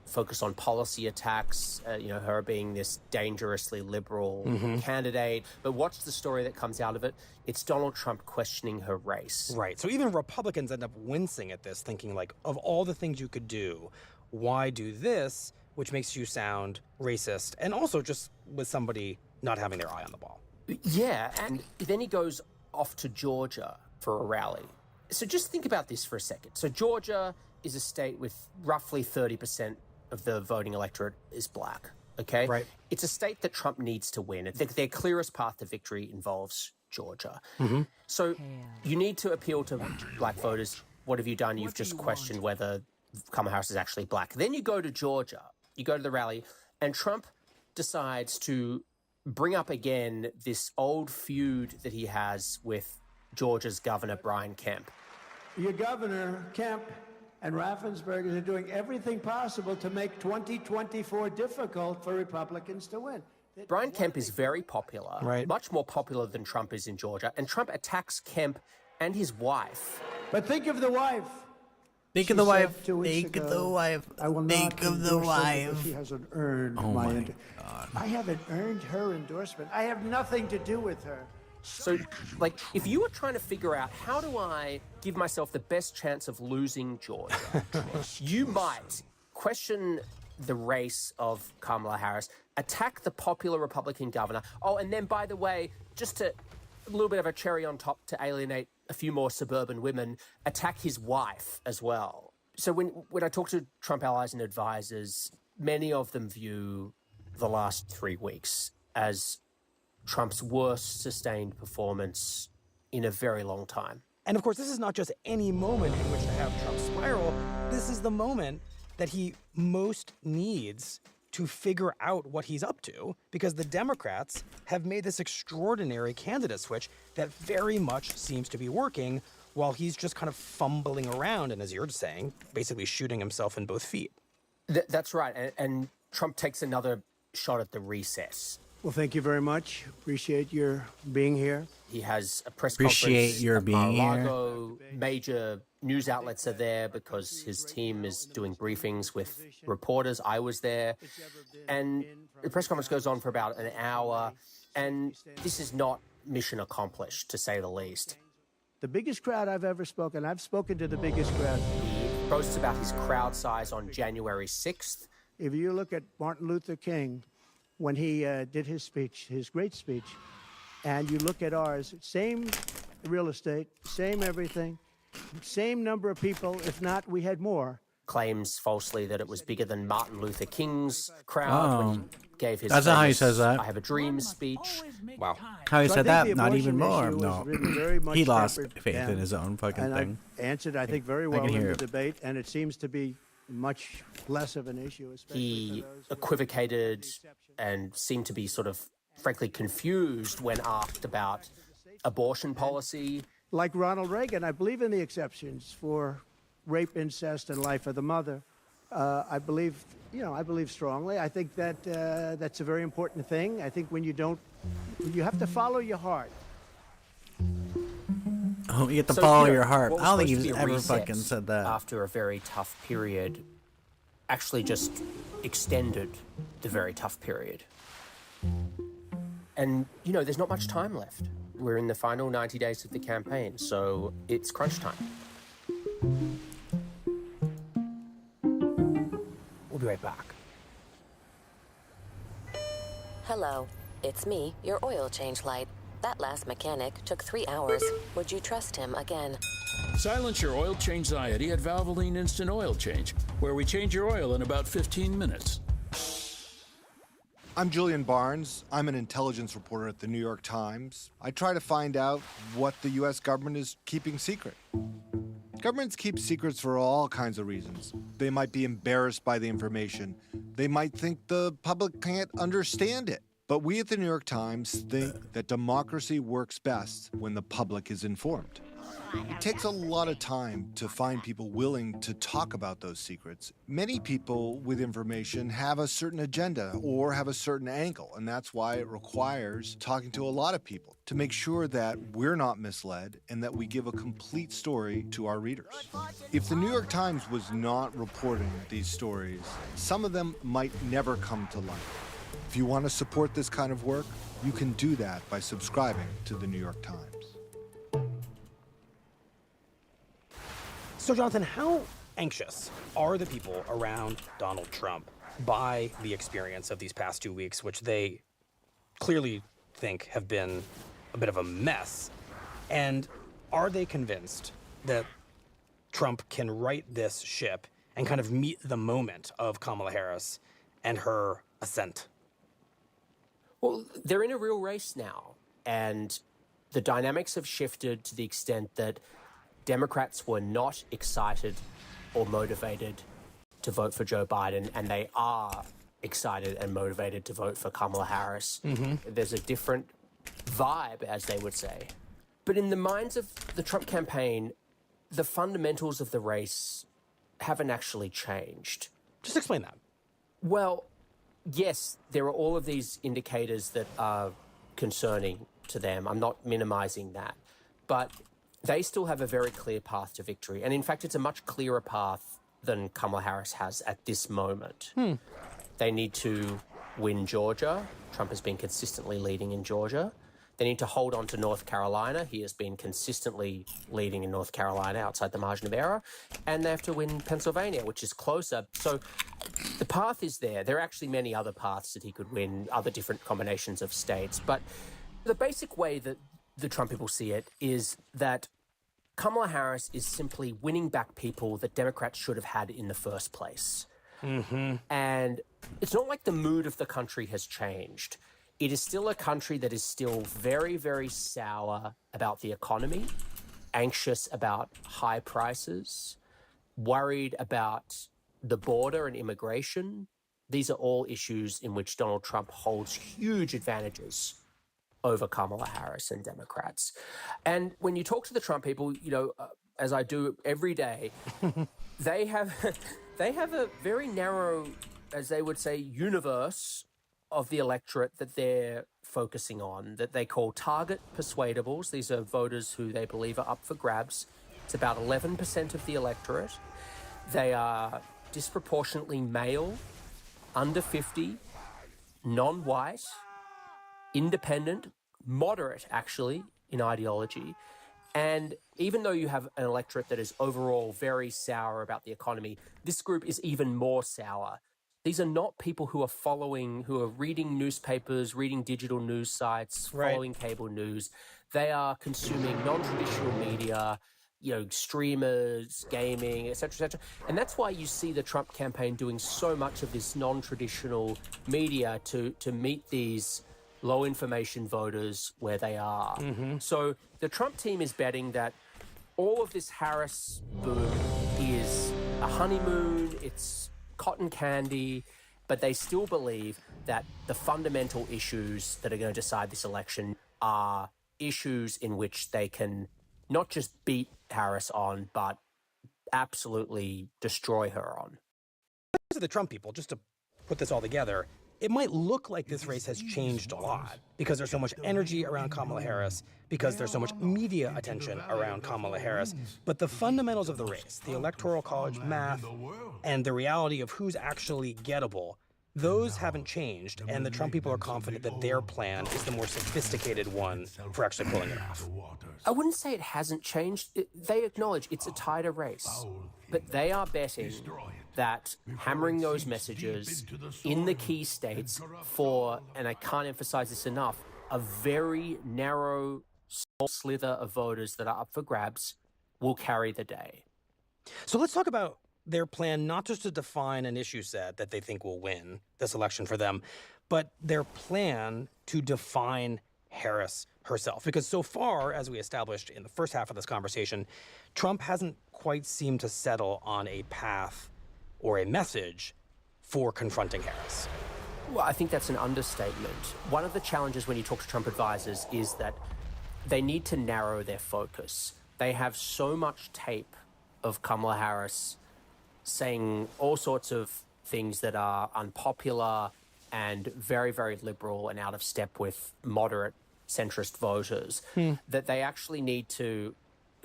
focus on policy attacks, you know, her being this dangerously liberal candidate. But what's the story that comes out of it? It's Donald Trump questioning her race. Right. So even Republicans end up wincing at this, thinking like, of all the things you could do, why do this, which makes you sound racist, and also just with somebody not having their eye on the ball. Yeah, and then he goes off to Georgia for a rally. So just think about this for a second. So Georgia is a state with roughly 30% of the voting electorate is black, okay? Right. It's a state that Trump needs to win. Their clearest path to victory involves Georgia. So you need to appeal to black voters. What have you done? You've just questioned whether Kamala Harris is actually black. Then you go to Georgia, you go to the rally, and Trump decides to bring up again this old feud that he has with Georgia's governor, Brian Kemp. Your governor, Kemp, and Raffensperger are doing everything possible to make 2024 difficult for Republicans to win. Brian Kemp is very popular, Right. much more popular than Trump is in Georgia, and Trump attacks Kemp and his wife. But think of the wife. Think She of the said wife. 2 weeks Think of ago, the wife. I will Think not of the endorse her because wife. She hasn't earned Oh my my God. I haven't earned her endorsement. I have nothing to do with her. So, like, if you were trying to figure out how do I give myself the best chance of losing Georgia, you might question the race of Kamala Harris, attack the popular Republican governor. Oh, and then, by the way, just to a little bit of a cherry on top to alienate a few more suburban women, attack his wife as well. So when I talk to Trump allies and advisors, many of them view the last 3 weeks as Trump's worst sustained performance in a very long time. And of course, this is not just any moment in which to have Trump spiral. This is the moment that he most needs to figure out what he's up to, because the Democrats have made this extraordinary candidate switch that very much seems to be working, while he's just kind of fumbling around and, as you're saying, basically shooting himself in both feet. That's right. And Trump takes another shot at the recess. Well, thank you very much. Appreciate your being here. He has a press Appreciate conference your at being here. Mar-a-Lago. Major news outlets are there because his team is doing briefings with reporters. I was there. And the press conference goes on for about an hour. And this is not mission accomplished, to say the least. The biggest crowd I've ever spoken. I've spoken to the biggest crowd. He boasts about his crowd size on January 6th. If you look at Martin Luther King, when he did his speech, his great speech, and you look at ours, same real estate, same everything, same number of people, if not, we had more. Claims falsely that it was bigger than Martin Luther King's crowd when he gave his That's not how he says that. I Have a Dream speech. Wow. How he So I said think that? the Not even abortion more. issue No. was really very much He lost tempered faith in down. his own fucking And thing. I answered, I think, very I well can in hear the it. debate, and it seems to be much less of an issue, especially He for those equivocated and seemed to be sort of, frankly, confused when asked about abortion policy. like Ronald Reagan. I believe in the exceptions for rape, incest, and life of the mother. I believe strongly. I think that that's a very important thing. I think when you have to follow your heart. Oh, you get to So, follow you know, your heart. what I don't was think supposed he's to be a ever reset fucking said that. After a very tough period, actually just extended the very tough period. And, there's not much time left. We're in the final 90 days of the campaign, so it's crunch time. We'll be right back. Hello, it's me, your oil change light. That last mechanic took 3 hours. Would you trust him again? Silence your oil change anxiety at Valvoline Instant Oil Change, where we change your oil in about 15 minutes. I'm Julian Barnes. I'm an intelligence reporter at the New York Times. I try to find out what the U.S. government is keeping secret. Governments keep secrets for all kinds of reasons. They might be embarrassed by the information. They might think the public can't understand it. But we at the New York Times think that democracy works best when the public is informed. It takes a lot of time to find people willing to talk about those secrets. Many people with information have a certain agenda or have a certain angle, and that's why it requires talking to a lot of people to make sure that we're not misled and that we give a complete story to our readers. If the New York Times was not reporting these stories, some of them might never come to light. If you want to support this kind of work, you can do that by subscribing to the New York Times. So, Jonathan, how anxious are the people around Donald Trump by the experience of these past 2 weeks, which they clearly think have been a bit of a mess? And are they convinced that Trump can right this ship and kind of meet the moment of Kamala Harris and her ascent? Well, they're in a real race now, and the dynamics have shifted to the extent that Democrats were not excited or motivated to vote for Joe Biden, and they are excited and motivated to vote for Kamala Harris. There's a different vibe, as they would say. But in the minds of the Trump campaign, the fundamentals of the race haven't actually changed. Just explain that. Well, yes, there are all of these indicators that are concerning to them. I'm not minimizing that. But they still have a very clear path to victory. And in fact, it's a much clearer path than Kamala Harris has at this moment. They need to win Georgia. Trump has been consistently leading in Georgia. They need to hold on to North Carolina. He has been consistently leading in North Carolina outside the margin of error. And they have to win Pennsylvania, which is closer. So the path is there. There are actually many other paths that he could win, other different combinations of states. But the basic way that the Trump people see it is that Kamala Harris is simply winning back people that Democrats should have had in the first place. And it's not like the mood of the country has changed. It is still a country that is still very, very sour about the economy, anxious about high prices, worried about the border and immigration, these are all issues in which Donald Trump holds huge advantages over Kamala Harris and Democrats. And when you talk to the Trump people, as I do every day, they have a very narrow, as they would say, universe of the electorate that they're focusing on, that they call target persuadables. These are voters who they believe are up for grabs. It's about 11% of the electorate. They are disproportionately male, under 50, non-white, independent, moderate, actually, in ideology. And even though you have an electorate that is overall very sour about the economy, this group is even more sour. These are not people who are reading newspapers, reading digital news sites, following cable news. They are consuming non-traditional media, streamers, gaming, et cetera, et cetera. And that's why you see the Trump campaign doing so much of this non-traditional media to meet these low information voters where they are. So the Trump team is betting that all of this Harris boom is a honeymoon, it's cotton candy, but they still believe that the fundamental issues that are going to decide this election are issues in which they can not just beat Harris on, but absolutely destroy her on. To the Trump people, just to put this all together, it might look like this race has changed a lot because there's so much energy around Kamala Harris, because there's so much media attention around Kamala Harris. But the fundamentals of the race, the Electoral College math, and the reality of who's actually gettable, those haven't changed, and the Trump people are confident that their plan is the more sophisticated one for actually pulling it off. I wouldn't say it hasn't changed. They acknowledge it's a tighter race, but they are betting that hammering those messages in the key states for, and I can't emphasize this enough, a very narrow, small slither of voters that are up for grabs will carry the day. So let's talk about their plan, not just to define an issue set that they think will win this election for them, but their plan to define Harris herself. Because so far, as we established in the first half of this conversation, Trump hasn't quite seemed to settle on a path or a message for confronting Harris. Well, I think that's an understatement. One of the challenges when you talk to Trump advisors is that they need to narrow their focus. They have so much tape of Kamala Harris saying all sorts of things that are unpopular and very, very liberal and out of step with moderate centrist voters, that they actually need to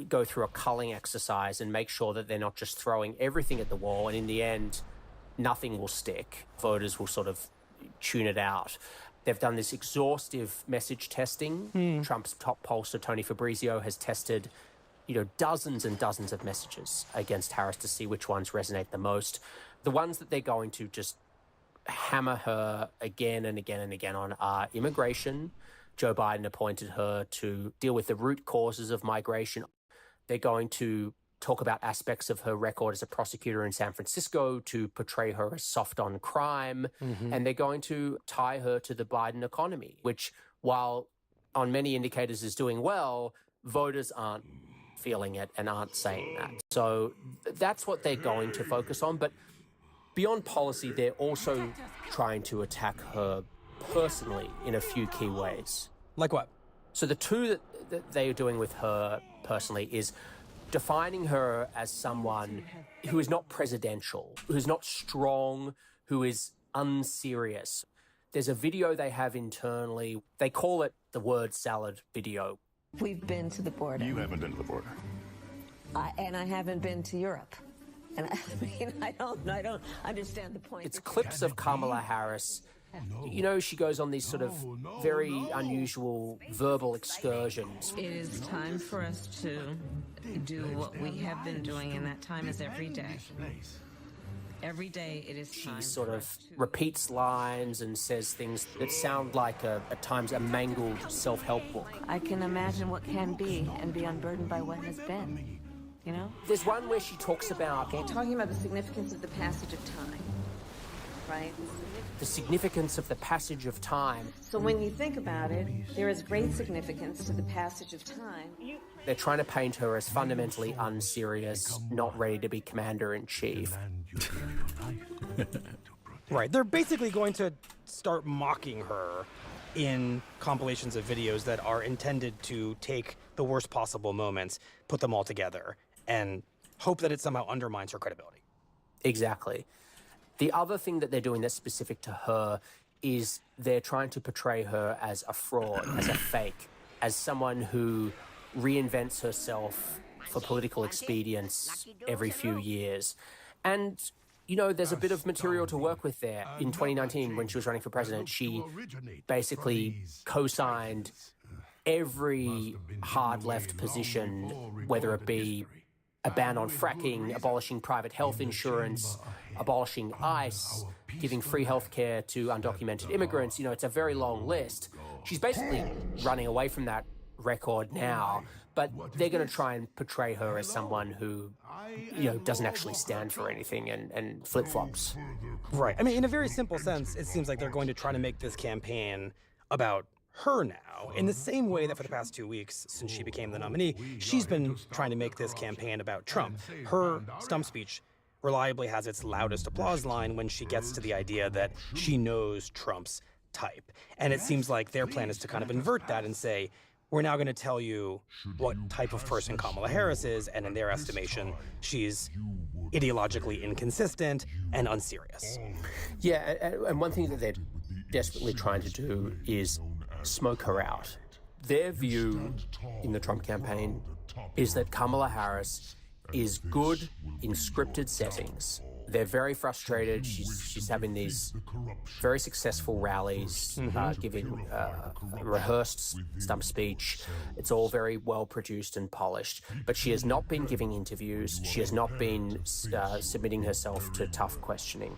go through a culling exercise and make sure that they're not just throwing everything at the wall, and in the end, nothing will stick. Voters will sort of tune it out. They've done this exhaustive message testing. Trump's top pollster, Tony Fabrizio, has tested dozens and dozens of messages against Harris to see which ones resonate the most. The ones that they're going to just hammer her again and again and again on are immigration. Joe Biden appointed her to deal with the root causes of migration. They're going to talk about aspects of her record as a prosecutor in San Francisco to portray her as soft on crime. And they're going to tie her to the Biden economy, which, while on many indicators is doing well, voters aren't feeling it and aren't saying that. So that's what they're going to focus on. But beyond policy, they're also trying to attack her personally in a few key ways. Like what? So the two that they are doing with her personally is defining her as someone who is not presidential, who's not strong, who is unserious. There's a video they have internally. They call it the word salad video. We've been to the border. You haven't been to the border. And I haven't been to Europe. And I don't understand the point. It's clips of Kamala Harris. She goes on these sort of very unusual verbal excursions. It is time for us to do what we have been doing, and that time is every day. Every day it is time. She sort of repeats lines and says things that sound like, at times, a mangled self-help book. I can imagine what can be and be unburdened by what has been, There's one where she talks about... talking about the significance of the passage of time, right? The significance of the passage of time. So when you think about it, there is great significance to the passage of time. They're trying to paint her as fundamentally unserious, not ready to be commander-in-chief. Right. They're basically going to start mocking her in compilations of videos that are intended to take the worst possible moments, put them all together, and hope that it somehow undermines her credibility. Exactly. The other thing that they're doing that's specific to her is they're trying to portray her as a fraud, as a fake, as someone who reinvents herself for political expedience every few years. And, you know, there's a bit of material to work with there. In 2019, when she was running for president, she basically co-signed every hard left position, whether it be a ban on fracking, abolishing private health insurance, abolishing ICE, giving free health care to undocumented immigrants. You know, it's a very long list. She's basically running away from that record now, but they're going to try and portray her as someone who, you know, doesn't actually stand for anything and flip-flops. Right. I mean, in a very simple sense, it seems like they're going to try to make this campaign about her now, in the same way that for the past 2 weeks since she became the nominee, she's been trying to make this campaign about Trump. Her stump speech reliably has its loudest applause line when she gets to the idea that she knows Trump's type. And it seems like their plan is to kind of invert that and say, we're now going to tell you what type of person Kamala Harris is, and in their estimation, she's ideologically inconsistent and unserious. Yeah, and one thing that they're desperately trying to do is smoke her out. Their view in the Trump campaign is that Kamala Harris is good in scripted settings. They're very frustrated. She's having these very successful rallies, giving rehearsed stump speech. It's all very well produced and polished. But she has not been giving interviews. She has not been submitting herself to tough questioning.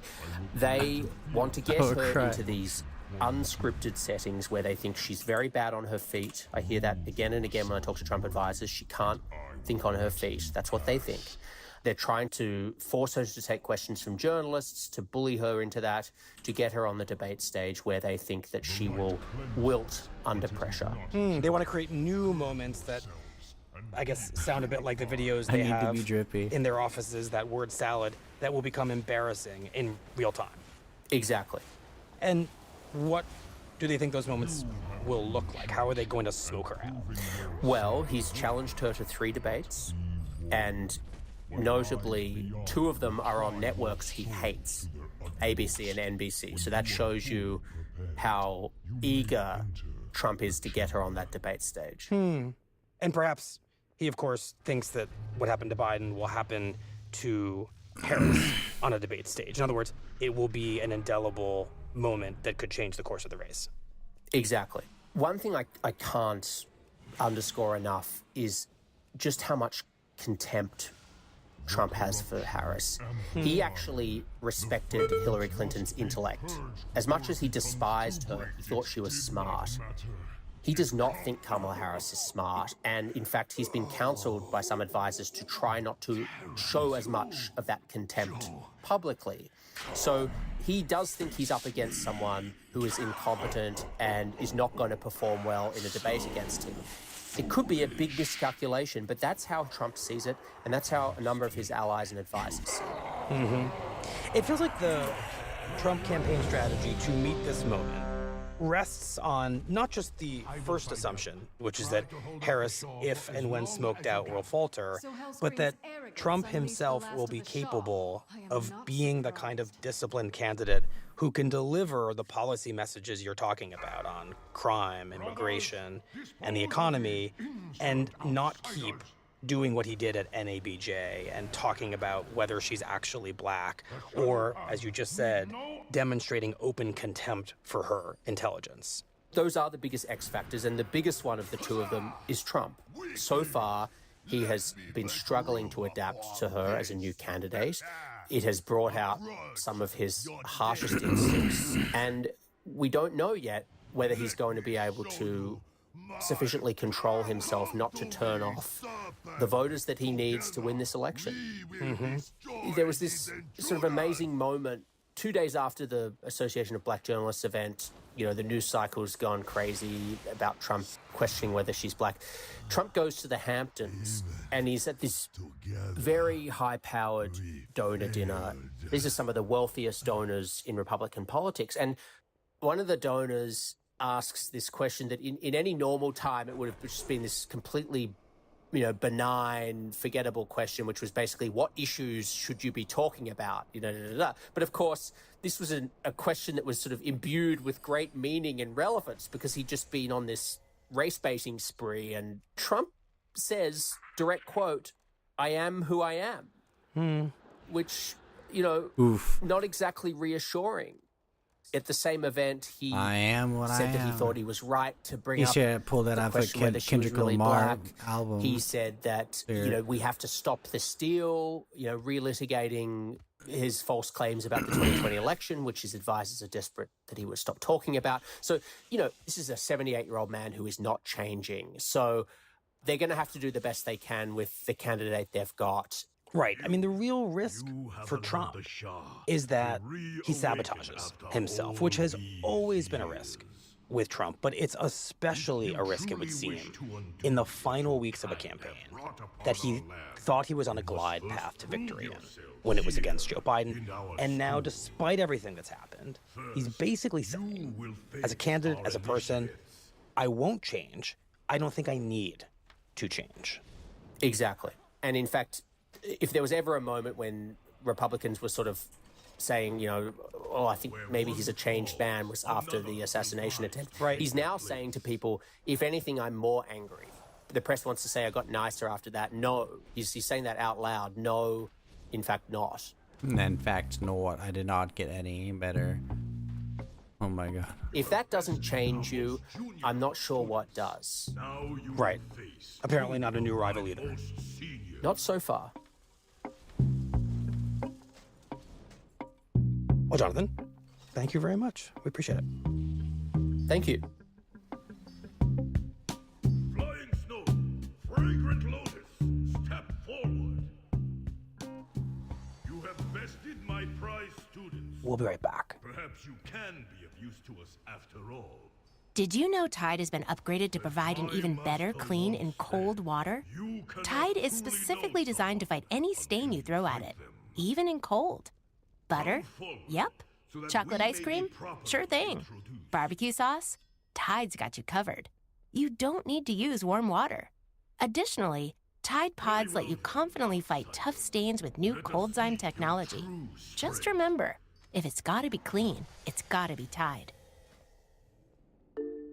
They want to get her into these unscripted settings where they think she's very bad on her feet. I hear that again and again when I talk to Trump advisors. She can't think on her feet. That's what they think. They're trying to force her to take questions from journalists, to bully her into that, to get her on the debate stage where they think that she will wilt under pressure. They want to create new moments that, I guess, sound a bit like the videos they have to be drippy in their offices, that word salad, that will become embarrassing in real time. Exactly. And what do they think those moments will look like? How are they going to smoke her out? Well, he's challenged her to 3 debates, and notably, 2 of them are on networks he hates, ABC and NBC. So that shows you how eager Trump is to get her on that debate stage. And perhaps he, of course, thinks that what happened to Biden will happen to Harris on a debate stage. In other words, it will be an indelible moment that could change the course of the race. Exactly. One thing I can't underscore enough is just how much contempt Trump has for Harris. He actually respected Hillary Clinton's intellect. As much as he despised her, he thought she was smart. He does not think Kamala Harris is smart, and in fact, he's been counseled by some advisors to try not to show as much of that contempt publicly. So he does think he's up against someone who is incompetent and is not going to perform well in a debate against him. It could be a big miscalculation, but that's how Trump sees it, and that's how a number of his allies and advisors see it. It feels like the Trump campaign strategy to meet this moment rests on not just the first assumption, which is that Harris, if and when smoked out, will falter, but that Trump himself will be capable of being the kind of disciplined candidate who can deliver the policy messages you're talking about on crime, immigration, and the economy, and not keep doing what he did at NABJ and talking about whether she's actually black, or, as you just said, demonstrating open contempt for her intelligence. Those are the biggest X factors, and the biggest one of the 2 of them is Trump. So far, he has been struggling to adapt to her as a new candidate. It has brought out some of his harshest instincts, and we don't know yet whether he's going to be able to sufficiently control himself not to turn off the voters that he needs to win this election. There was this sort of amazing moment 2 days after the Association of Black Journalists event the news cycle's gone crazy about Trump questioning whether she's black. Trump goes to the Hamptons and he's at this very high-powered donor dinner. These are some of the wealthiest donors in Republican politics. And one of the donors asks this question that in any normal time it would have just been this completely benign, forgettable question, which was basically, what issues should you be talking about? But of course, this was a question that was sort of imbued with great meaning and relevance because he'd just been on this race-baiting spree. And Trump says, direct quote, "I am who I am," which, not exactly reassuring. At the same event, he said that he thought he was right to bring up should pull that the off question the whether she was Kendrick really Lamar black. album. He said that we have to stop the steal, relitigating his false claims about the 2020 election, which his advisors are desperate that he would stop talking about. So, this is a 78-year-old man who is not changing. So they're going to have to do the best they can with the candidate they've got. Right. I mean, the real risk for Trump is that he sabotages himself, which has always been a risk with Trump, but it's especially a risk, it would seem, in the final weeks of a campaign, that he thought he was on a glide path to victory in when it was against Joe Biden. And now, despite everything that's happened, he's basically saying, as a candidate, as a person, I won't change. I don't think I need to change. Exactly. And in fact, if there was ever a moment when Republicans were sort of saying, I think maybe he's a changed man, was after the assassination attempt. Right. He's now saying to people, if anything, I'm more angry. The press wants to say I got nicer after that. No, he's saying that out loud. No, in fact, not. In fact, not. I did not get any better. Oh my God. If that doesn't change you, I'm not sure what does. Right. Apparently not a new rival either. Not so far. Well, Jonathan, thank you very much. We appreciate it. Thank you. Flying snow, fragrant lotus, step forward. You have bested my prize students. We'll be right back. Perhaps you can be of use to us after all. Did you know Tide has been upgraded to provide an even better clean in cold water? Tide is specifically designed to fight any stain you throw at it, even in cold. Butter? Yep. Chocolate ice cream? Sure thing. Barbecue sauce? Tide's got you covered. You don't need to use warm water. Additionally, Tide Pods let you confidently fight tough stains with new ColdZyme technology. Just remember, if it's gotta be clean, it's gotta be Tide.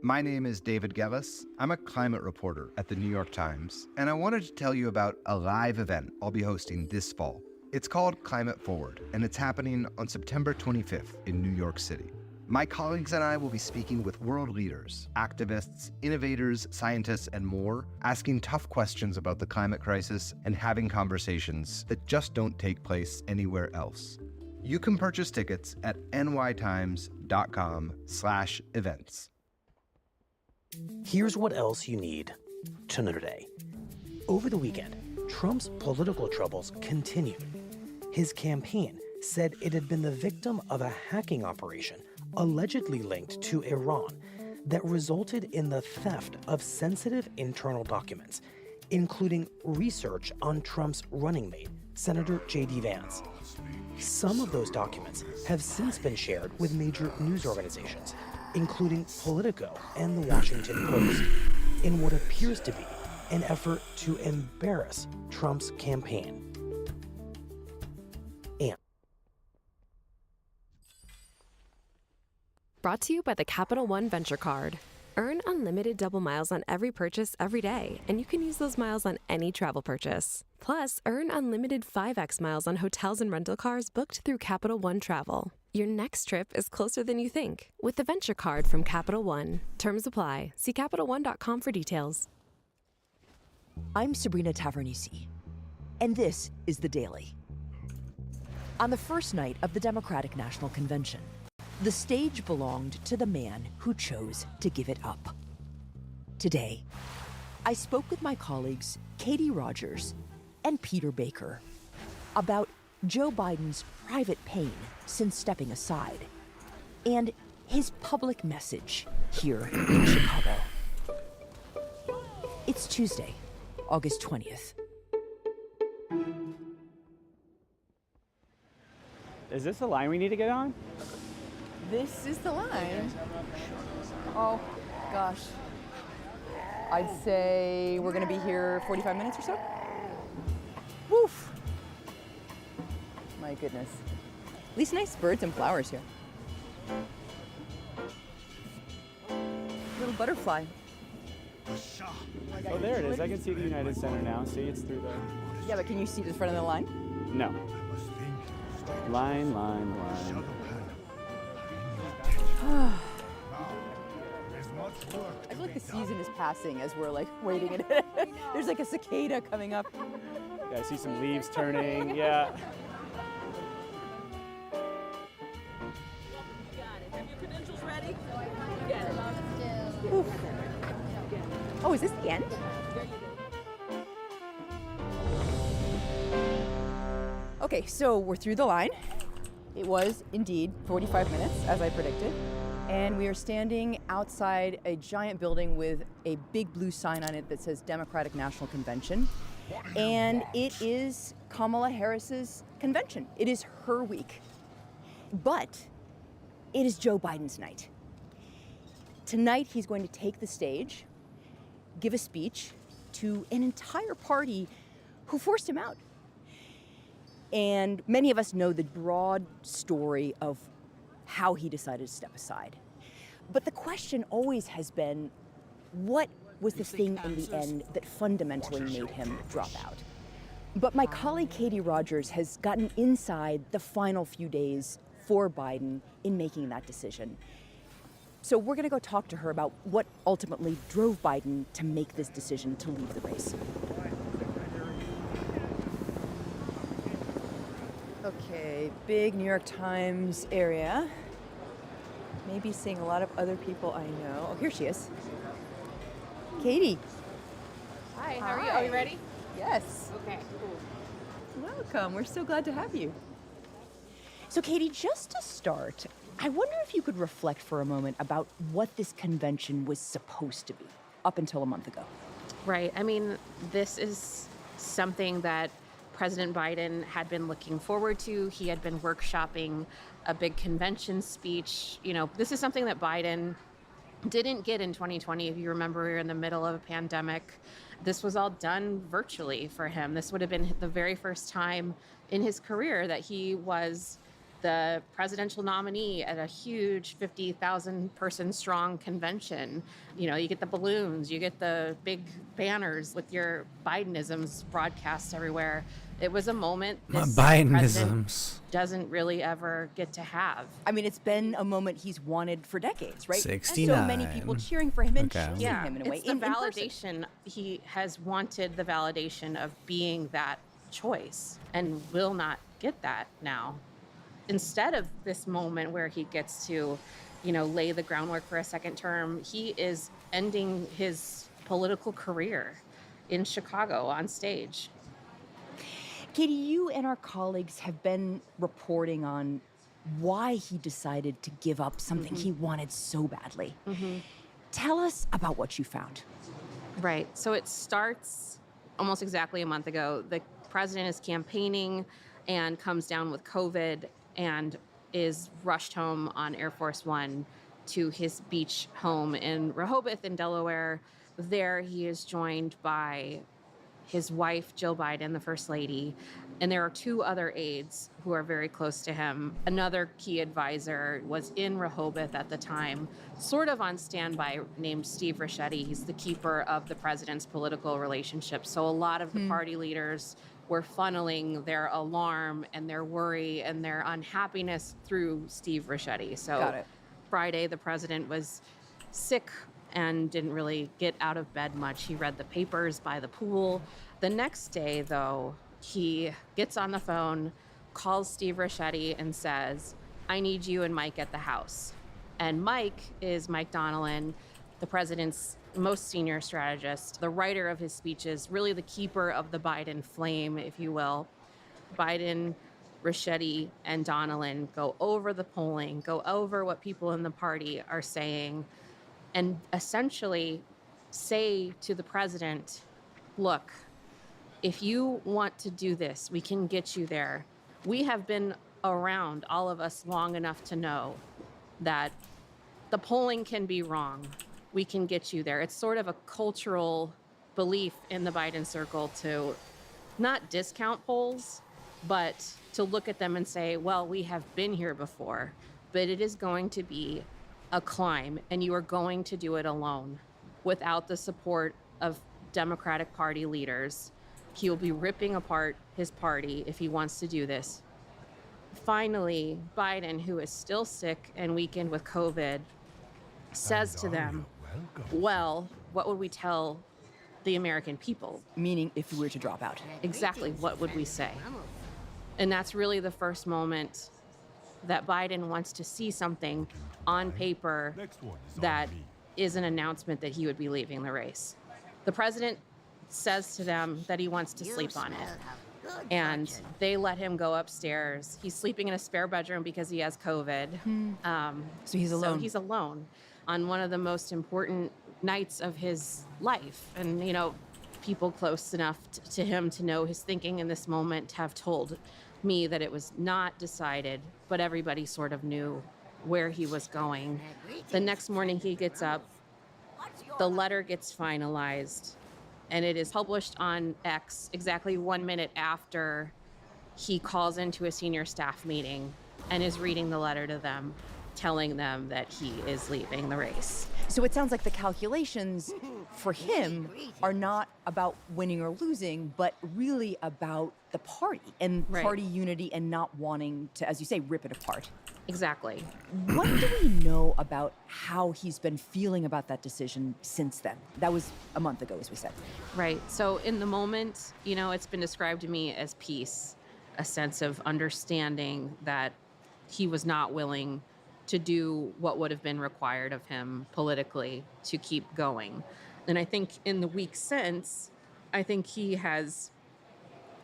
My name is David Gellis. I'm a climate reporter at the New York Times, and I wanted to tell you about a live event I'll be hosting this fall. It's called Climate Forward, and it's happening on September 25th in New York City. My colleagues and I will be speaking with world leaders, activists, innovators, scientists, and more, asking tough questions about the climate crisis and having conversations that just don't take place anywhere else. You can purchase tickets at nytimes.com/events. Here's what else you need to know today. Over the weekend, Trump's political troubles continued. His campaign said it had been the victim of a hacking operation allegedly linked to Iran that resulted in the theft of sensitive internal documents, including research on Trump's running mate, Senator J.D. Vance. Some of those documents have since been shared with major news organizations, including Politico and The Washington Post, in what appears to be an effort to embarrass Trump's campaign. And Brought to you by the Capital One Venture Card. Earn unlimited double miles on every purchase every day, and you can use those miles on any travel purchase. Plus, earn unlimited 5x miles on hotels and rental cars booked through Capital One Travel. Your next trip is closer than you think with the Venture Card from Capital One. Terms apply. See CapitalOne.com for details. I'm Sabrina Tavernisi, and this is The Daily. On the first night of the Democratic National Convention, the stage belonged to the man who chose to give it up. Today, I spoke with my colleagues Katie Rogers and Peter Baker about Joe Biden's private pain since stepping aside and his public message here in Chicago. It's Tuesday, August 20th. Is this the line we need to get on? This is the line. Oh, gosh. I'd say we're going to be here 45 minutes or so. Woof. My goodness. At least nice birds and flowers here. Little butterfly. Oh, there it is. I can see the United Center now. See, it's through there. Yeah, but can you see the front of the line? No. Line. I feel like the season is passing as we're like waiting. There's like a cicada coming up. Yeah, I see some leaves turning. Yeah. Oof. Oh, is this the end? Okay, so we're through the line. It was indeed 45 minutes, as I predicted. And we are standing outside a giant building with a big blue sign on it that says Democratic National Convention. And it is Kamala Harris's convention. It is her week. But it is Joe Biden's night. Tonight, he's going to take the stage, give a speech to an entire party who forced him out. And many of us know the broad story of how he decided to step aside. But the question always has been, what was the thing in the end that fundamentally made him drop out? But my colleague Katie Rogers has gotten inside the final few days for Biden in making that decision. So we're going to go talk to her about what ultimately drove Biden to make this decision to leave the race. Okay, big New York Times area. Maybe seeing a lot of other people I know. Oh, here she is. Katie. Hi, how are you? Are you ready? Yes. Okay, cool. Welcome. We're so glad to have you. So, Katie, just to start, I wonder if you could reflect for a moment about what this convention was supposed to be up until a month ago. Right. I mean, this is something that President Biden had been looking forward to. He had been workshopping a big convention speech. You know, this is something that Biden didn't get in 2020. If you remember, we were in the middle of a pandemic. This was all done virtually for him. This would have been the very first time in his career that he was the presidential nominee at a huge 50,000 person strong convention. You know, you get the balloons, you get the big banners with your Bidenisms broadcast everywhere. It was a moment this Bidenisms doesn't really ever get to have. I mean, it's been a moment he's wanted for decades, right? 69. So many people cheering for him and choosing him in a way. It's the validation. He has wanted the validation of being that choice and will not get that now. Instead of this moment where he gets to, you know, lay the groundwork for a second term, he is ending his political career in Chicago on stage. Katie, you and our colleagues have been reporting on why he decided to give up something he wanted so badly. Tell us about what you found. Right. So it starts almost exactly a month ago. The president is campaigning and comes down with COVID and is rushed home on Air Force One to his beach home in Rehoboth in Delaware. There he is joined by his wife, Jill Biden, the First Lady, and there are two other aides who are very close to him. Another key advisor was in Rehoboth at the time, sort of on standby, named Steve Ricchetti. He's the keeper of the president's political relationships. So a lot of the party leaders were funneling their alarm and their worry and their unhappiness through Steve Ricchetti. So Got it. Friday, the president was sick and didn't really get out of bed much. He read the papers by the pool. The next day, though, he gets on the phone, calls Steve Ricchetti and says, "I need you and Mike at the house." And Mike is Mike Donnellan, the president's most senior strategist, the writer of his speeches, really the keeper of the Biden flame, if you will. Biden Ricchetti and Donnellan go over the polling, go over what people in the party are saying, and essentially say to the president, look, if you want to do this, we can get you there. We have been around, all of us, long enough to know that the polling can be wrong. We can get you there. It's sort of a cultural belief in the Biden circle to not discount polls, but to look at them and say, well, we have been here before, but it is going to be a climb, and you are going to do it alone without the support of Democratic Party leaders. He will be ripping apart his party if he wants to do this. Finally, Biden, who is still sick and weakened with COVID, says to them, well, what would we tell the American people? Meaning if we were to drop out. Exactly, what would we say? And that's really the first moment that Biden wants to see something on paper that is an announcement that he would be leaving the race. The president says to them that he wants to sleep on it. And they let him go upstairs. He's sleeping in a spare bedroom because he has COVID. So he's alone. So he's alone on one of the most important nights of his life. And, you know, people close enough to him to know his thinking in this moment have told me that it was not decided, but everybody sort of knew where he was going. The next morning he gets up, the letter gets finalized, and it is published on X exactly 1 minute after he calls into a senior staff meeting and is reading the letter to them, telling them that he is leaving the race. So it sounds like the calculations for him are not about winning or losing, but really about the party and party unity and not wanting to, as you say, rip it apart. Exactly. What do we know about how he's been feeling about that decision since then? That was a month ago, as we said. Right. So in the moment, you know, it's been described to me as peace, a sense of understanding that he was not willing to do what would have been required of him politically to keep going. And I think in the week since, I think he has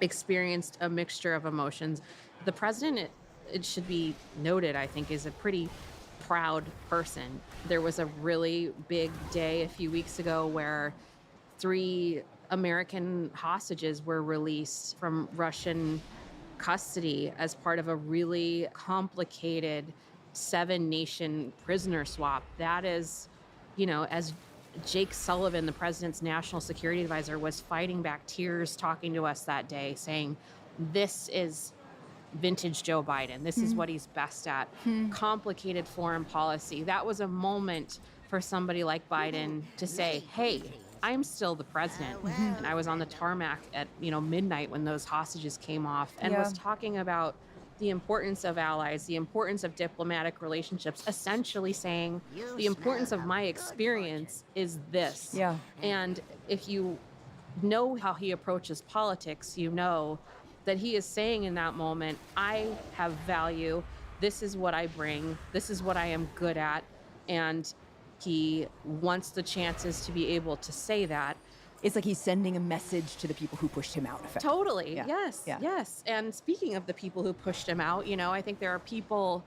experienced a mixture of emotions. The president, it should be noted, I think, is a pretty proud person. There was a really big day a few weeks ago where 3 American hostages were released from Russian custody as part of a really complicated 7-nation prisoner swap. That is, you know, as Jake Sullivan, the president's national security advisor, was fighting back tears talking to us that day, saying, this is vintage Joe Biden. This is what he's best at. Complicated foreign policy. That was a moment for somebody like Biden to say, hey, I'm still the president. And I was on the tarmac at, you know, midnight when those hostages came off and was talking about the importance of allies, the importance of diplomatic relationships, essentially saying the importance of my experience is this. Yeah. And if you know how he approaches politics, you know that he is saying in that moment, I have value, this is what I bring, this is what I am good at, and he wants the chances to be able to say that. It's like he's sending a message to the people who pushed him out. Totally. Yeah. Yes. Yeah. Yes. And speaking of the people who pushed him out, you know, I think there are people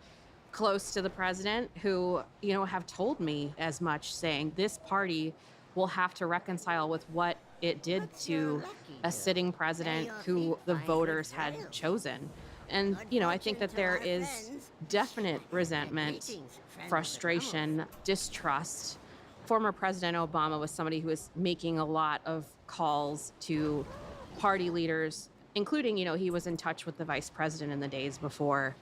close to the president who, you know, have told me as much, saying this party will have to reconcile with what it did to a sitting president who the voters had chosen. And, you know, I think that there is definite resentment, frustration, distrust. Former President Obama was somebody who was making a lot of calls to party leaders, including, you know, he was in touch with the vice president in the days before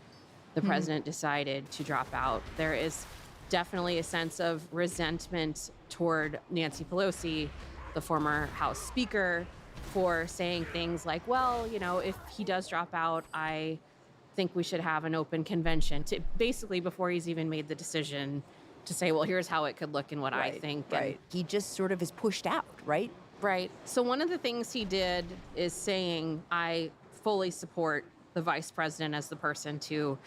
the president decided to drop out. There is definitely a sense of resentment toward Nancy Pelosi, the former House Speaker, for saying things like, well, you know, if he does drop out, I think we should have an open convention, to basically before he's even made the decision to say, well, here's how it could look and what I think. Right. He just sort of is pushed out, right? Right. So one of the things he did is saying, I fully support the vice president as the person to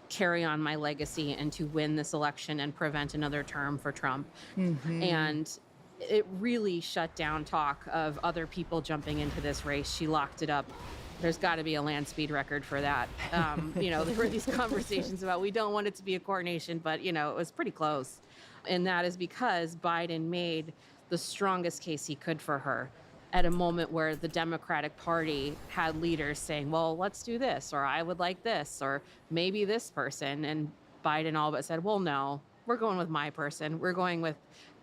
carry on my legacy and to win this election and prevent another term for Trump. And it really shut down talk of other people jumping into this race. She locked it up there's got to be a land speed record for that. There were these conversations about we don't want it to be a coronation, but, it was pretty close. And that is because Biden made the strongest case he could for her at a moment where the Democratic Party had leaders saying, well, let's do this, or I would like this, or maybe this person. And Biden all but said, well, no, we're going with my person. We're going with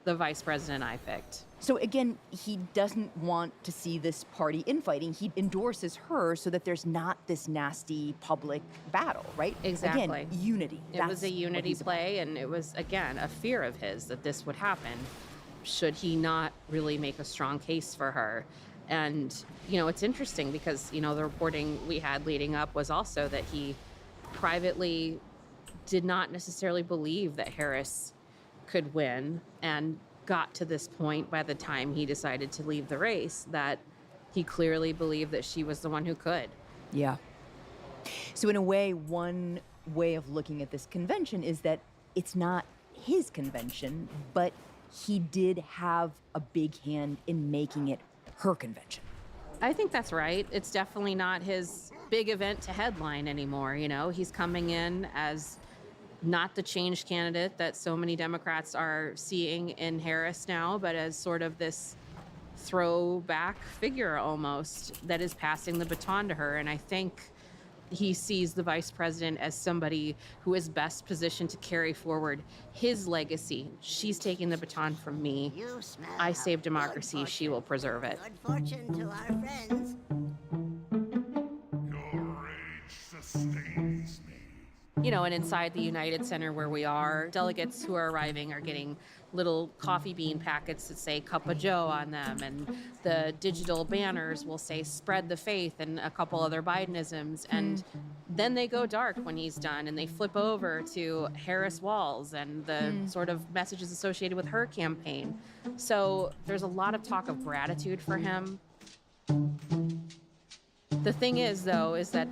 the vice president I picked. So again, he doesn't want to see this party infighting. He endorses her so that there's not this nasty public battle, right? Exactly. Again, unity. It was a unity play, and it was, again, a fear of his that this would happen should he not really make a strong case for her. And, it's interesting because, the reporting we had leading up was also that he privately did not necessarily believe that Harris could win, and got to this point by the time he decided to leave the race that he clearly believed that she was the one who could. Yeah. So in a way, one way of looking at this convention is that it's not his convention, but he did have a big hand in making it her convention. I think that's right. It's definitely not his big event to headline anymore. He's coming in as not the change candidate that so many Democrats are seeing in Harris now, but as sort of this throwback figure almost that is passing the baton to her. And I think he sees the vice president as somebody who is best positioned to carry forward his legacy. She's taking the baton from me. I saved democracy. She will preserve it. Good fortune to our friends. Your rage sustains me. And inside the United Center where we are, delegates who are arriving are getting little coffee bean packets that say Cup of Joe on them, and the digital banners will say spread the faith and a couple other Bidenisms. And then they go dark when he's done, and they flip over to Harris Walls and the sort of messages associated with her campaign. So there's a lot of talk of gratitude for him. The thing is, though, is that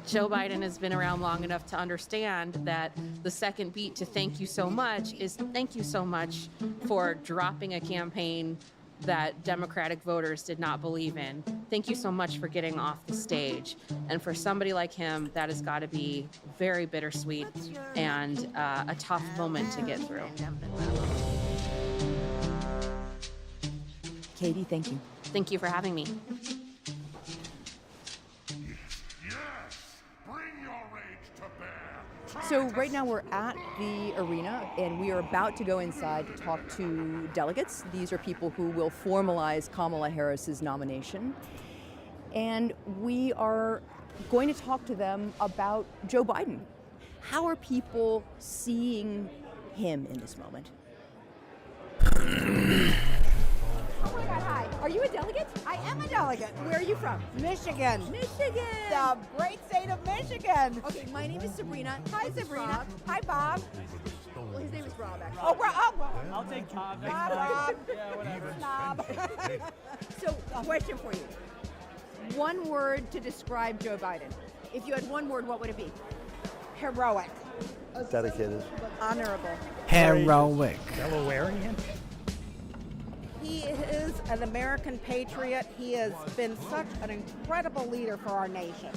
Joe Biden has been around long enough to understand that the second beat to thank you so much is thank you so much for dropping a campaign that Democratic voters did not believe in. Thank you so much for getting off the stage. And for somebody like him, that has got to be very bittersweet and a tough moment to get through. Katie, thank you. Thank you for having me. So right now we're at the arena, and we are about to go inside to talk to delegates. These are people who will formalize Kamala Harris's nomination. And we are going to talk to them about Joe Biden. How are people seeing him in this moment? Oh my God, hi. Are you a delegate? I am a delegate. Where are you from? Michigan. Michigan. The great state of Michigan. Okay, my name is Sabrina. Hi, Sabrina. Hi, Bob. Well, his name is Rob, actually. Oh, Rob. Oh, I'll take Bob. Rob. Yeah, whatever. Snob. So, a question for you. One word to describe Joe Biden. If you had one word, what would it be? Heroic. Dedicated. Honorable. Heroic. Delawarean? He is an American patriot. He has been such an incredible leader for our nation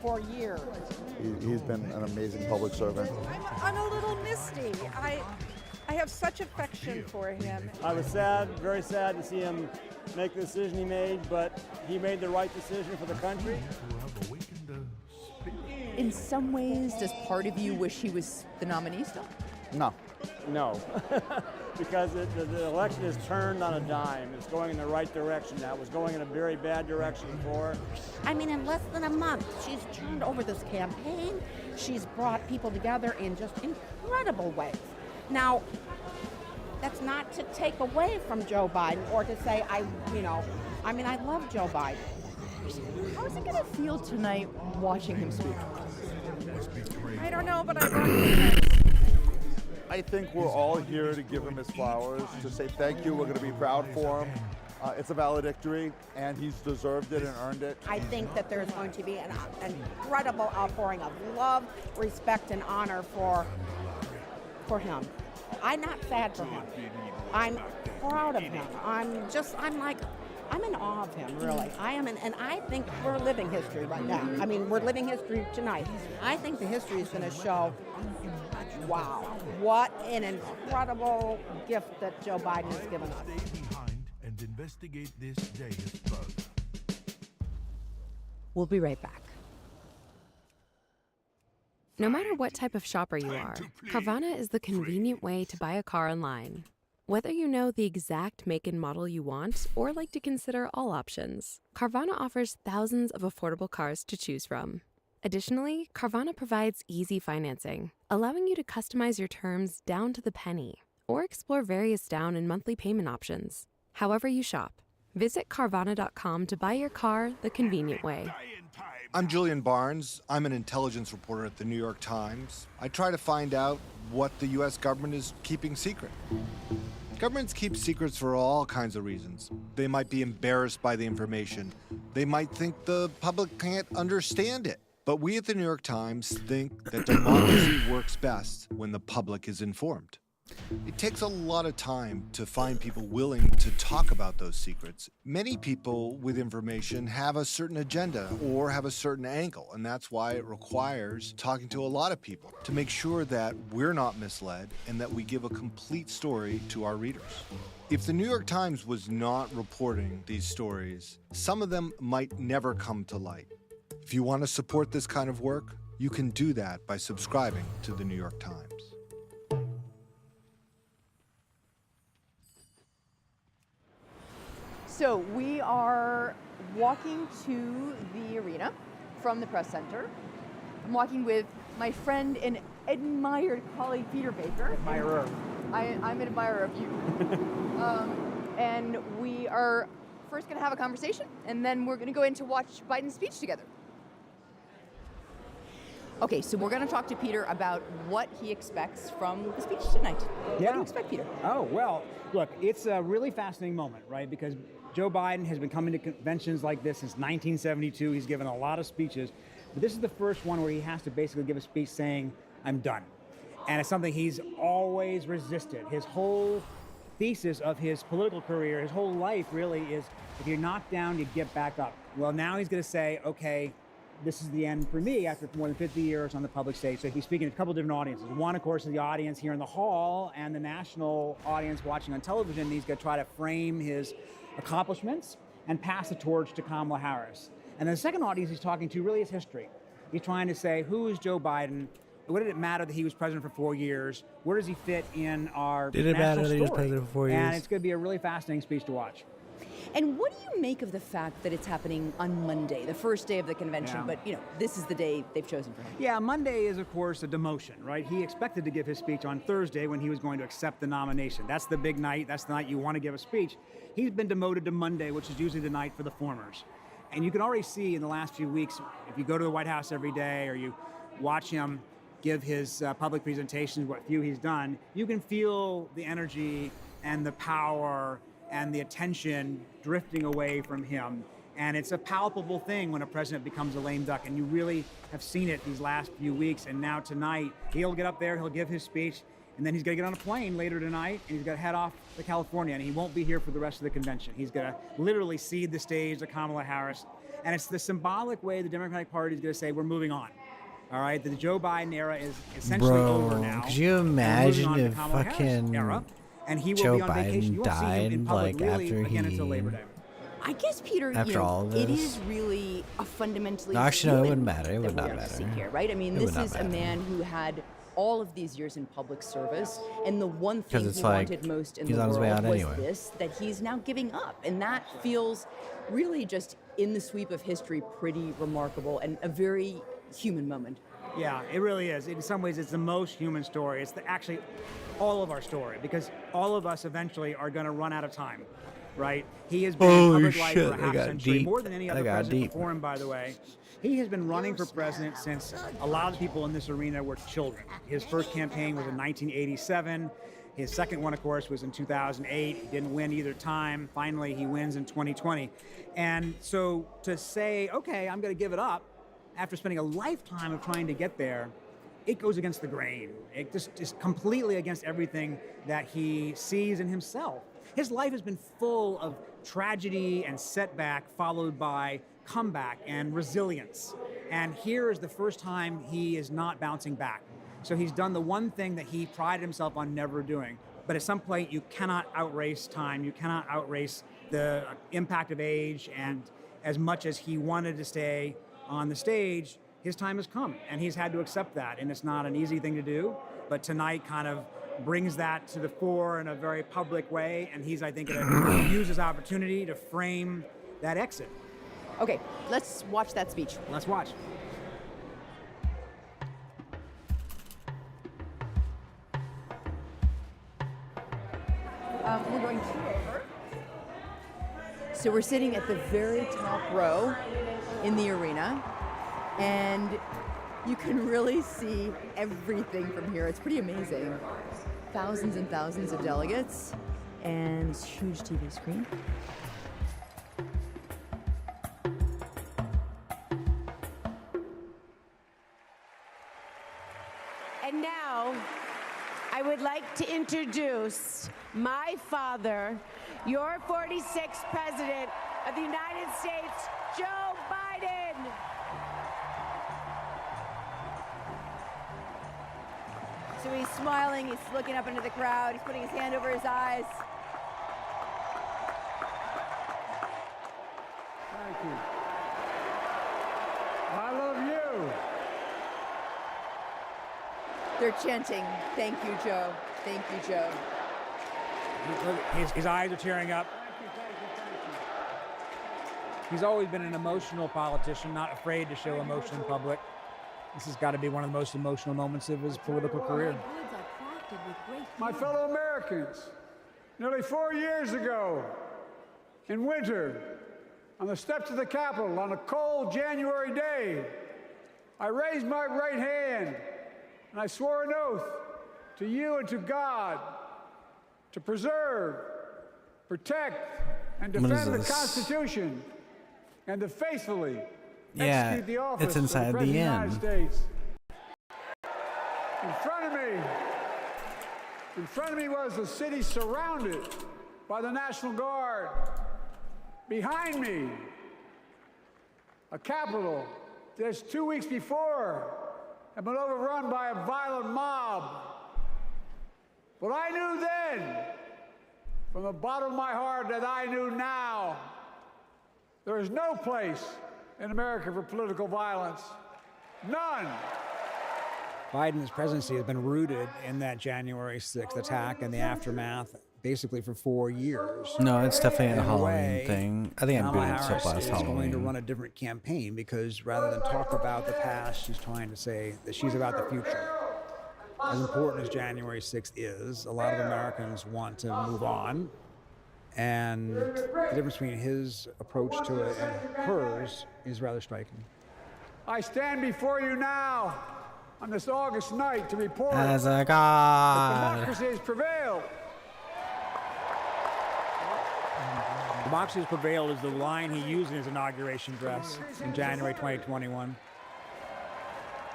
for years. He's been an amazing public servant. I'm a little misty. I have such affection for him. I was sad, very sad to see him make the decision he made, but he made the right decision for the country. In some ways, does part of you wish he was the nominee still? No. No, because the election is turned on a dime. It's going in the right direction now. It was going in a very bad direction before. I mean, in less than a month, she's turned over this campaign. She's brought people together in just incredible ways. Now, that's not to take away from Joe Biden or to say, I love Joe Biden. How is it going to feel tonight watching him speak? I don't know, but I brought him. I think we're all here to give him his flowers, to say thank you. We're going to be proud for him. It's a valedictory, and he's deserved it and earned it. I think that there's going to be an incredible outpouring of love, respect, and honor for him. I'm not sad for him. I'm proud of him. I'm like, I'm in awe of him, really. I am, and I think we're living history right now. I mean, we're living history tonight. I think the history is going to show, wow, what an incredible gift that Joe Biden has given us. Stay behind and investigate this day further. We'll be right back. No matter what type of shopper you are, Carvana is the convenient way to buy a car online. Whether you know the exact make and model you want or like to consider all options, Carvana offers thousands of affordable cars to choose from. Additionally, Carvana provides easy financing, allowing you to customize your terms down to the penny or explore various down and monthly payment options. However you shop, visit Carvana.com to buy your car the convenient way. I'm Julian Barnes. I'm an intelligence reporter at the New York Times. I try to find out what the U.S. government is keeping secret. Governments keep secrets for all kinds of reasons. They might be embarrassed by the information. They might think the public can't understand it. But we at the New York Times think that democracy works best when the public is informed. It takes a lot of time to find people willing to talk about those secrets. Many people with information have a certain agenda or have a certain angle, and that's why it requires talking to a lot of people to make sure that we're not misled and that we give a complete story to our readers. If the New York Times was not reporting these stories, some of them might never come to light. If you want to support this kind of work, you can do that by subscribing to the New York Times. So we are walking to the arena from the press center. I'm walking with my friend and admired colleague, Peter Baker. Admirer. I'm an admirer of you. And we are first going to have a conversation, and then we're going to go in to watch Biden's speech together. Okay, so we're going to talk to Peter about what he expects from the speech tonight. What do you expect, Peter? Oh, well, look, it's a really fascinating moment, right? Because Joe Biden has been coming to conventions like this since 1972. He's given a lot of speeches. But this is the first one where he has to basically give a speech saying, I'm done. And it's something he's always resisted. His whole thesis of his political career, his whole life really is, if you're knocked down, you get back up. Well, now he's going to say, okay, this is the end for me after more than 50 years on the public stage. So he's speaking to a couple different audiences. One, of course, is the audience here in the hall and the national audience watching on television. He's going to try to frame his accomplishments and pass the torch to Kamala Harris. And then the second audience he's talking to really is history. He's trying to say, who is Joe Biden? What did it matter that he was president for 4 years? Where does he fit in our Did it matter that he was president for 4 years? And it's going to be a really fascinating speech to watch. And what do you make of the fact that it's happening on Monday, the first day of the convention, Yeah. but, you know, this is the day they've chosen for him? Yeah, Monday is, of course, a demotion, right? He expected to give his speech on Thursday when he was going to accept the nomination. That's the big night. That's the night you want to give a speech. He's been demoted to Monday, which is usually the night for the formers. And you can already see in the last few weeks, if you go to the White House every day or you watch him give his public presentations, what few he's done, you can feel the energy and the power and the attention drifting away from him. And it's a palpable thing when a president becomes a lame duck, and you really have seen it these last few weeks. And now tonight, he'll get up there, he'll give his speech, and then he's gonna get on a plane later tonight, and he's gonna head off to California, and he won't be here for the rest of the convention. He's gonna literally cede the stage to Kamala Harris. And it's the symbolic way the Democratic Party is gonna say, we're moving on. All right, the Joe Biden era is essentially over now. Could you And we're moving imagine on to if Kamala Harris' fucking era, and he will Joe be on vacation. You Biden won't see him in died public like really after again he? until Labor Day. I guess, Peter, After you know, all of it this? is really a fundamentally No, actually, no, it human wouldn't matter. It would that not we're matter. seeing here, right? I mean, It this would not is a matter. man who had all of these years in public service, and the one 'Cause thing it's he like, wanted most in he's the on his way world out was anyway. this, that he's now giving up. And that feels really just, in the sweep of history, pretty remarkable and a very human moment. Yeah, it really is. In some ways, it's the most human story. It's actually all of our story, because all of us eventually are going to run out of time, right? He has been in Holy public life shit, for a they half got century, deep. more than any They other got president deep. before him, by the way. He has been running for president since a lot of people in this arena were children. His first campaign was in 1987. His second one, of course, was in 2008. He didn't win either time. Finally, he wins in 2020. And so to say, okay, I'm going to give it up after spending a lifetime of trying to get there, it goes against the grain. It just is completely against everything that he sees in himself. His life has been full of tragedy and setback, followed by comeback and resilience. And here is the first time he is not bouncing back. So he's done the one thing that he prided himself on never doing. But at some point, you cannot outrace time. You cannot outrace the impact of age. And as much as he wanted to stay on the stage, his time has come. And he's had to accept that. And it's not an easy thing to do. But tonight kind of brings that to the fore in a very public way. And he's, I think, going to use his opportunity to frame that exit. Okay, let's watch that speech. Let's watch. We're going two over. So we're sitting at the very top row in the arena, and you can really see everything from here. It's pretty amazing. Thousands and thousands of delegates, and this huge TV screen. And now, I would like to introduce my father, your 46th President of the United States, Joe Biden. So he's smiling, he's looking up into the crowd, he's putting his hand over his eyes. Thank you. I love you. They're chanting, "Thank you, Joe. Thank you, Joe." His eyes are tearing up. He's always been an emotional politician, not afraid to show emotion in public. This has got to be one of the most emotional moments of his political career. My fellow Americans, nearly 4 years ago, in winter, on the steps of the Capitol, on a cold January day, I raised my right hand and I swore an oath to you and to God to preserve, protect, and defend the Constitution and to faithfully execute the office it's inside of the President of the United States. In front of me was the city surrounded by the National Guard. Behind me, a Capitol just 2 weeks before had been overrun by a violent mob. But I knew then, from the bottom of my heart, that I knew now, there is no place in America for political violence. None. Biden's presidency has been rooted in that January 6th attack and the aftermath basically for 4 years. No, it's definitely a In Halloween way, thing. I think I Kamala booted this up Harris last is going to Halloween. run a different campaign because rather than talk about the past, she's trying to say that she's about the future. As important as January 6th is, a lot of Americans want to move on. And the difference between his approach to it and hers is rather striking. I stand before you now on this August night to report As a that god. democracy has prevailed. Democracy has prevailed is the line he used in his inauguration address in January 2021.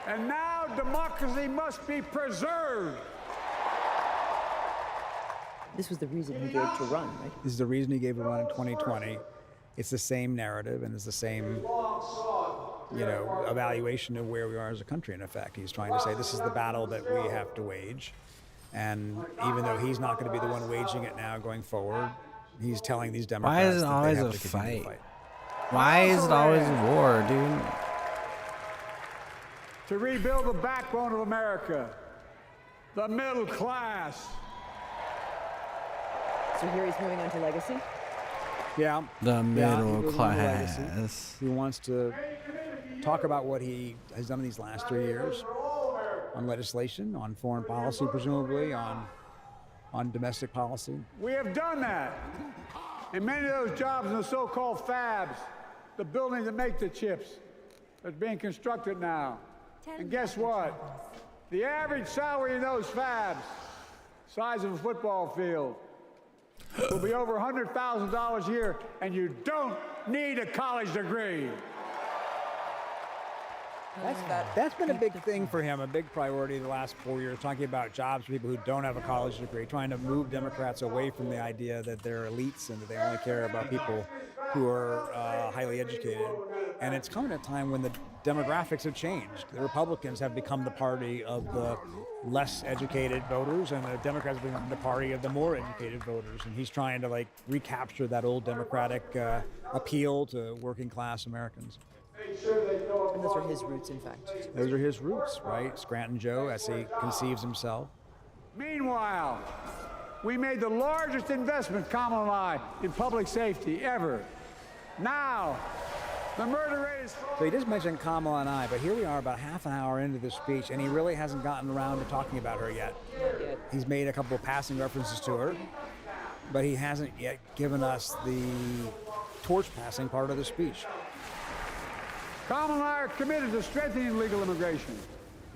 And now democracy must be preserved. This was the reason he gave to run, right? This is the reason he gave a run in 2020. It's the same narrative and it's the same, evaluation of where we are as a country. In effect, he's trying to say this is the battle that we have to wage, and even though he's not going to be the one waging it now going forward, he's telling these Democrats Why is it that always they have a to continue to fight? fight. Why is it always war, dude? To rebuild the backbone of America, the middle class. So here he's moving on to legacy. Yeah. The middle he goes on to legacy. class. He wants to talk about what he has done in these last 3 years on legislation, on foreign policy, presumably, on domestic policy. We have done that. And many of those jobs in the so-called fabs, the buildings that make the chips, that's being constructed now. And guess what? The average salary in those fabs, size of a football field, will be over $100,000 a year, and you don't need a college degree. That's been a big thing for him, a big priority the last 4 years, talking about jobs for people who don't have a college degree, trying to move Democrats away from the idea that they're elites and that they only care about people who are highly educated. And it's come at a time when the demographics have changed. The Republicans have become the party of the less educated voters, and the Democrats have become the party of the more educated voters. And he's trying to recapture that old Democratic appeal to working class Americans. And those are his roots, in fact. Those are his roots, right? Scranton Joe, as he conceives himself. Meanwhile, we made the largest investment, Kamala and I, in public safety ever. Now, the murder rate is... So he just mentioned Kamala and I, but here we are about half an hour into this speech, and he really hasn't gotten around to talking about her yet. He's made a couple of passing references to her, but he hasn't yet given us the torch passing part of the speech. Kamala and I are committed to strengthening legal immigration,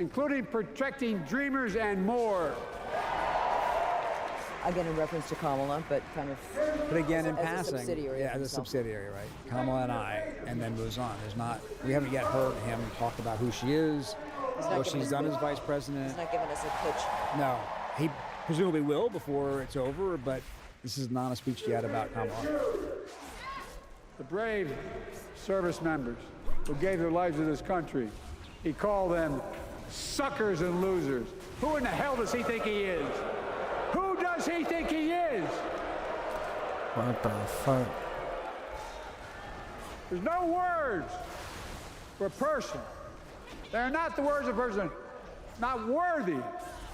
including protecting dreamers and more. Again, in reference to Kamala, but kind of. But again, in as passing, a subsidiary. as a subsidiary, right? Kamala and I, and then moves on. We haven't yet heard him talk about who she is, what she's done as vice president. He's not giving us a pitch. No, he presumably will before it's over, but this is not a speech yet about Kamala. The brave service members who gave their lives to this country, he called them suckers and losers. Who in the hell does he think he is? Who does he think he is? What the fuck? There's no words for a person. They're not the words of a person not worthy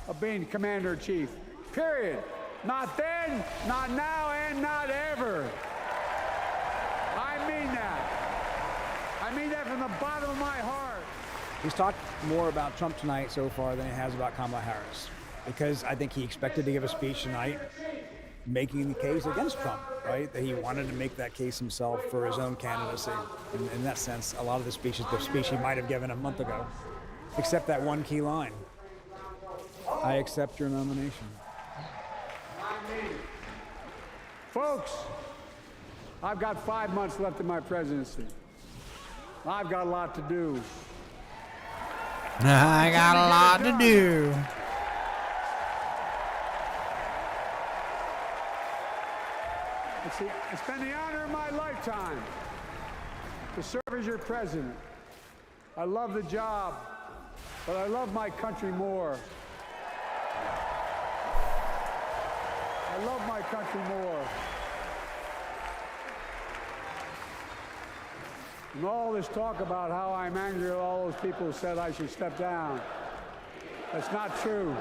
of being commander-in-chief. Period. Not then, not now, and not ever. I mean that. I mean that from the bottom of my heart. He's talked more about Trump tonight so far than he has about Kamala Harris, because I think he expected to give a speech tonight making the case against Trump, right? That he wanted to make that case himself for his own candidacy. In that sense, a lot of the speech is the speech he might have given a month ago, except that one key line. I accept your nomination. Folks, I've got 5 months left in my presidency. I've got a lot to do. I got a lot to do. It's been the honor of my lifetime to serve as your president. I love the job, but I love my country more. I love my country more. And all this talk about how I'm angry at all those people who said I should step down, that's not true.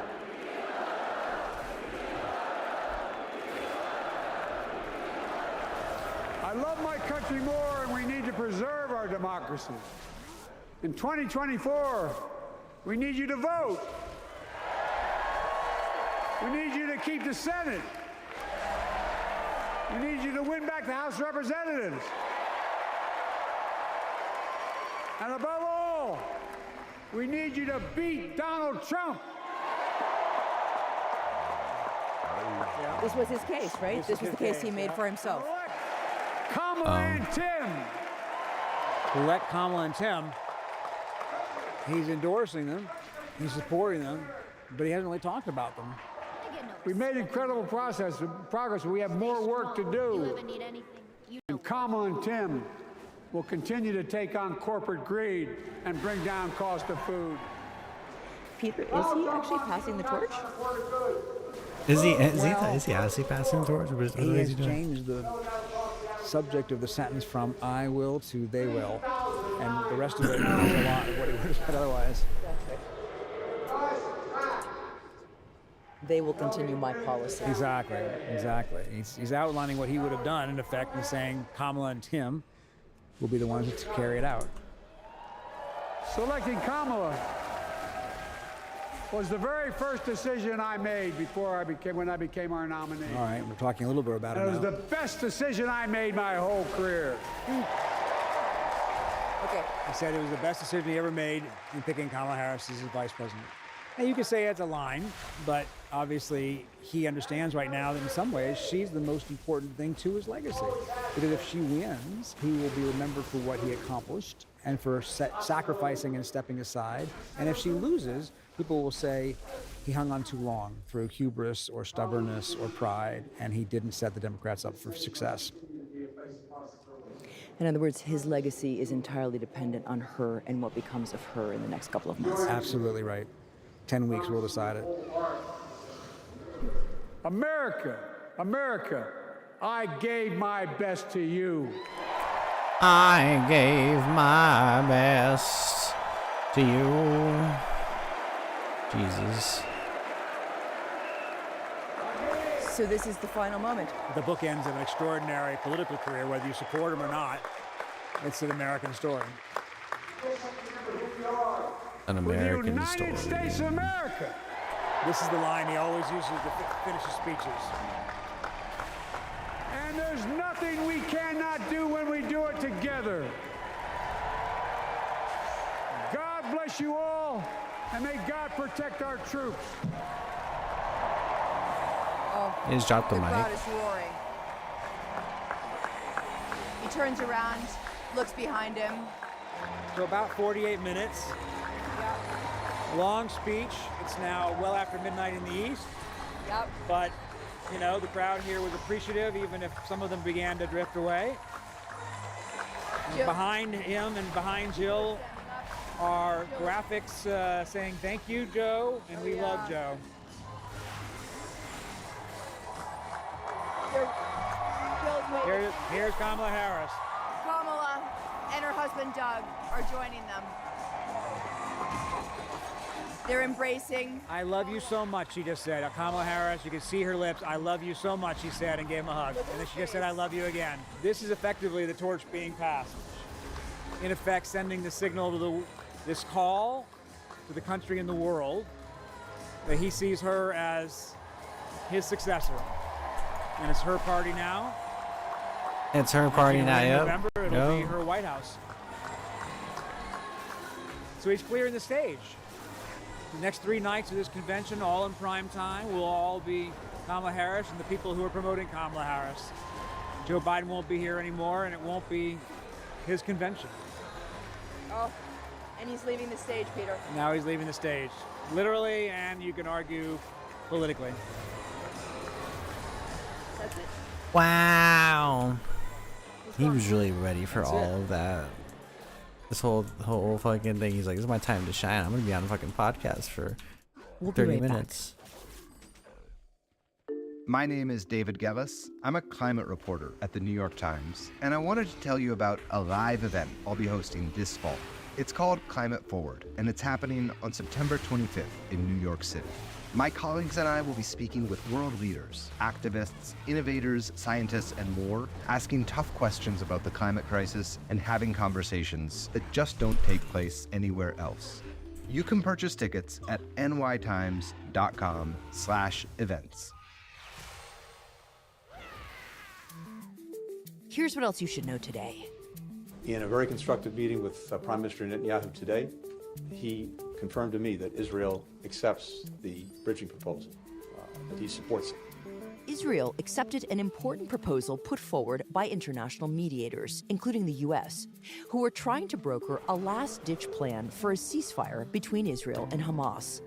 I love my country more, and we need to preserve our democracy. In 2024, we need you to vote. We need you to keep the Senate. We need you to win back the House of Representatives. And above all, we need you to beat Donald Trump. This was his case, right? This was the case he made for himself. Kamala and Tim. Elect Kamala and Tim. He's endorsing them. He's supporting them, but he hasn't really talked about them. We've made incredible progress, but we have more work to do. And Kamala and Tim will continue to take on corporate greed and bring down cost of food. Peter, is he actually passing the torch? Is he actually passing the torch? Or what He is has he doing? changed the subject of the sentence from I will to they will. And the rest of it is a lot of what he would have said otherwise. They will continue my policy. Exactly. He's outlining what he would have done, in effect, and saying Kamala and Tim will be the ones to carry it out. Selecting Kamala was the very first decision I made when I became our nominee. All right, we're talking a little bit about it It was now. the best decision I made my whole career. Okay. He said it was the best decision he ever made in picking Kamala Harris as his vice president. Now, you could say it's a line, but obviously he understands right now that in some ways she's the most important thing to his legacy. Because if she wins, he will be remembered for what he accomplished and for sacrificing and stepping aside. And if she loses, people will say he hung on too long through hubris or stubbornness or pride, and he didn't set the Democrats up for success. In other words, his legacy is entirely dependent on her and what becomes of her in the next couple of months. Absolutely right. 10 weeks will decide it. America, America, I gave my best to you. I gave my best to you. Jesus. So this is the final moment. The bookends of an extraordinary political career, whether you support him or not. It's an American story. An American the story. United States of America. This is the line he always uses to finish his speeches. And there's nothing we cannot do when we do it together. God bless you all, and may God protect our troops. He just dropped the mic. crowd is roaring. He turns around, looks behind him. For about 48 minutes. Long speech. It's now well after midnight in the East. Yep. But, you know, the crowd here was appreciative, even if some of them began to drift away. Behind him and behind Jill are graphics saying, "Thank you, Joe," and "We love Joe." Here's Kamala Harris. Kamala and her husband Doug are joining them. They're embracing. "I love you so much," she just said. Kamala Harris, you can see her lips. "I love you so much," she said, and gave him a hug. And then she just said, "I love you again." This is effectively the torch being passed. In effect, sending the signal to this call to the country and the world that he sees her as his successor. And it's her party now. It's her party now, In yep. November, it'll be her White House. So he's clearing the stage. The next 3 nights of this convention, all in prime time, will all be Kamala Harris and the people who are promoting Kamala Harris. Joe Biden won't be here anymore, and it won't be his convention. Oh, and he's leaving the stage, Peter. Now he's leaving the stage, literally, and you can argue politically. That's it. Wow. He was really ready for all of that. This whole fucking thing. He's like, "This is my time to shine. I'm gonna be on a fucking podcast for 30 minutes." My name is David Gellis. I'm a climate reporter at the New York Times, and I wanted to tell you about a live event I'll be hosting this fall. It's called Climate Forward, and it's happening on September 25th in New York City. My colleagues and I will be speaking with world leaders, activists, innovators, scientists, and more, asking tough questions about the climate crisis and having conversations that just don't take place anywhere else. You can purchase tickets at nytimes.com/events. Here's what else you should know today. In a very constructive meeting with Prime Minister Netanyahu today, he confirmed to me that Israel accepts the bridging proposal, that he supports it. Israel accepted an important proposal put forward by international mediators, including the U.S., who are trying to broker a last-ditch plan for a ceasefire between Israel and Hamas.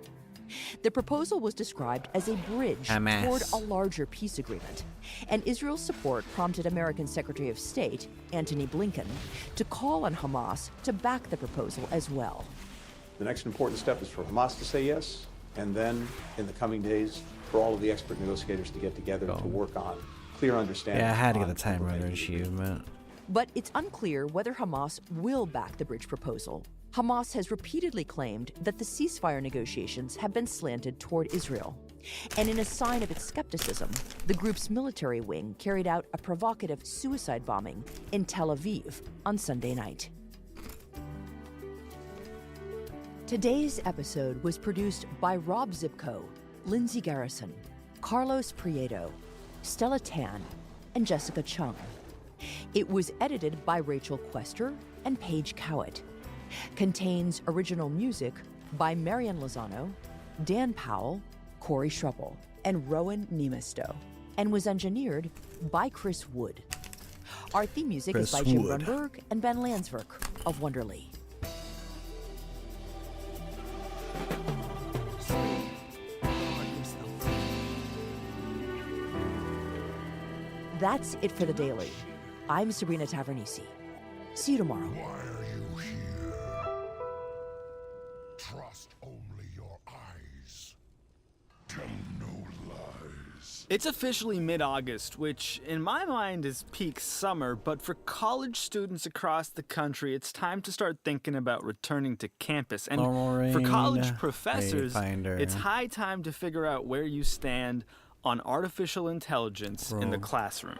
The proposal was described as a bridge toward a larger peace agreement, and Israel's support prompted American Secretary of State Antony Blinken to call on Hamas to back the proposal as well. The next important step is for Hamas to say yes, and then in the coming days, for all of the expert negotiators to get together to work on clear understanding. Yeah, I had to get the time runner achievement. But it's unclear whether Hamas will back the bridge proposal. Hamas has repeatedly claimed that the ceasefire negotiations have been slanted toward Israel. And in a sign of its skepticism, the group's military wing carried out a provocative suicide bombing in Tel Aviv on Sunday night. Today's episode was produced by Rob Zipko, Lindsay Garrison, Carlos Prieto, Stella Tan, and Jessica Chung. It was edited by Rachel Quester and Paige Cowett. Contains original music by Marian Lozano, Dan Powell, Corey Schruppel, and Rowan Nemisto, and was engineered by Chris Wood. Our theme music is by Jim Brunberg and Ben Landsverk of Wonderly. That's it for the Daily. I'm Sabrina Tavernisi. See you tomorrow. Why are you here? Trust only your eyes. Tell no lies. It's officially mid-August, which in my mind is peak summer, but for college students across the country, it's time to start thinking about returning to campus. And for college professors, it's high time to figure out where you stand on artificial intelligence in the classroom.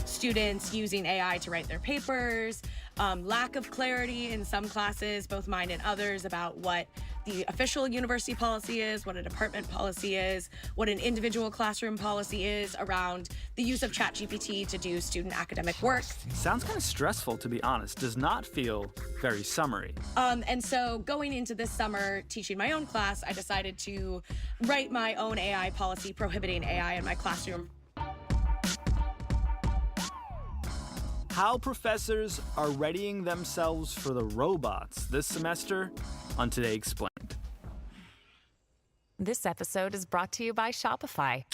Students using AI to write their papers, lack of clarity in some classes, both mine and others, about what the official university policy is, what a department policy is, what an individual classroom policy is around the use of ChatGPT to do student academic work. Sounds kind of stressful, to be honest. Does not feel very summery. And so going into this summer, teaching my own class, I decided to write my own AI policy prohibiting AI in my classroom. How professors are readying themselves for the robots this semester on Today Explained. This episode is brought to you by Shopify.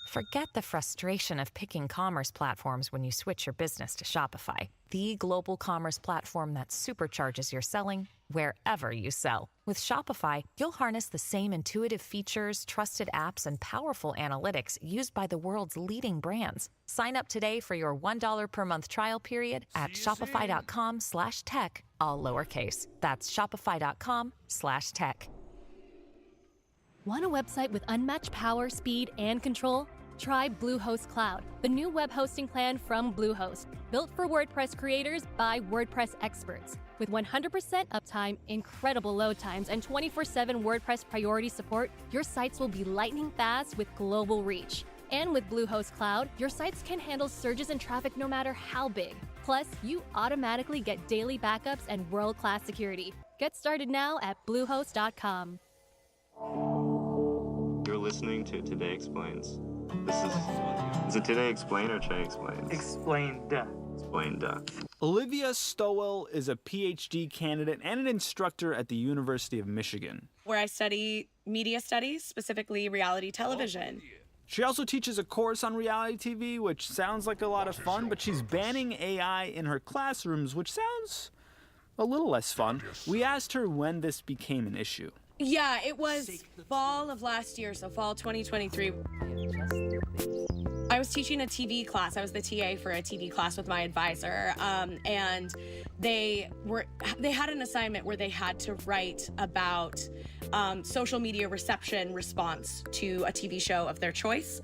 Forget the frustration of picking commerce platforms when you switch your business to Shopify, the global commerce platform that supercharges your selling wherever you sell. With Shopify, you'll harness the same intuitive features, trusted apps, and powerful analytics used by the world's leading brands. Sign up today for your $1 per month trial period at shopify.com/tech, all lowercase. That's shopify.com/tech. Want a website with unmatched power, speed, and control? Try Bluehost Cloud, the new web hosting plan from Bluehost. Built for WordPress creators by WordPress experts. With 100% uptime, incredible load times, and 24/7 WordPress priority support, your sites will be lightning fast with global reach. And with Bluehost Cloud, your sites can handle surges in traffic no matter how big. Plus, you automatically get daily backups and world-class security. Get started now at Bluehost.com. You're listening to Today Explains. Is it Today Explain or Today Explains? Explained. Explained. Olivia Stowell is a PhD candidate and an instructor at the University of Michigan, where I study media studies, specifically reality television. She also teaches a course on reality TV, which sounds like a lot of fun, but she's banning AI in her classrooms, which sounds a little less fun. We asked her when this became an issue. Yeah, it was fall of last year, so fall 2023. I was teaching a TV class. I was the TA for a TV class with my advisor, and they had an assignment where they had to write about social media reception response to a TV show of their choice.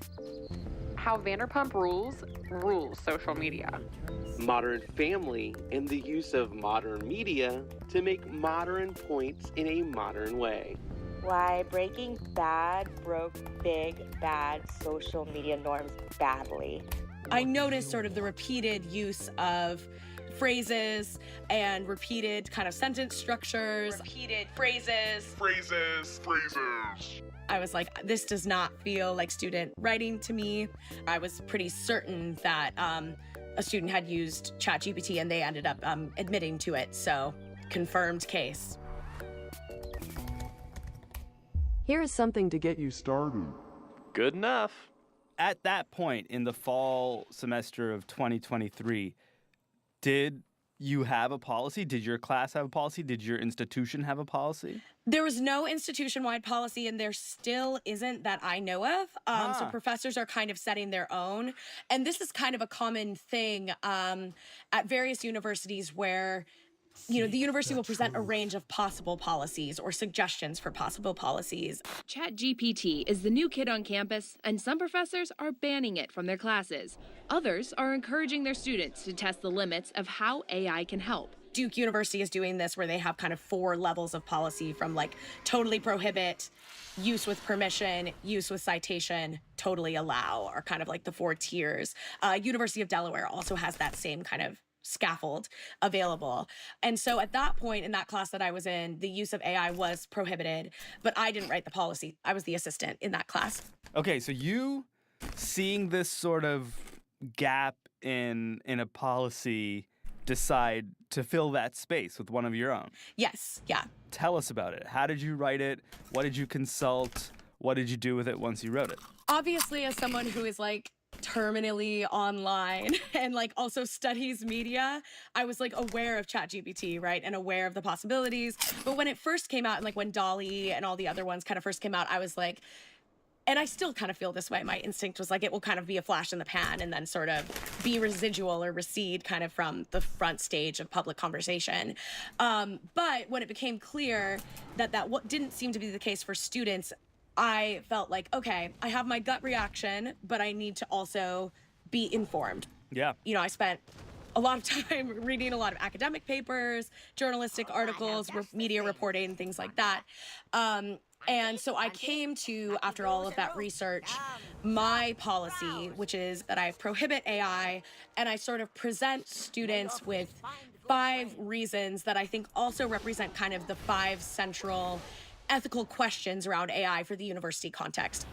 How Vanderpump Rules social media. Modern family and the use of modern media to make modern points in a modern way. Why Breaking Bad broke big, bad social media norms badly. I noticed sort of the repeated use of phrases and repeated kind of sentence structures. Repeated phrases. I was like, this does not feel like student writing to me. I was pretty certain that a student had used ChatGPT and they ended up admitting to it, so confirmed case. Here is something to get you started. Good enough. At that point in the fall semester of 2023, did you have a policy? Did your class have a policy? Did your institution have a policy? There was no institution-wide policy, and there still isn't that I know of. So professors are kind of setting their own. And this is kind of a common thing at various universities where, you know, the university will present a range of possible policies or suggestions for possible policies. ChatGPT is the new kid on campus, and some professors are banning it from their classes. Others are encouraging their students to test the limits of how AI can help. Duke University is doing this where they have kind of 4 levels of policy, from like totally prohibit, use with permission, use with citation, totally allow, are kind of like the 4 tiers. University of Delaware also has that same kind of scaffold available. And so at that point in that class that I was in, the use of AI was prohibited, but I didn't write the policy. I was the assistant in that class. Okay, so you seeing this sort of gap in a policy decide to fill that space with one of your own. Yes, yeah. Tell us about it. How did you write it? What did you consult? What did you do with it once you wrote it? Obviously, as someone who is like terminally online and like also studies media, I was like aware of ChatGPT, right? And aware of the possibilities. But when it first came out, and like when DALL-E and all the other ones kind of first came out, I was like, and I still kind of feel this way. My instinct was like, it will kind of be a flash in the pan and then sort of be residual or recede kind of from the front stage of public conversation. But when it became clear that what didn't seem to be the case for students, I felt like, okay, I have my gut reaction, but I need to also be informed. Yeah. You know, I spent a lot of time reading a lot of academic papers, journalistic articles, media reporting, things like that. And so I came to, after all of that research, my policy, which is that I prohibit AI, and I sort of present students with 5 reasons that I think also represent kind of the 5 central ethical questions around AI for the university context.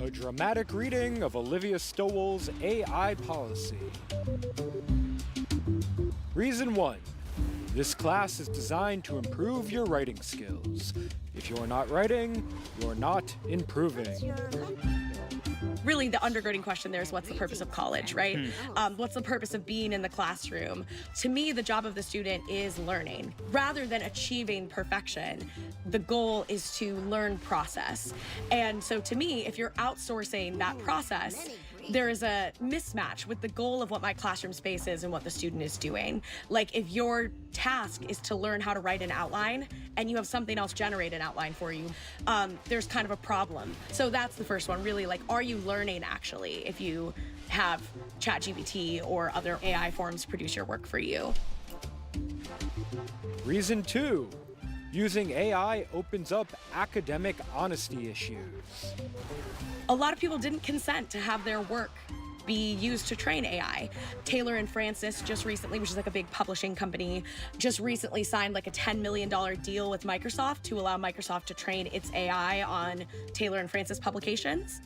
A dramatic reading of Olivia Stowell's AI policy. Reason 1. This class is designed to improve your writing skills. If you're not writing, you're not improving. Really, the undergirding question there is, what's the purpose of college, right? What's the purpose of being in the classroom? To me, the job of the student is learning. Rather than achieving perfection, the goal is to learn process. And so to me, if you're outsourcing that process, there is a mismatch with the goal of what my classroom space is and what the student is doing. Like, if your task is to learn how to write an outline and you have something else generate an outline for you, there's kind of a problem. So that's the first one, really, like, are you learning actually if you have ChatGPT or other AI forms produce your work for you? Reason 2. Using AI opens up academic honesty issues. A lot of people didn't consent to have their work be used to train AI. Taylor and Francis just recently, which is like a big publishing company, just recently signed like a $10 million deal with Microsoft to allow Microsoft to train its AI on Taylor and Francis publications.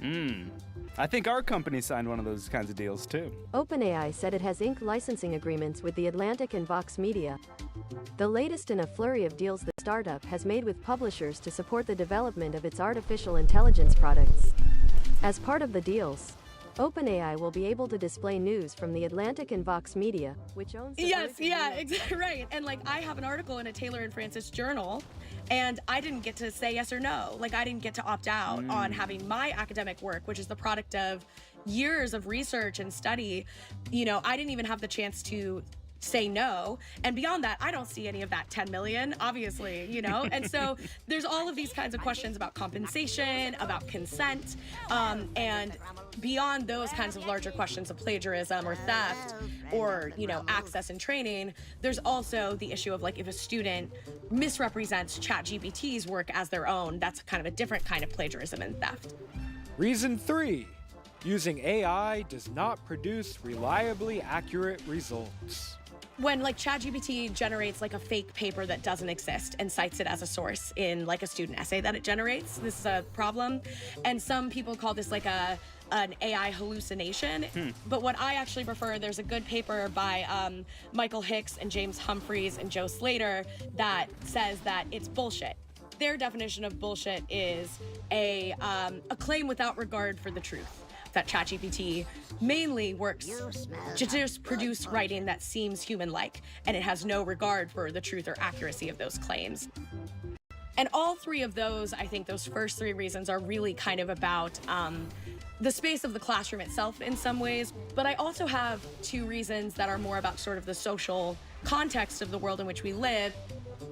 I think our company signed one of those kinds of deals too. OpenAI said it has inked licensing agreements with The Atlantic and Vox Media. The latest in a flurry of deals the startup has made with publishers to support the development of its artificial intelligence products. As part of the deals, OpenAI will be able to display news from The Atlantic and Vox Media, which owns the Yes, yeah, exactly right. And like, I have an article in a Taylor and Francis journal, and I didn't get to say yes or no. Like, I didn't get to opt out on having my academic work, which is the product of years of research and study. You know, I didn't even have the chance to say no. And beyond that, I don't see any of that 10 million, obviously, you know? And so there's all of these kinds of questions about compensation, about consent, and beyond those kinds of larger questions of plagiarism or theft or, you know, access and training, there's also the issue of like, if a student misrepresents ChatGPT's work as their own, that's kind of a different kind of plagiarism and theft. Reason 3. Using AI does not produce reliably accurate results. When like ChatGPT generates like a fake paper that doesn't exist and cites it as a source in like a student essay that it generates, this is a problem. And some people call this like an AI hallucination. But what I actually prefer, there's a good paper by Michael Hicks and James Humphreys and Joe Slater that says that it's bullshit. Their definition of bullshit is a claim without regard for the truth. That ChatGPT mainly works to just produce writing that seems human-like, and it has no regard for the truth or accuracy of those claims. And all 3 of those, I think those first 3 reasons are really kind of about the space of the classroom itself in some ways, but I also have 2 reasons that are more about sort of the social context of the world in which we live.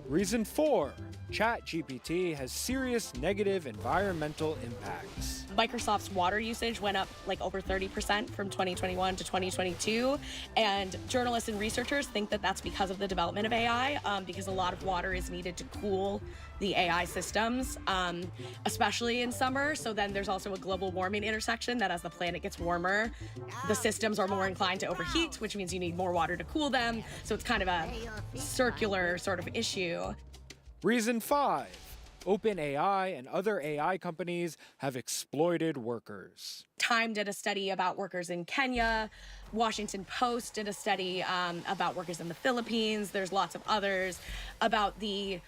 Reason 4. ChatGPT has serious negative environmental impacts. Microsoft's water usage went up like over 30% from 2021 to 2022. And journalists and researchers think that that's because of the development of AI, because a lot of water is needed to cool the AI systems, especially in summer. So then there's also a global warming intersection that as the planet gets warmer, the systems are more inclined to overheat, which means you need more water to cool them. So it's kind of a circular sort of issue. Reason 5. OpenAI and other AI companies have exploited workers. Time did a study about workers in Kenya. Washington Post did a study about workers in the Philippines. There's lots of others about the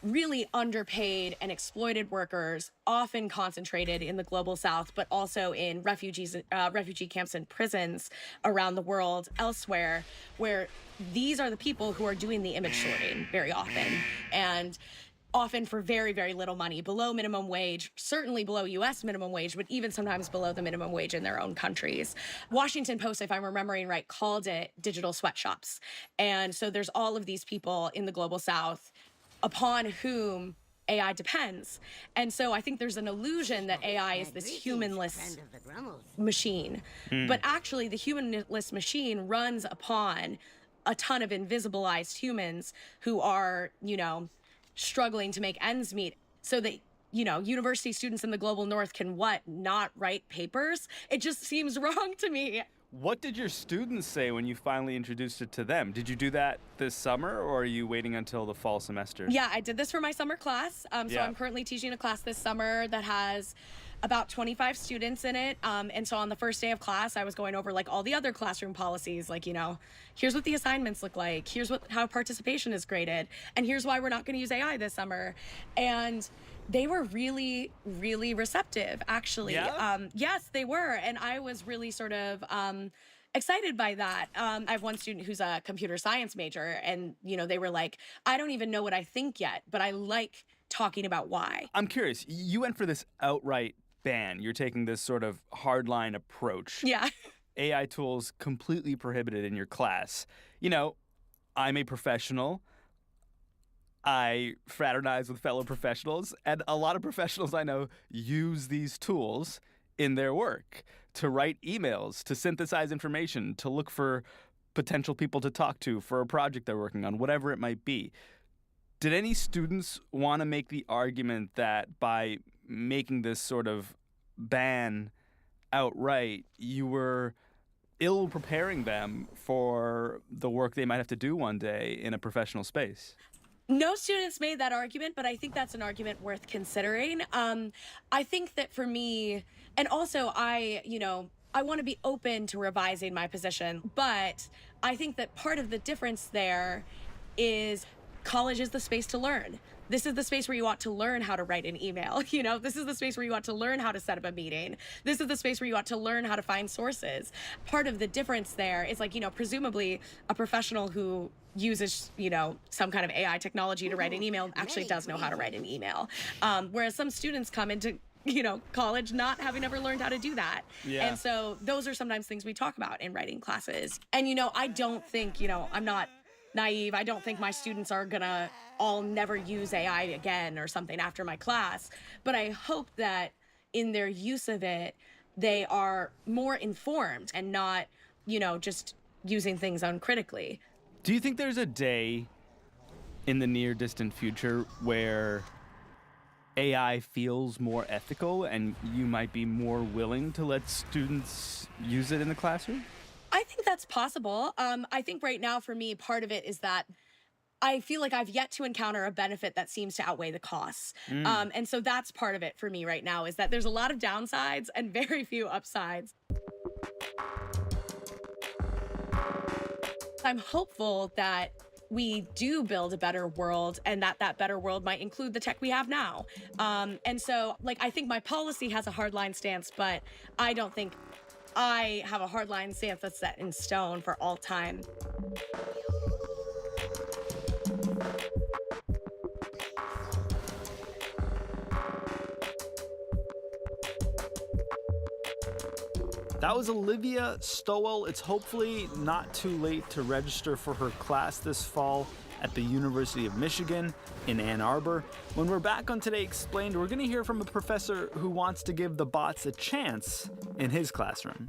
really underpaid and exploited workers, often concentrated in the global south, but also in refugee camps and prisons around the world elsewhere, where these are the people who are doing the image sorting very often. And often for very, very little money, below minimum wage, certainly below US minimum wage, but even sometimes below the minimum wage in their own countries. Washington Post, if I'm remembering right, called it digital sweatshops. And so there's all of these people in the global south upon whom AI depends. And so I think there's an illusion that AI is this humanless machine. But actually the humanless machine runs upon a ton of invisibilized humans who are, struggling to make ends meet, so that, university students in the global north can not write papers? It just seems wrong to me. What did your students say when you finally introduced it to them? Did you do that this summer, or are you waiting until the fall semester? Yeah, I did this for my summer class. So I'm currently teaching a class this summer that has about 25 students in it. And so on the first day of class, I was going over like all the other classroom policies, like, here's what the assignments look like, here's how participation is graded, and here's why we're not going to use AI this summer. And they were really, really receptive, actually. Yeah? Yes, they were. And I was really sort of excited by that. I have one student who's a computer science major, and, they were like, I don't even know what I think yet, but I like talking about why. I'm curious, you went for this outright ban. You're taking this sort of hardline approach. Yeah. AI tools completely prohibited in your class. I'm a professional. I fraternize with fellow professionals, and a lot of professionals I know use these tools in their work to write emails, to synthesize information, to look for potential people to talk to for a project they're working on, whatever it might be. Did any students want to make the argument that by making this sort of ban outright, you were ill preparing them for the work they might have to do one day in a professional space? No students made that argument, but I think that's an argument worth considering. I think that for me, and also I want to be open to revising my position, but I think that part of the difference there is college is the space to learn. This is the space where you want to learn how to write an email. This is the space where you want to learn how to set up a meeting. This is the space where you want to learn how to find sources. Part of the difference there is presumably a professional who uses, some kind of AI technology to write an email actually does know how to write an email. Whereas some students come into college not having ever learned how to do that. Yeah. And so those are sometimes things we talk about in writing classes. And, I don't think, I'm not naive. I don't think my students are gonna all never use AI again or something after my class. But I hope that in their use of it, they are more informed and not, just using things uncritically. Do you think there's a day in the near distant future where AI feels more ethical and you might be more willing to let students use it in the classroom? I think that's possible. I think right now for me, part of it is that I feel like I've yet to encounter a benefit that seems to outweigh the costs. And so that's part of it for me right now, is that there's a lot of downsides and very few upsides. I'm hopeful that we do build a better world, and that better world might include the tech we have now. And so, I think my policy has a hardline stance, but I don't think I have a hardline stance that's set in stone for all time. That was Olivia Stowell. It's hopefully not too late to register for her class this fall. at the University of Michigan in Ann Arbor. When we're back on Today Explained, we're going to hear from a professor who wants to give the bots a chance in his classroom.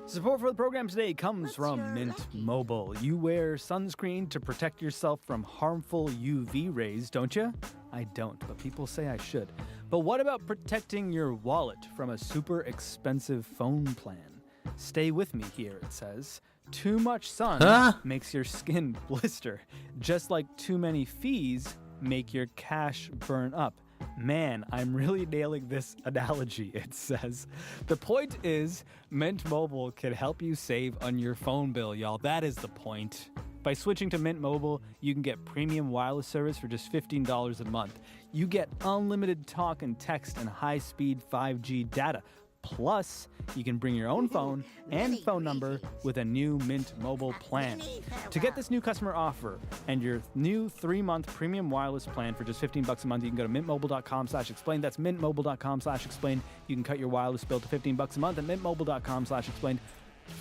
Support for the program today comes from Mint Mobile. You wear sunscreen to protect yourself from harmful UV rays, don't you? I don't, but people say I should. But what about protecting your wallet from a super expensive phone plan? Stay with me here, it says. Too much sun makes your skin blister, just like too many fees make your cash burn up. Man, I'm really nailing this analogy, it says. The point is, Mint Mobile can help you save on your phone bill, y'all. That is the point. By switching to Mint Mobile, you can get premium wireless service for just $15 a month. You get unlimited talk and text and high-speed 5G data. Plus, you can bring your own phone and phone number with a new Mint Mobile plan. To get this new customer offer and your new 3-month premium wireless plan for just $15 a month, you can go to mintmobile.com/explain. That's mintmobile.com/explain. You can cut your wireless bill to $15 a month at mintmobile.com/explain.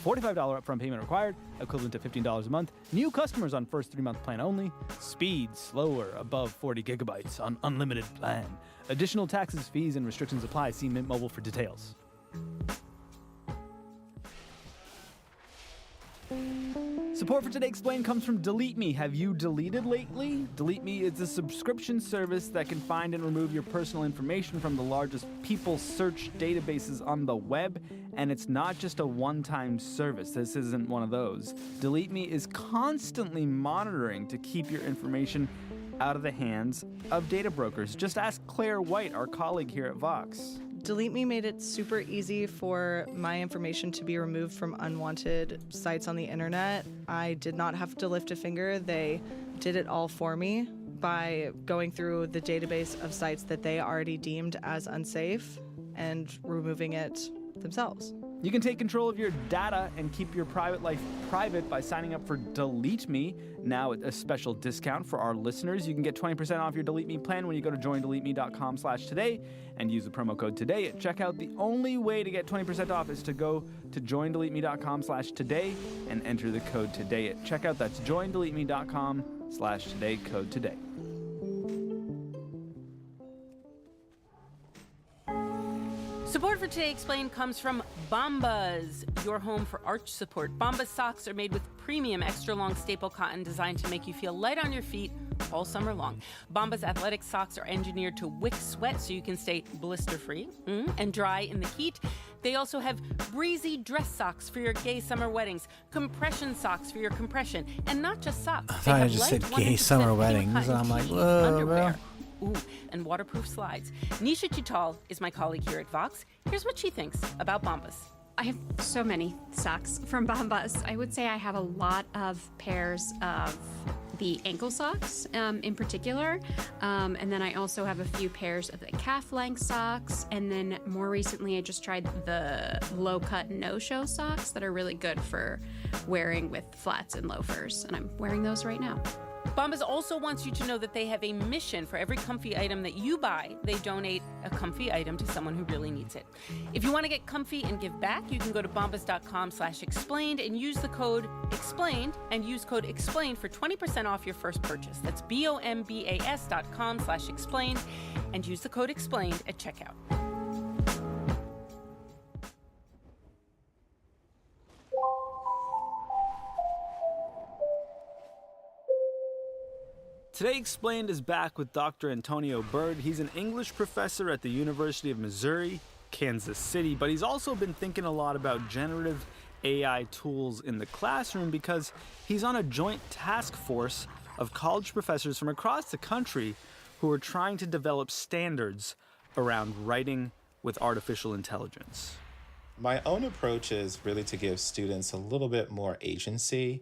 $45 upfront payment required, equivalent to $15 a month. New customers on first 3-month plan only. Speed slower above 40 gigabytes on unlimited plan. Additional taxes, fees, and restrictions apply. See Mint Mobile for details. Support for Today Explained comes from Delete Me. Have you deleted lately? Delete Me is a subscription service that can find and remove your personal information from the largest people search databases on the web. And it's not just a one-time service. This isn't one of those. Delete Me is constantly monitoring to keep your information out of the hands of data brokers. Just ask Claire White, our colleague here at Vox. Delete Me made it super easy for my information to be removed from unwanted sites on the internet. I did not have to lift a finger. They did it all for me by going through the database of sites that they already deemed as unsafe and removing it themselves. You can take control of your data and keep your private life private by signing up for Delete Me. Now at a special discount for our listeners. You can get 20% off your Delete Me plan when you go to joindeleteme.com/today and use the promo code today at checkout. The only way to get 20% off is to go to joindeleteme.com/today and enter the code today at checkout. That's joindeleteme.com/today, code today. Support for Today Explained comes from Bombas, your home for arch support. Bombas socks are made with premium extra long staple cotton designed to make you feel light on your feet all summer long. Bombas athletic socks are engineered to wick sweat so you can stay blister-free and dry in the heat. They also have breezy dress socks for your gay summer weddings, compression socks for your compression, and not just socks. I thought I just said gay summer weddings, and I'm like, whoa, bro. Ooh, and waterproof slides. Nisha Chital is my colleague here at Vox. Here's what she thinks about Bombas. I have so many socks from Bombas. I would say I have a lot of pairs of the ankle socks in particular. And then I also have a few pairs of the calf length socks. And then more recently, I just tried the low cut no-show socks that are really good for wearing with flats and loafers. And I'm wearing those right now. Bombas also wants you to know that they have a mission. For every comfy item that you buy, they donate a comfy item to someone who really needs it. If you want to get comfy and give back, you can go to bombas.com/explained and use the code explained and use code explained for 20% off your first purchase. That's bombas.com/explained and use the code explained at checkout. Today Explained is back with Dr. Antonio Bird. He's an English professor at the University of Missouri, Kansas City, but he's also been thinking a lot about generative AI tools in the classroom because he's on a joint task force of college professors from across the country who are trying to develop standards around writing with artificial intelligence. My own approach is really to give students a little bit more agency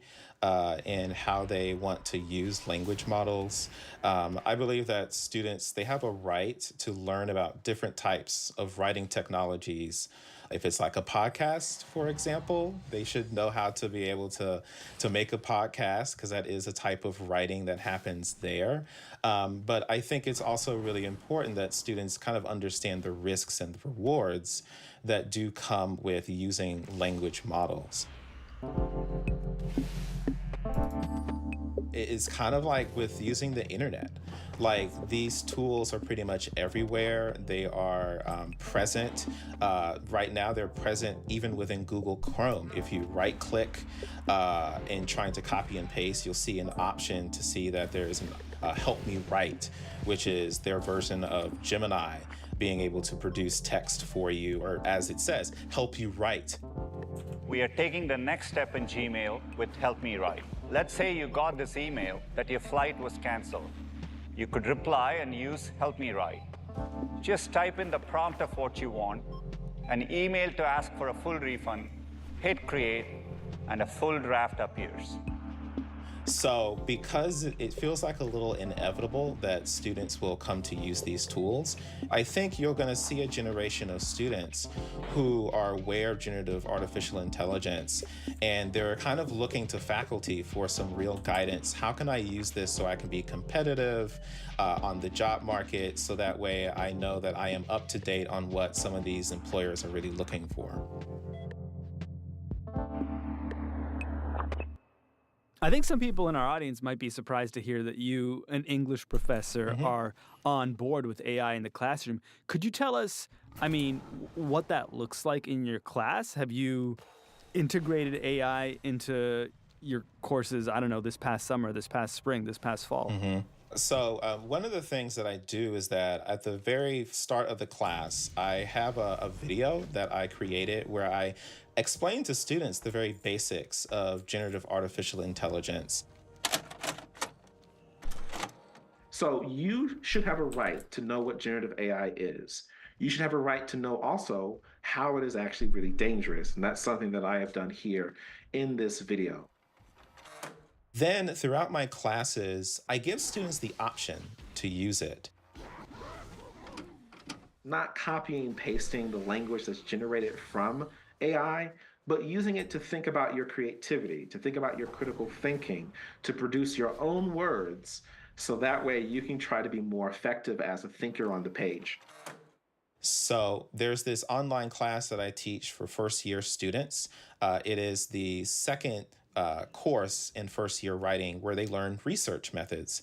in how they want to use language models. I believe that students, they have a right to learn about different types of writing technologies. If it's like a podcast, for example, they should know how to be able to make a podcast, because that is a type of writing that happens there. But I think it's also really important that students kind of understand the risks and the rewards that do come with using language models. It's kind of like with using the internet. Like, these tools are pretty much everywhere. They are present. Right now, they're present even within Google Chrome. If you right-click and trying to copy and paste, you'll see an option to see that there's Help Me Write, which is their version of Gemini, being able to produce text for you, or as it says, help you write. We are taking the next step in Gmail with Help Me Write. Let's say you got this email that your flight was canceled. You could reply and use Help Me Write. Just type in the prompt of what you want, an email to ask for a full refund, hit create, and a full draft appears. So because it feels like a little inevitable that students will come to use these tools, I think you're going to see a generation of students who are aware of generative artificial intelligence, and they're kind of looking to faculty for some real guidance. How can I use this so I can be competitive on the job market, so that way I know that I am up to date on what some of these employers are really looking for? I think some people in our audience might be surprised to hear that you, an English professor, are on board with AI in the classroom. Could you tell us, what that looks like in your class? Have you integrated AI into your courses, this past summer, this past spring, this past fall? So one of the things that I do is that at the very start of the class, I have a video that I created where I explain to students the very basics of generative artificial intelligence. So you should have a right to know what generative AI is. You should have a right to know also how it is actually really dangerous. And that's something that I have done here in this video. Then throughout my classes, I give students the option to use it. Not copying and pasting the language that's generated from AI, but using it to think about your creativity, to think about your critical thinking, to produce your own words, so that way you can try to be more effective as a thinker on the page. So there's this online class that I teach for first-year students. It is the second course in first-year writing where they learn research methods.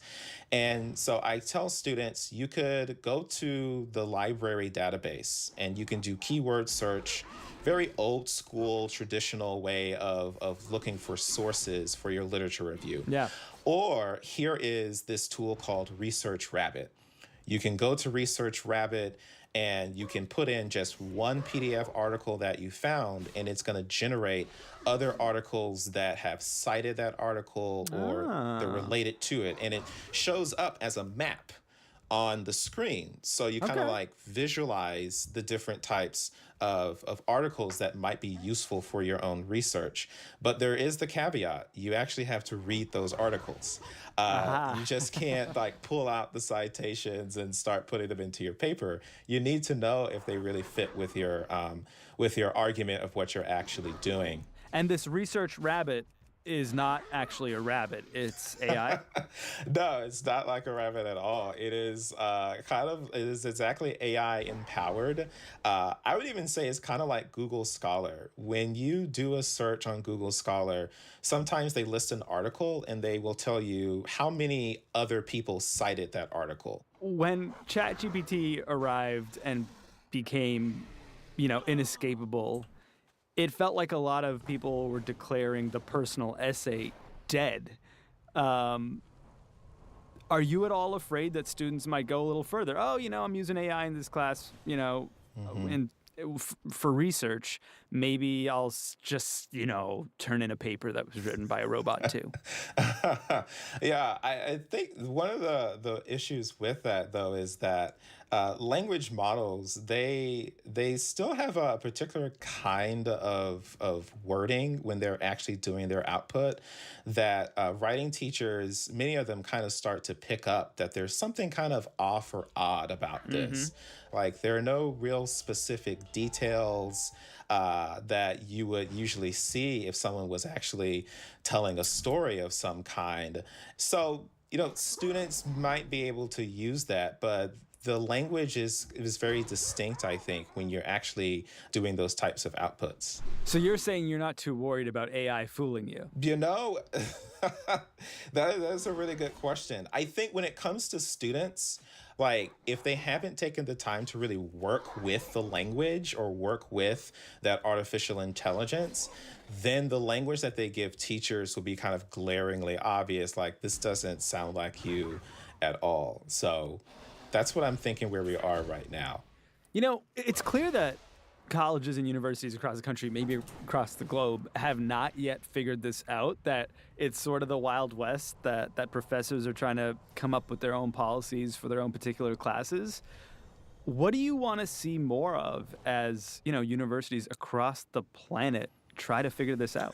And so I tell students, you could go to the library database and you can do keyword search, very old school, traditional way of looking for sources for your literature review. Yeah. Or here is this tool called Research Rabbit. You can go to Research Rabbit and you can put in just one PDF article that you found, and it's going to generate other articles that have cited that article or they're related to it. And it shows up as a map on the screen. So you kind of like visualize the different types of articles that might be useful for your own research. But there is the caveat. You actually have to read those articles. You just can't like pull out the citations and start putting them into your paper. You need to know if they really fit with your argument of what you're actually doing. And this Research Rabbit is not actually a rabbit, it's AI? No, it's not like a rabbit at all. It is it is exactly AI empowered. I would even say it's kind of like Google Scholar. When you do a search on Google Scholar, sometimes they list an article and they will tell you how many other people cited that article. When ChatGPT arrived and became, inescapable, it felt like a lot of people were declaring the personal essay dead. Are you at all afraid that students might go a little further? Oh, I'm using AI in this class, and for research. Maybe I'll just, turn in a paper that was written by a robot too. Yeah, I think one of the issues with that, though, is that language models, they still have a particular kind of wording when they're actually doing their output that writing teachers, many of them kind of start to pick up that there's something kind of off or odd about this. Like there are no real specific details that you would usually see if someone was actually telling a story of some kind. So, students might be able to use that, but the language is very distinct, I think, when you're actually doing those types of outputs. So you're saying you're not too worried about AI fooling you? That's a really good question. I think when it comes to students, like if they haven't taken the time to really work with the language or work with that artificial intelligence, then the language that they give teachers will be kind of glaringly obvious, like this doesn't sound like you at all. So that's what I'm thinking where we are right now. It's clear that colleges and universities across the country, maybe across the globe, have not yet figured this out, that it's sort of the Wild West, that professors are trying to come up with their own policies for their own particular classes. What do you want to see more of as, universities across the planet try to figure this out?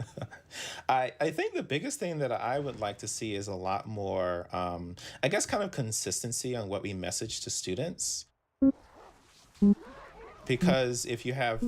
I think the biggest thing that I would like to see is a lot more, I guess, kind of consistency on what we message to students. Because if you have,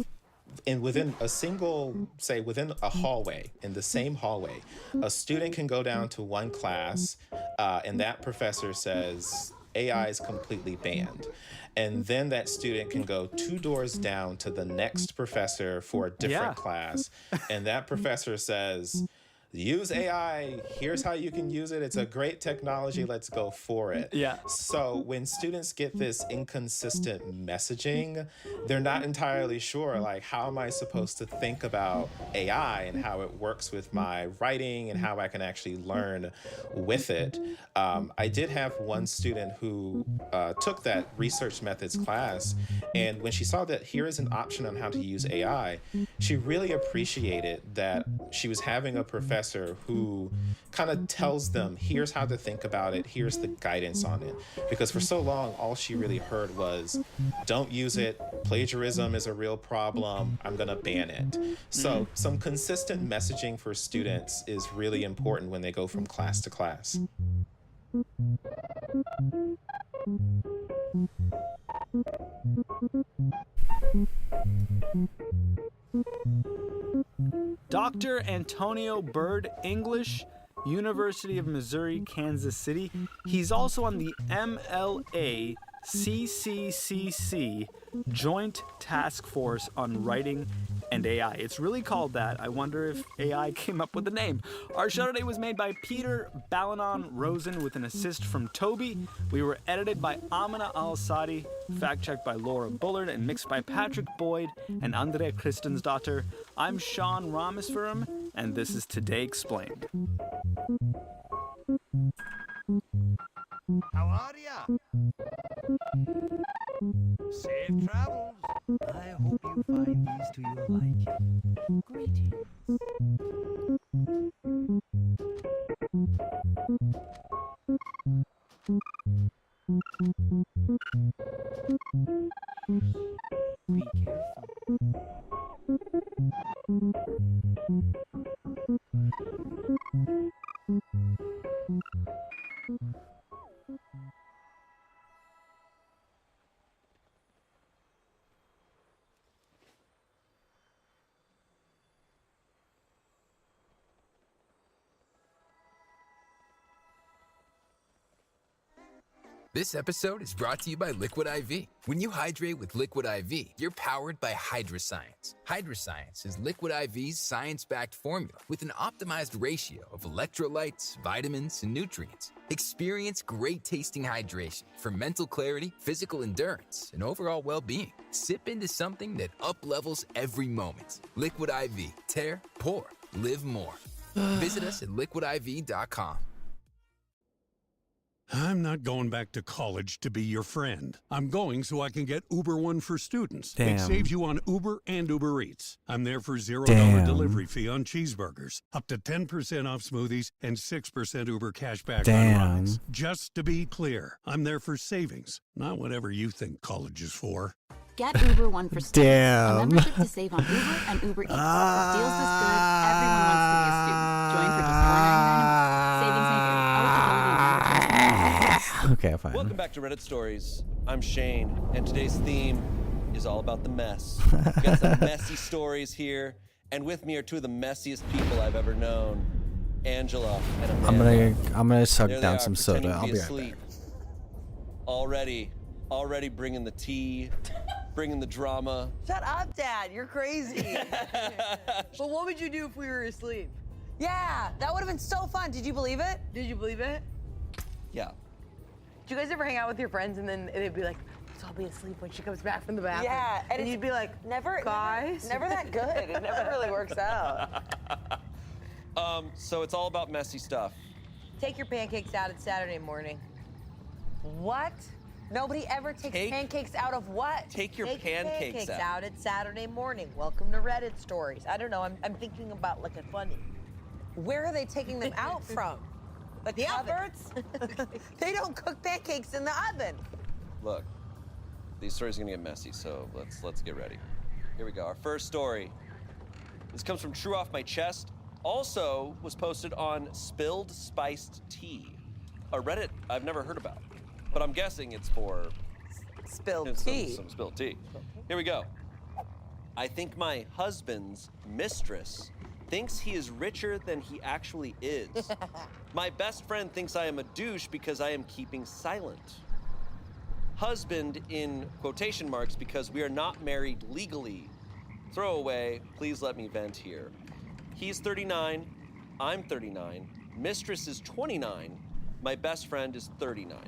within a single, say within a hallway, in the same hallway, a student can go down to one class and that professor says, AI is completely banned. And then that student can go 2 doors down to the next professor for a different class. And that professor says, use AI, here's how you can use it. It's a great technology, let's go for it. Yeah. So when students get this inconsistent messaging, they're not entirely sure, like, how am I supposed to think about AI and how it works with my writing and how I can actually learn with it. I did have one student who took that research methods class, and when she saw that here is an option on how to use AI, she really appreciated that she was having a professor who kind of tells them, here's how to think about it, here's the guidance on it. Because for so long, all she really heard was, don't use it, plagiarism is a real problem, I'm gonna ban it. So some consistent messaging for students is really important when they go from class to class. Dr. Antonio Bird, English, University of Missouri, Kansas City. He's also on the MLA CCCC Joint Task Force on Writing and AI. It's really called that. I wonder if AI came up with the name. Our show today was made by Peter Balanon Rosen with an assist from Toby. We were edited by Amina Al-Sadi, fact-checked by Laura Bullard, and mixed by Patrick Boyd and Andre Christensdottir. I'm Sean Rameswaram, and this is Today Explained. How are ya? Safe travels. I hope you find these to your liking. Greetings. Be This episode is brought to you by Liquid IV. When you hydrate with Liquid IV, you're powered by HydraScience. HydraScience is Liquid IV's science-backed formula with an optimized ratio of electrolytes, vitamins, and nutrients. Experience great-tasting hydration for mental clarity, physical endurance, and overall well-being. Sip into something that up-levels every moment. Liquid IV. Tear, pour, live more. Visit us at liquidiv.com. I'm not going back to college to be your friend. I'm going so I can get Uber One for students. Damn. It saves you on Uber and Uber Eats. I'm there for $0 Damn. delivery fee on cheeseburgers, up to 10% off smoothies, and 6% Uber cashback Damn. on rides. Just to be clear, I'm there for savings, not whatever you think college is for. Get Uber One for students. Damn. A membership to save on Uber and Uber Eats. With deals this good, everyone wants to be a student. Join for just $4.99 a month. Savings may vary. Okay, fine. Welcome back to Reddit Stories. I'm Shane, and today's theme is all about the mess. We got some messy stories here, and with me are two of the messiest people I've ever known, Angela and Amanda. I'm gonna suck There they down are, some soda. pretending to I'll be right asleep. Already bringing the tea, bringing the drama. Shut up, Dad. You're crazy. But what would you do if we were asleep? Yeah, that would have been so fun. Did you believe it? Did you believe it? Yeah. Do you guys ever hang out with your friends and then they'd be like, let's all be asleep when she comes back from the bathroom? Yeah, and you'd be like, guys? never that good. It never really works out. So it's all about messy stuff. Take your pancakes out. It's Saturday morning. What? Nobody ever takes pancakes out of what? Take your pancakes pancakes out. It's Saturday morning. Welcome to Reddit Stories. I don't know. I'm thinking about like a funny. Where are they taking them out from? The Alberts? They don't cook pancakes in the oven. Look, these stories are gonna get messy, so let's get ready. Here we go. Our first story. This comes from True Off My Chest. Also was posted on Spilled Spiced Tea, a Reddit I've never heard about, but I'm guessing it's for spilled tea. Some spilled tea. Here we go. I think my husband's mistress thinks he is richer than he actually is. My best friend thinks I am a douche because I am keeping silent. Husband in quotation marks because we are not married legally. Throwaway, please let me vent here. He's 39, I'm 39, mistress is 29, my best friend is 39.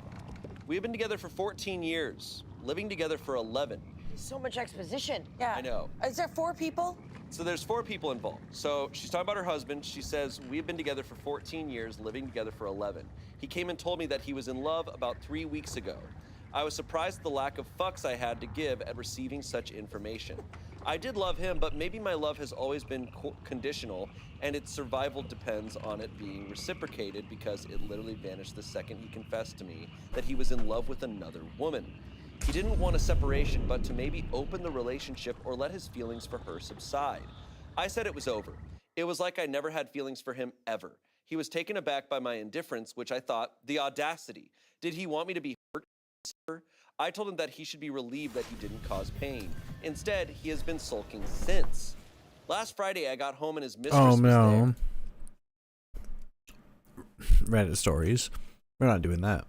We've been together for 14 years, living together for 11. So much exposition. Yeah. I know. Is there 4 people? So there's 4 people involved. So she's talking about her husband. She says, we've been together for 14 years, living together for 11. He came and told me that he was in love about 3 weeks ago. I was surprised at the lack of fucks I had to give at receiving such information. I did love him, but maybe my love has always been conditional, and its survival depends on it being reciprocated because it literally vanished the second he confessed to me that he was in love with another woman. He didn't want a separation, but to maybe open the relationship or let his feelings for her subside. I said it was over. It was like I never had feelings for him ever. He was taken aback by my indifference, which I thought, the audacity. Did he want me to be hurt? I told him that he should be relieved that he didn't cause pain. Instead, he has been sulking since. Last Friday, I got home and his mistress was there. Reddit Stories. We're not doing that.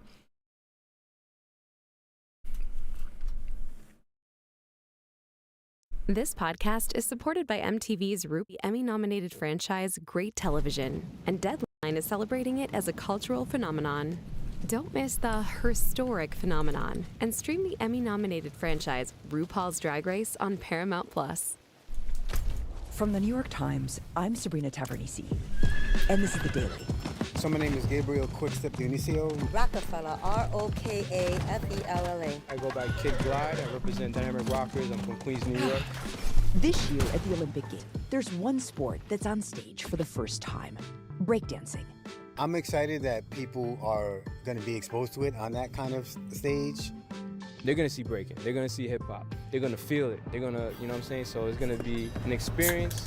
This podcast is supported by MTV's Ruby Emmy-nominated franchise Great Television, and Deadline is celebrating it as a cultural phenomenon. Don't miss the historic phenomenon and stream the Emmy-nominated franchise RuPaul's Drag Race on Paramount+. From the New York Times, I'm Sabrina Tavernisi, and this is The Daily. So my name is Gabriel Quickstep Dionisio. Rockefeller, R-O-K-A-F-E-L-L-A. I go by Kid Glide. I represent Dynamic Rockers. I'm from Queens, New York. This year at the Olympic Games, there's one sport that's on stage for the first time, breakdancing. I'm excited that people are going to be exposed to it on that kind of stage. They're going to see breaking. They're going to see hip hop. They're going to feel it. They're going to, you know what I'm saying? So it's going to be an experience.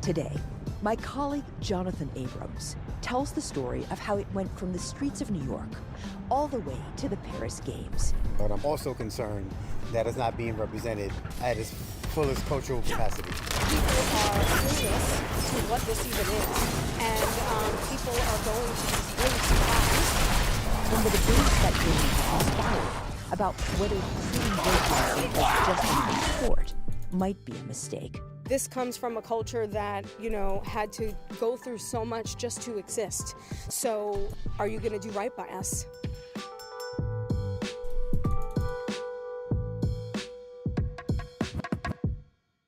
Today, my colleague Jonathan Abrams tells the story of how it went from the streets of New York all the way to the Paris Games. But I'm also concerned that it's not being represented at its fullest cultural capacity. People are clueless to what this even is, and people are going to be really surprised. From the debates that came inspired about whether treating breakdancing as just another sport might be a mistake. This comes from a culture that, you know, had to go through so much just to exist. So, are you going to do right by us?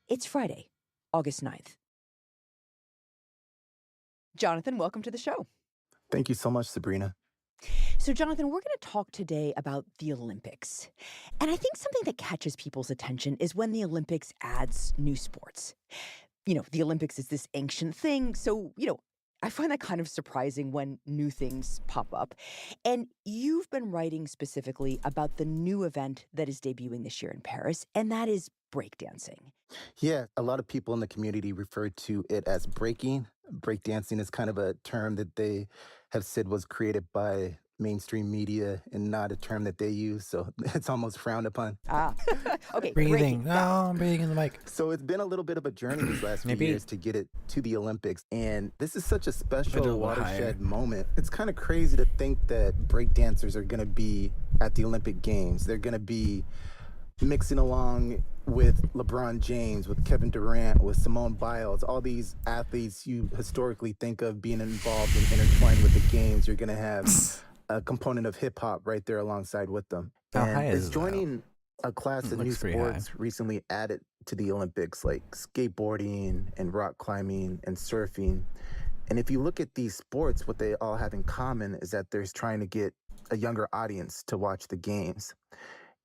It's Friday, August 9th. Jonathan, welcome to the show. Thank you so much, Sabrina. So, Jonathan, we're going to talk today about the Olympics. And I think something that catches people's attention is when the Olympics adds new sports. The Olympics is this ancient thing. So, I find that kind of surprising when new things pop up. And you've been writing specifically about the new event that is debuting this year in Paris, and that is breakdancing. Yeah, a lot of people in the community refer to it as breaking. Breakdancing is kind of a term that they have said was created by mainstream media and not a term that they use, so it's almost frowned upon. Okay, Breathing. No, I'm breathing in the mic. So it's been a little bit of a journey these last few Maybe. years to get it to the Olympics, and this is such a special little watershed higher. moment. It's kind of crazy to think that breakdancers are going to be at the Olympic Games. They're going to be mixing along with LeBron James, with Kevin Durant, with Simone Biles, all these athletes you historically think of being involved and intertwined with the games. You're going to have a component of hip hop right there alongside with them. How And high it's is that? joining a class of new Looks pretty sports recently added to the Olympics, like skateboarding and rock climbing and surfing. And if you look at these sports, what they all have in common is that they're trying to get a younger audience to watch the games.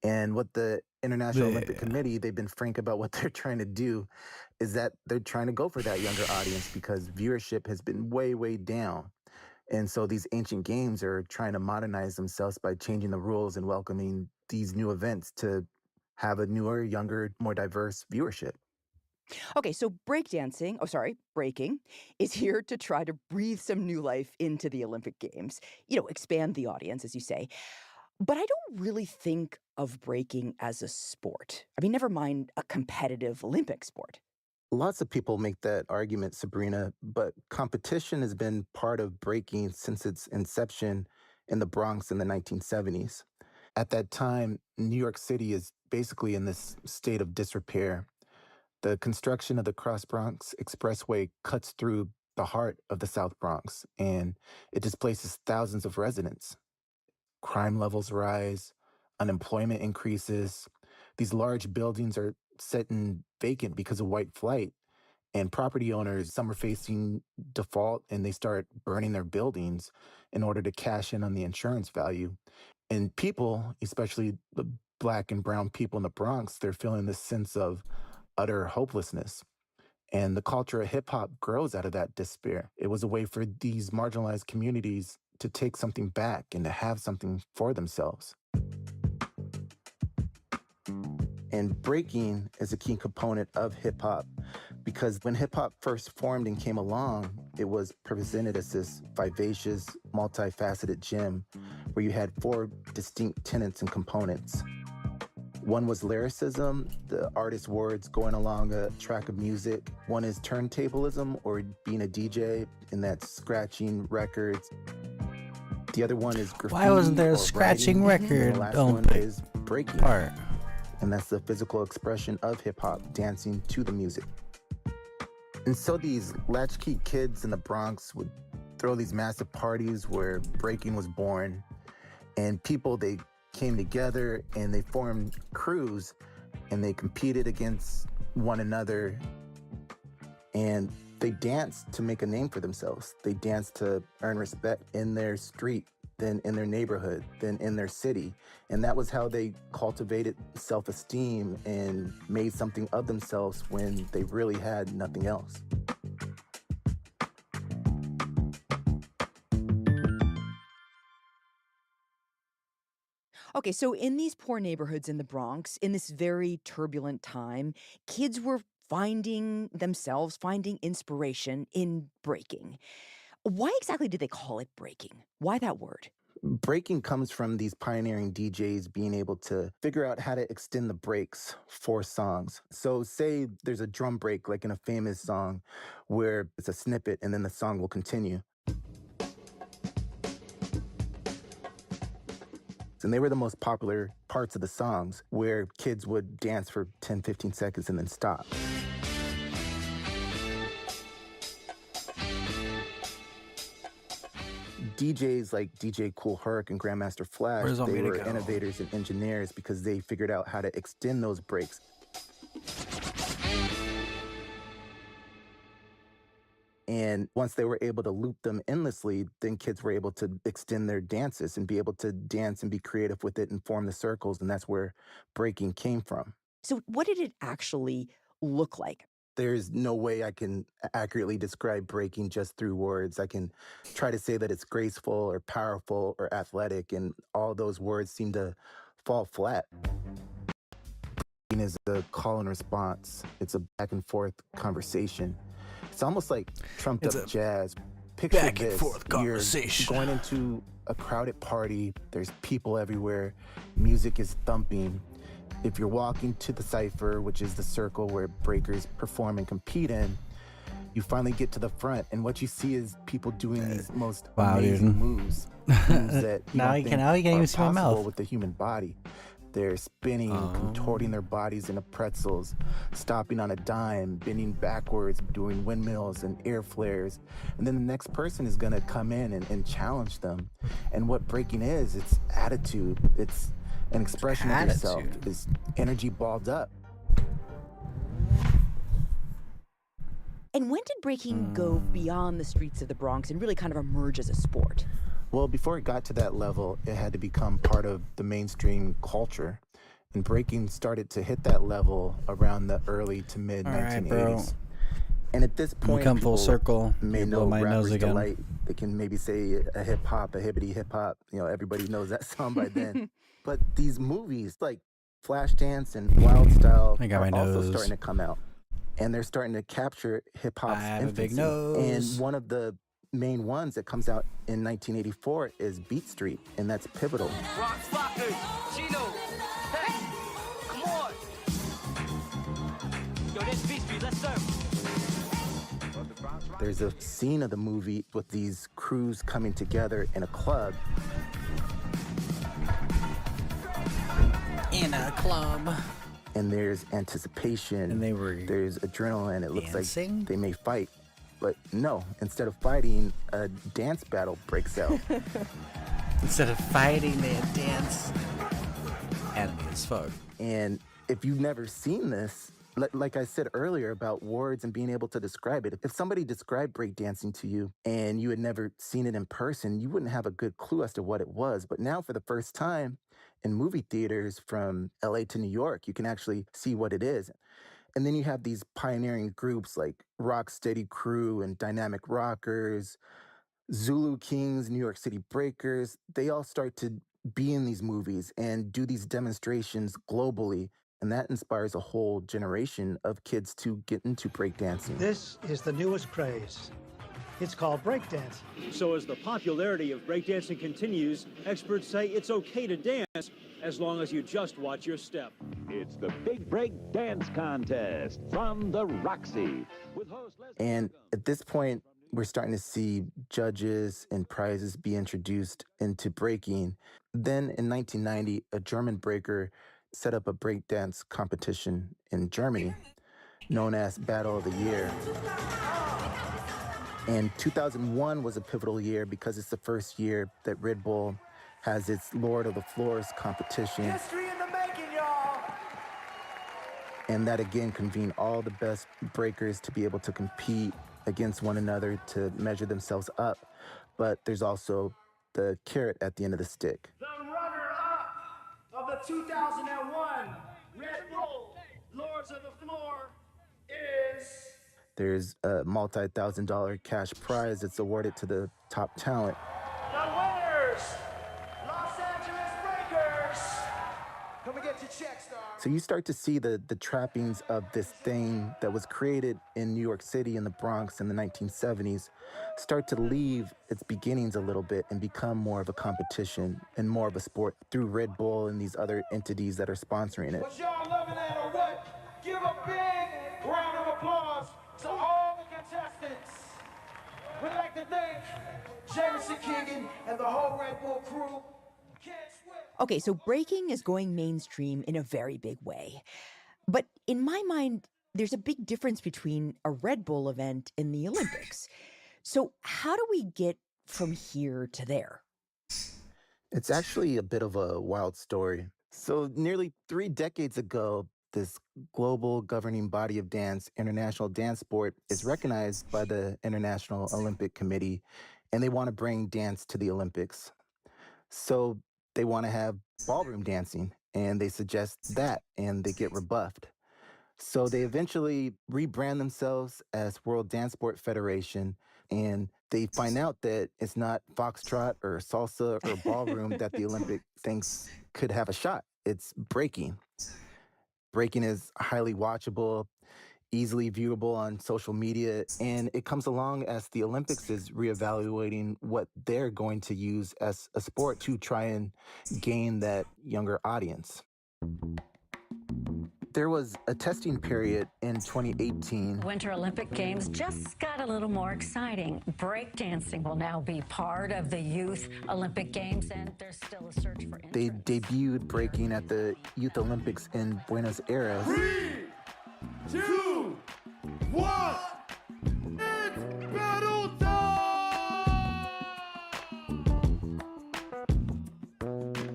And what the International Olympic Committee, they've been frank about what they're trying to do, is that they're trying to go for that younger audience because viewership has been way, way down. And so these ancient games are trying to modernize themselves by changing the rules and welcoming these new events to have a newer, younger, more diverse viewership. Okay, so breaking is here to try to breathe some new life into the Olympic Games, expand the audience, as you say. But I don't really think of breaking as a sport. I mean, never mind a competitive Olympic sport. Lots of people make that argument, Sabrina, but competition has been part of breaking since its inception in the Bronx in the 1970s. At that time, New York City is basically in this state of disrepair. The construction of the Cross Bronx Expressway cuts through the heart of the South Bronx, and it displaces thousands of residents. Crime levels rise, unemployment increases. These large buildings are sitting vacant because of white flight. And property owners, some are facing default and they start burning their buildings in order to cash in on the insurance value. And people, especially the Black and brown people in the Bronx, they're feeling this sense of utter hopelessness. And the culture of hip hop grows out of that despair. It was a way for these marginalized communities to take something back and to have something for themselves. And breaking is a key component of hip hop because when hip hop first formed and came along, it was presented as this vivacious, multifaceted gem where you had 4 distinct tenets and components. One was lyricism, the artist's words going along a track of music. One is turntablism, or being a DJ, and that's scratching records. The other one is graffiti. Why wasn't there a or scratching writing. record? And the last Don't one pick is breaking. part. And that's the physical expression of hip-hop, dancing to the music. And so these latchkey kids in the Bronx would throw these massive parties where breaking was born. And people, they came together and they formed crews and they competed against one another. And they danced to make a name for themselves. They danced to earn respect in their street, then in their neighborhood, then in their city. And that was how they cultivated self-esteem and made something of themselves when they really had nothing else. Okay, so in these poor neighborhoods in the Bronx, in this very turbulent time, kids were finding themselves, finding inspiration in breaking. Why exactly did they call it breaking? Why that word? Breaking comes from these pioneering DJs being able to figure out how to extend the breaks for songs. So say there's a drum break, like in a famous song, where it's a snippet and then the song will continue. And they were the most popular parts of the songs where kids would dance for 10, 15 seconds and then stop. DJs like DJ Kool Herc and Grandmaster Flash, Where's they Omega were go? innovators and engineers because they figured out how to extend those breaks. And once they were able to loop them endlessly, then kids were able to extend their dances and be able to dance and be creative with it and form the circles. And that's where breaking came from. So, what did it actually look like? There's no way I can accurately describe breaking just through words. I can try to say that it's graceful or powerful or athletic, and all those words seem to fall flat. Breaking is a call and response. It's a back and forth conversation. It's almost like trumped up jazz. Picture back and this. forth conversation. You're going into a crowded party. There's people everywhere. Music is thumping. If you're walking to the cypher, which is the circle where breakers perform and compete in, you finally get to the front, and what you see is people doing these most amazing moves that now you can't even see my mouth with the human body. They're spinning, contorting their bodies into pretzels, stopping on a dime, bending backwards, doing windmills and air flares. And then the next person is gonna come in and challenge them. And what breaking is, it's attitude. It's an expression of yourself. It's energy balled up. And when did breaking go beyond the streets of the Bronx and really kind of emerge as a sport? Well, before it got to that level, it had to become part of the mainstream culture. And breaking started to hit that level around the early to mid 1980s. And at this point, come full circle. May blow know my nose Rapper's again. Delight. They can maybe say a hip hop, a hibbity hip hop. You know, everybody knows that song by then. But these movies like Flashdance and Wild Style I got are my also nose. starting to come out. And they're starting to capture hip hop's I have a big infancy. nose. And one of the main ones that comes out in 1984 is Beat Street, and that's pivotal. Rock Flockers, Chino, hey, come on. Yo, this Beat Street, let's serve. There's a scene of the movie with these crews coming together in a club. In a club. And there's anticipation. And there's adrenaline. It looks dancing? like they may fight. But no, instead of fighting, a dance battle breaks out. Instead of fighting, they dance. Anime as fuck. And if you've never seen this, like I said earlier about words and being able to describe it, if somebody described breakdancing to you and you had never seen it in person, you wouldn't have a good clue as to what it was. But now for the first time in movie theaters from LA to New York, you can actually see what it is. And then you have these pioneering groups like Rocksteady Crew and Dynamic Rockers, Zulu Kings, New York City Breakers. They all start to be in these movies and do these demonstrations globally. And that inspires a whole generation of kids to get into breakdancing. This is the newest craze. It's called breakdancing. So as the popularity of breakdancing continues, experts say it's okay to dance as long as you just watch your step. It's the Big Break Dance Contest from the Roxy. And at this point, we're starting to see judges and prizes be introduced into breaking. Then in 1990, a German breaker set up a breakdance competition in Germany known as Battle of the Year. And 2001 was a pivotal year because it's the first year that Red Bull has its Lord of the Floors competition. History in the making, y'all. And that again convened all the best breakers to be able to compete against one another to measure themselves up. But there's also the carrot at the end of the stick. The runner-up of the 2001 Red Bull Lords of the Floor is... There's a multi-$1,000 cash prize that's awarded to the top talent. The winners, Los Angeles Breakers. Come and get your check, star. So you start to see the trappings of this thing that was created in New York City in the Bronx in the 1970s start to leave its beginnings a little bit and become more of a competition and more of a sport through Red Bull and these other entities that are sponsoring it. Was y'all loving that or what? Give a big round of applause to all the contestants. We'd like to thank Jameson Keegan and the whole Red Bull crew. Okay, so breaking is going mainstream in a very big way. But in my mind, there's a big difference between a Red Bull event and the Olympics. So how do we get from here to there? It's actually a bit of a wild story. So nearly 3 decades ago, this global governing body of dance, international dance sport, is recognized by the International Olympic Committee, and they want to bring dance to the Olympics. So they want to have ballroom dancing, and they suggest that, and they get rebuffed. So they eventually rebrand themselves as World Dance Sport Federation, and they find out that it's not foxtrot or salsa or ballroom that the Olympic thinks could have a shot. It's breaking. Breaking is highly watchable, easily viewable on social media, and it comes along as the Olympics is reevaluating what they're going to use as a sport to try and gain that younger audience. There was a testing period in 2018. Winter Olympic Games just got a little more exciting. Breakdancing will now be part of the Youth Olympic Games, and there's still a search for interest. They debuted breaking at the Youth Olympics in Buenos Aires. 3, 2, 1. It's battle time!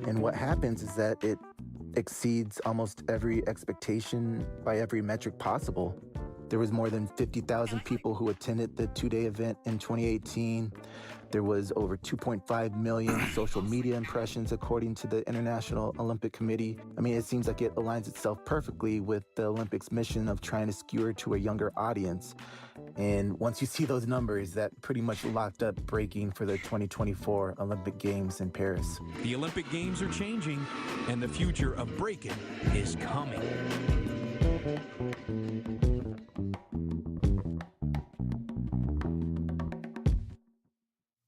And what happens is that it exceeds almost every expectation by every metric possible. There was more than 50,000 people who attended the two-day event in 2018. There was over 2.5 million social media impressions, according to the International Olympic Committee. I mean, it seems like it aligns itself perfectly with the Olympics' mission of trying to skewer to a younger audience. And once you see those numbers, that pretty much locked up breaking for the 2024 Olympic Games in Paris. The Olympic Games are changing, and the future of breaking is coming.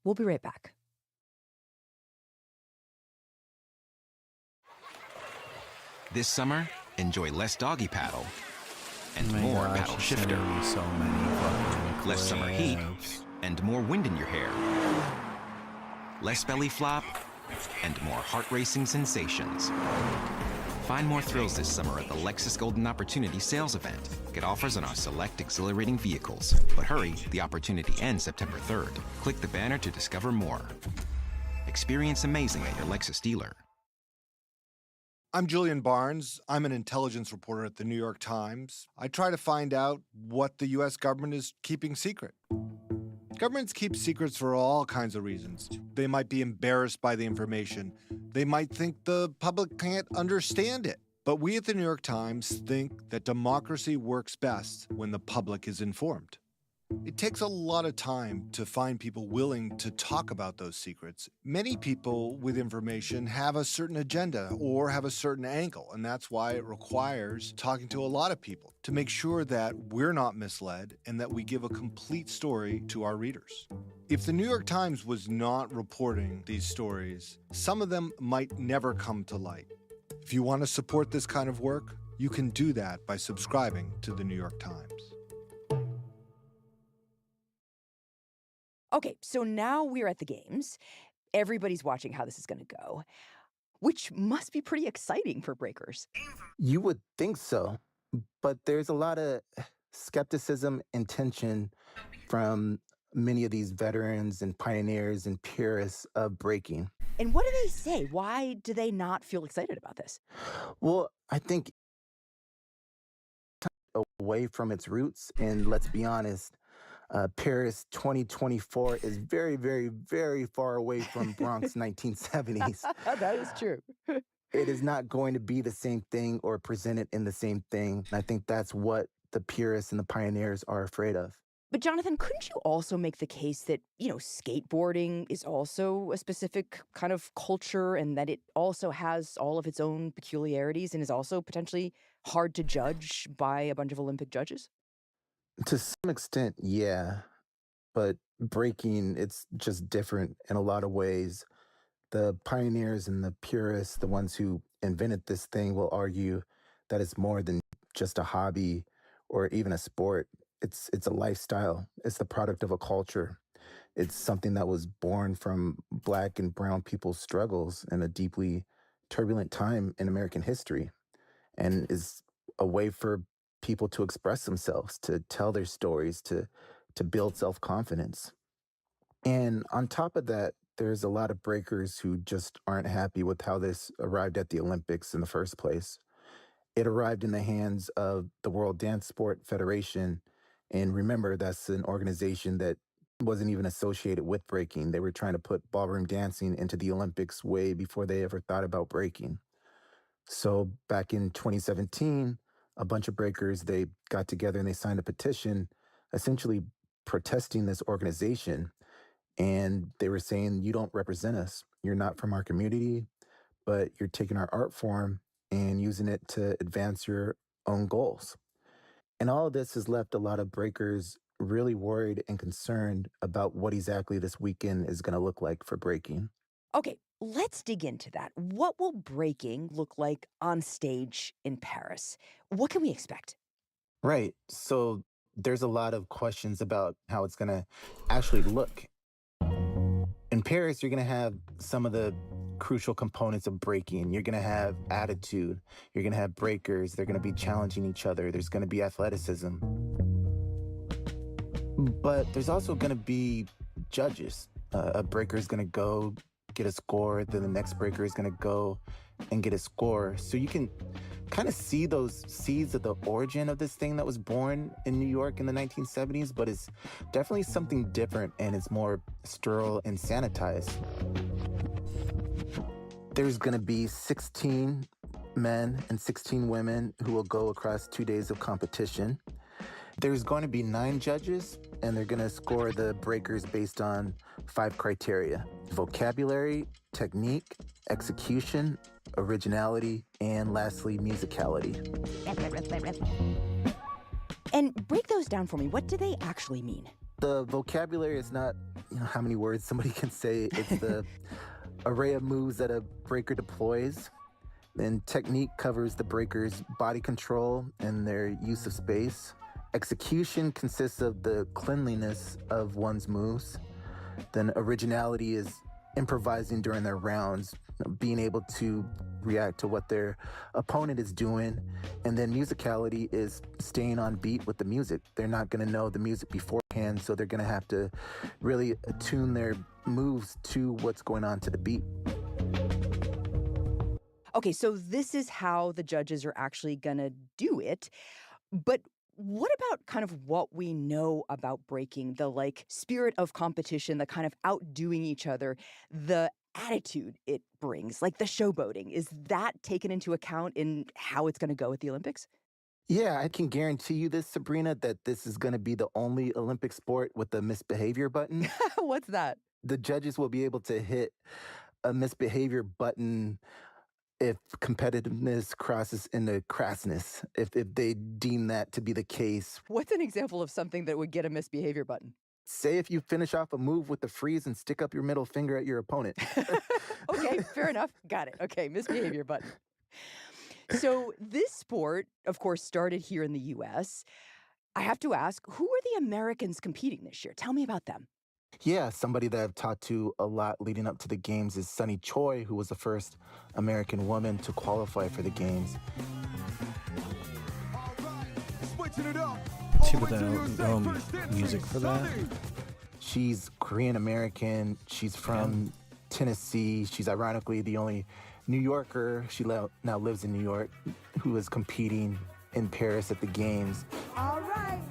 We'll be right back. This summer, enjoy less doggy paddle and Oh my more gosh, paddle there's shifter. gonna be so many fucking Less summer heat clips. and more wind in your hair. Less belly flop and more heart-racing sensations. Find more thrills this summer at the Lexus Golden Opportunity sales event. Get offers on our select exhilarating vehicles. But hurry, the opportunity ends September 3rd. Click the banner to discover more. Experience amazing at your Lexus dealer. I'm Julian Barnes. I'm an intelligence reporter at the New York Times. I try to find out what the U.S. government is keeping secret. Governments keep secrets for all kinds of reasons. They might be embarrassed by the information. They might think the public can't understand it. But we at the New York Times think that democracy works best when the public is informed. It takes a lot of time to find people willing to talk about those secrets. Many people with information have a certain agenda or have a certain angle, and that's why it requires talking to a lot of people to make sure that we're not misled and that we give a complete story to our readers. If the New York Times was not reporting these stories, some of them might never come to light. If you want to support this kind of work, you can do that by subscribing to the New York Times. Okay, so now we're at the games. Everybody's watching how this is going to go, which must be pretty exciting for breakers. You would think so, but there's a lot of skepticism and tension from many of these veterans and pioneers and purists of breaking. And what do they say? Why do they not feel excited about this? Well, I think away from its roots, and let's be honest, Paris 2024 is very, very, very far away from Bronx 1970s. That is true. It is not going to be the same thing or presented in the same thing. And I think that's what the purists and the pioneers are afraid of. But Jonathan, couldn't you also make the case that, skateboarding is also a specific kind of culture and that it also has all of its own peculiarities and is also potentially hard to judge by a bunch of Olympic judges? To some extent, yeah. But breaking, it's just different in a lot of ways. The pioneers and the purists, the ones who invented this thing, will argue that it's more than just a hobby or even a sport. It's a lifestyle. It's the product of a culture. It's something that was born from Black and brown people's struggles in a deeply turbulent time in American history, and is a way for people to express themselves, to tell their stories, to build self-confidence. And on top of that, there's a lot of breakers who just aren't happy with how this arrived at the Olympics in the first place. It arrived in the hands of the World Dance Sport Federation. And remember, that's an organization that wasn't even associated with breaking. They were trying to put ballroom dancing into the Olympics way before they ever thought about breaking. So back in 2017, a bunch of breakers, they got together and they signed a petition essentially protesting this organization. And they were saying, you don't represent us. You're not from our community, but you're taking our art form and using it to advance your own goals. And all of this has left a lot of breakers really worried and concerned about what exactly this weekend is going to look like for breaking. Okay, let's dig into that. What will breaking look like on stage in Paris? What can we expect? Right. So there's a lot of questions about how it's going to actually look. In Paris, you're going to have some of the crucial components of breaking. You're going to have attitude. You're going to have breakers. They're going to be challenging each other. There's going to be athleticism. But there's also going to be judges. A breaker is going to go get a score. Then the next breaker is going to go and get a score. So you can kind of see those seeds of the origin of this thing that was born in New York in the 1970s, but it's definitely something different and it's more sterile and sanitized. There's going to be 16 men and 16 women who will go across 2 days of competition. There's going to be 9 judges, and they're going to score the breakers based on 5 criteria: vocabulary, technique, execution, originality, and lastly, musicality. And break those down for me. What do they actually mean? The vocabulary is not, how many words somebody can say. It's the array of moves that a breaker deploys. Then technique covers the breaker's body control and their use of space. Execution consists of the cleanliness of one's moves. Then originality is improvising during their rounds, being able to react to what their opponent is doing. And then musicality is staying on beat with the music. They're not going to know the music beforehand, so they're going to have to really attune their moves to what's going on to the beat. Okay, so this is how the judges are actually going to do it. But what about kind of what we know about breaking, the spirit of competition, the kind of outdoing each other, the attitude it brings, like the showboating? Is that taken into account in how it's going to go at the Olympics? Yeah, I can guarantee you this, Sabrina, that this is going to be the only Olympic sport with a misbehavior button. What's that? The judges will be able to hit a misbehavior button if competitiveness crosses into crassness, if they deem that to be the case. What's an example of something that would get a misbehavior button? Say if you finish off a move with the freeze and stick up your middle finger at your opponent. Okay, fair enough. Got it. Okay, misbehavior button. So this sport, of course, started here in the U.S. I have to ask, who are the Americans competing this year? Tell me about them. Yeah, somebody that I've talked to a lot leading up to the games is Sunny Choi, who was the first American woman to qualify for the games. She put the music for that. She's Korean American. She's from Tennessee. She's ironically the only New Yorker, she now lives in New York, who is competing in Paris at the games. All right,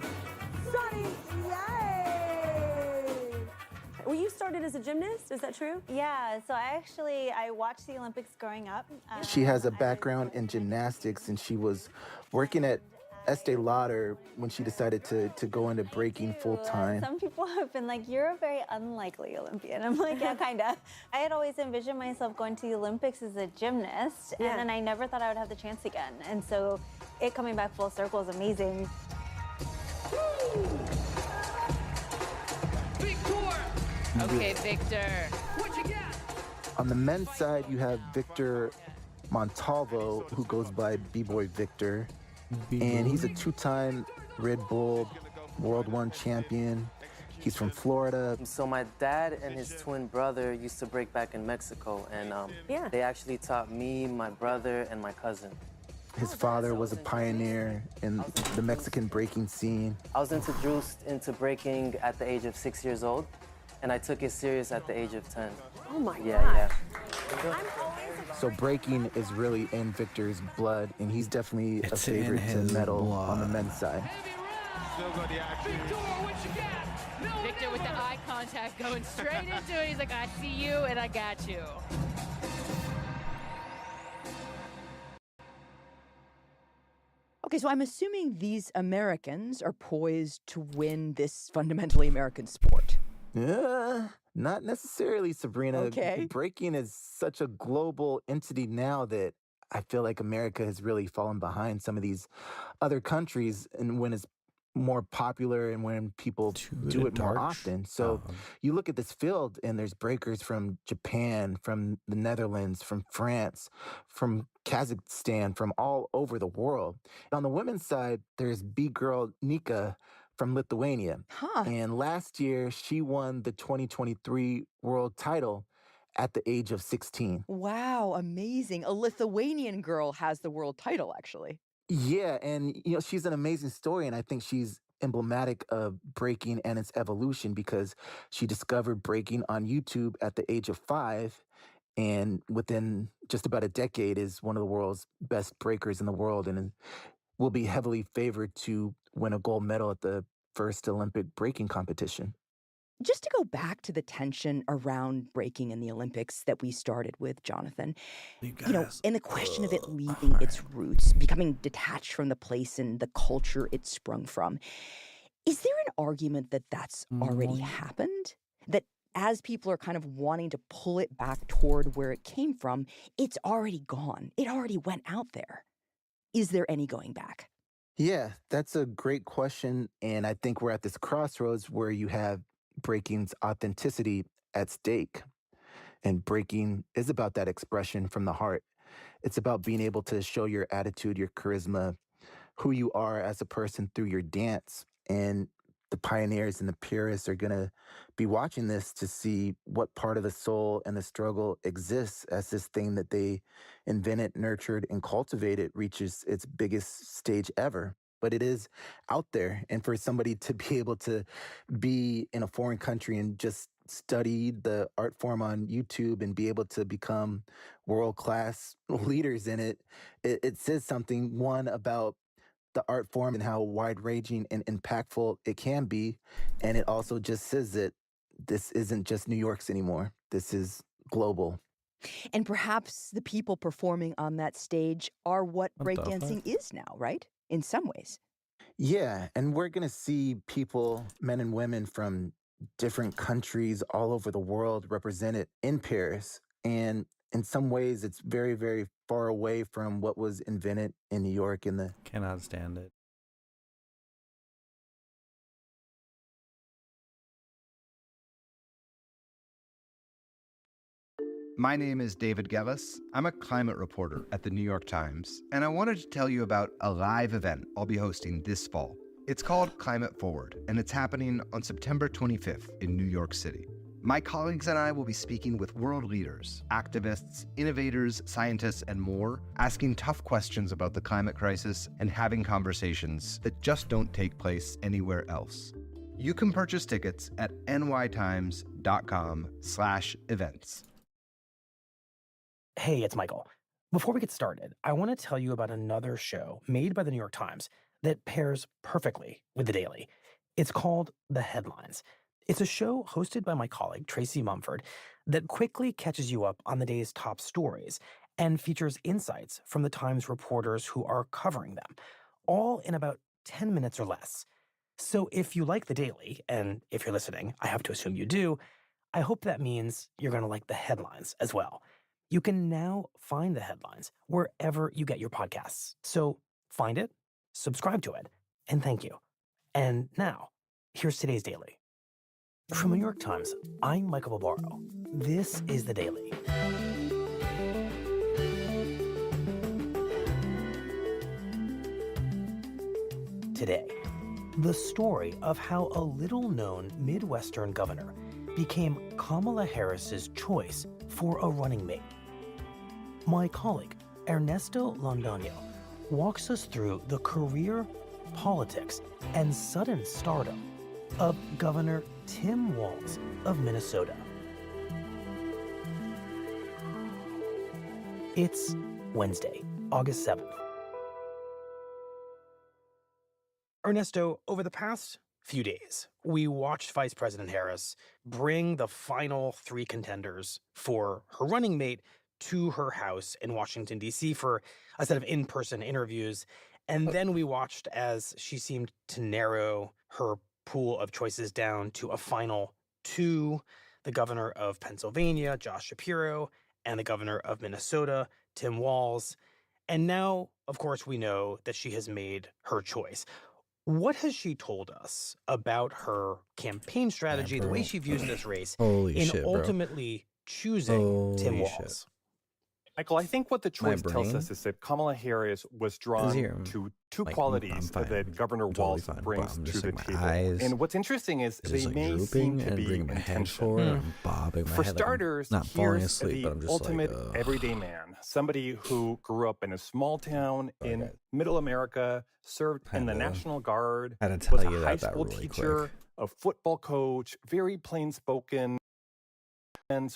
Sunny, yay! Well, you started as a gymnast, is that true? Yeah, so I watched the Olympics growing up. She has a background in gymnastics, and she was working at Estee Lauder when she decided to go into breaking full time. Some people have been like, you're a very unlikely Olympian. I'm like, yeah, kind of. I had always envisioned myself going to the Olympics as a gymnast, and then I never thought I would have the chance again. And so it coming back full circle is amazing. Okay, Victor. What you got? On the men's side, you have Victor Montalvo, who goes by B-Boy Victor. And he's a 2-time Red Bull World 1 champion. He's from Florida. So my dad and his twin brother used to break back in Mexico, and they actually taught me, my brother, and my cousin. His father was a pioneer in the Mexican breaking scene. I was introduced into breaking at the age of 6 years old, and I took it serious at the age of 10. Oh my God. Yeah. So breaking is really in Victor's blood, and he's definitely a It's in favorite to his medal on the blood. men's side. Victor with the eye contact going straight into it. He's like, I see you and I got you. Okay, so I'm assuming these Americans are poised to win this fundamentally American sport. Not necessarily, Sabrina. Okay. Breaking is such a global entity now that I feel like America has really fallen behind some of these other countries, and when it's more popular and when people do it more often. So you look at this field and there's breakers from Japan, from the Netherlands, from France, from Kazakhstan, from all over the world. On the women's side, there's B-girl Nika from Lithuania. And last year, she won the 2023 world title at the age of 16. Wow, amazing. A Lithuanian girl has the world title, actually. Yeah, and she's an amazing story, and I think she's emblematic of breaking and its evolution because she discovered breaking on YouTube at the age of 5, and within just about a decade is one of the world's best breakers in the world, and will be heavily favored to win a gold medal at the first Olympic breaking competition. Just to go back to the tension around breaking in the Olympics that we started with, Jonathan, in the question of it leaving its roots, becoming detached from the place and the culture it sprung from, is there an argument that that's already happened? That as people are kind of wanting to pull it back toward where it came from, it's already gone. It already went out there. Is there any going back? Yeah, that's a great question. And I think we're at this crossroads where you have breaking's authenticity at stake. And breaking is about that expression from the heart. It's about being able to show your attitude, your charisma, who you are as a person through your dance. And the pioneers and the purists are going to be watching this to see what part of the soul and the struggle exists as this thing that they invented, nurtured, and cultivated reaches its biggest stage ever. But it is out there. And for somebody to be able to be in a foreign country and just study the art form on YouTube and be able to become world-class leaders in it, it says something, one, about the art form and how wide-ranging and impactful it can be. And it also just says that this isn't just New York's anymore. This is global. And perhaps the people performing on that stage are what breakdancing is now, right? In some ways. Yeah, and we're going to see people, men and women from different countries all over the world represented in Paris. And in some ways, it's very, very far away from what was invented in New York in the... Cannot stand it. My name is David Gellis. I'm a climate reporter at the New York Times, and I wanted to tell you about a live event I'll be hosting this fall. It's called Climate Forward, and it's happening on September 25th in New York City. My colleagues and I will be speaking with world leaders, activists, innovators, scientists, and more, asking tough questions about the climate crisis and having conversations that just don't take place anywhere else. You can purchase tickets at nytimes.com/events. Hey, it's Michael. Before we get started, I want to tell you about another show made by the New York Times that pairs perfectly with The Daily. It's called The Headlines. It's a show hosted by my colleague, Tracy Mumford, that quickly catches you up on the day's top stories and features insights from the Times reporters who are covering them, all in about 10 minutes or less. So if you like The Daily, and if you're listening, I have to assume you do, I hope that means you're going to like The Headlines as well. You can now find The Headlines wherever you get your podcasts. So find it, subscribe to it, and thank you. And now, here's today's Daily. From the New York Times, I'm Michael Barbaro. This is The Daily. Today, the story of how a little-known Midwestern governor became Kamala Harris's choice for a running mate. My colleague, Ernesto Londoño, walks us through the career, politics, and sudden stardom of Governor Tim Walz of Minnesota. It's Wednesday, August 7th. Ernesto, over the past few days, we watched Vice President Harris bring the final 3 contenders for her running mate to her house in Washington, D.C. for a set of in-person interviews. And then we watched as she seemed to narrow her pool of choices down to a final 2, the governor of Pennsylvania, Josh Shapiro, and the governor of Minnesota, Tim Walz. And now, of course, we know that she has made her choice. What has she told us about her campaign strategy, the way she views this race, Holy in shit, bro. ultimately choosing Tim Holy Walz? Michael, I think what the My choice tells brain us is that Kamala Harris was is drawn here. to 2 Like, I'm qualities fine. that Governor I'm totally Walz fine, but brings I'm to just the like my table. eyes And what's interesting is is they just like may drooping seem to and be bringing my head intentional. forward and bobbing my For head. Like I'm starters, not falling here's asleep, the but I'm just ultimate like, everyday man, somebody who grew up in a small town in middle America, served in the National Guard, had to was tell a you high that school really teacher, quick. a football coach, very plain spoken,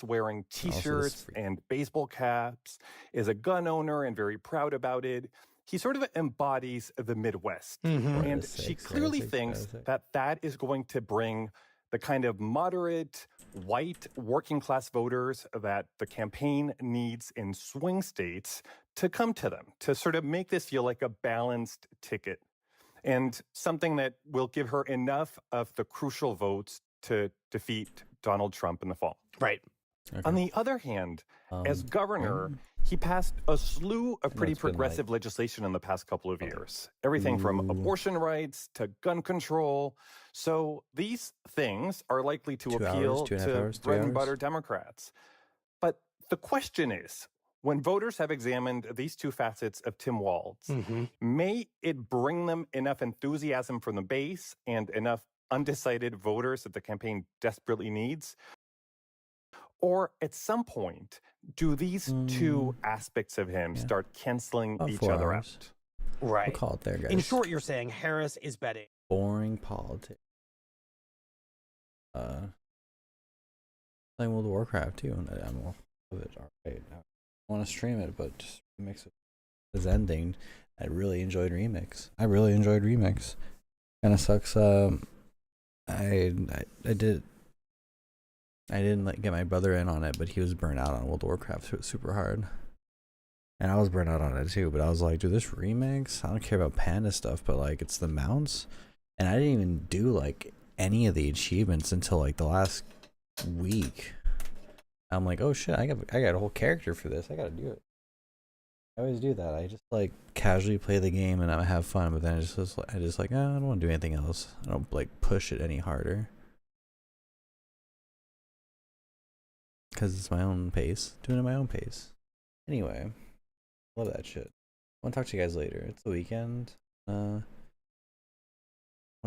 wearing t-shirts and baseball caps, is a gun owner and very proud about it. He sort of embodies the Midwest. Mhm. And she clearly thinks that that is going to bring the kind of moderate, white, working class voters that the campaign needs in swing states to come to them, to sort of make this feel like a balanced ticket and something that will give her enough of the crucial votes to defeat Donald Trump in the fall. Right. On the other hand, as governor, he passed a slew of pretty progressive legislation in the past couple of years. Everything from abortion rights to gun control. So these things are likely to 2 hours, appeal 2.5 to hours, 3 bread and hours? butter Democrats. But the question is, when voters have examined these 2 facets of Tim Walz, may it bring them enough enthusiasm from the base and enough undecided voters that the campaign desperately needs? Or at some point, do these 2 aspects of him start canceling About each 4 other hours. out? Right. We'll call it there, guys. In short, you're saying Harris is betting. Boring politics. Playing World of Warcraft too, and I'm all of it. All right, I want to stream it, but just remix it is ending. I really enjoyed Remix. Kind of sucks. I didn't like get my brother in on it, but he was burnt out on World of Warcraft, so it was super hard. And I was burnt out on it too, but I was like, dude, this remix, I don't care about panda stuff, but like it's the mounts. And I didn't even do like any of the achievements until like the last week. I'm like, oh shit, I got a whole character for this. I gotta do it. I always do that. I just like casually play the game and I have fun, but then I just oh, I don't want to do anything else. I don't like push it any harder. Because it's my own pace. Doing it at my own pace. Anyway. Love that shit. I want to talk to you guys later. It's the weekend. What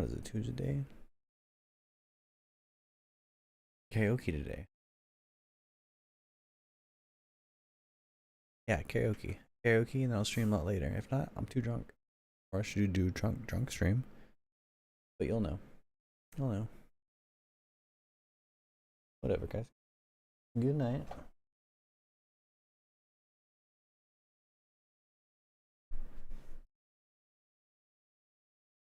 is it, Tuesday? Karaoke today. Yeah, karaoke. Karaoke, and then I'll stream a lot later. If not, I'm too drunk. Or I should do drunk stream. But you'll know. You'll know. Whatever, guys. Good night.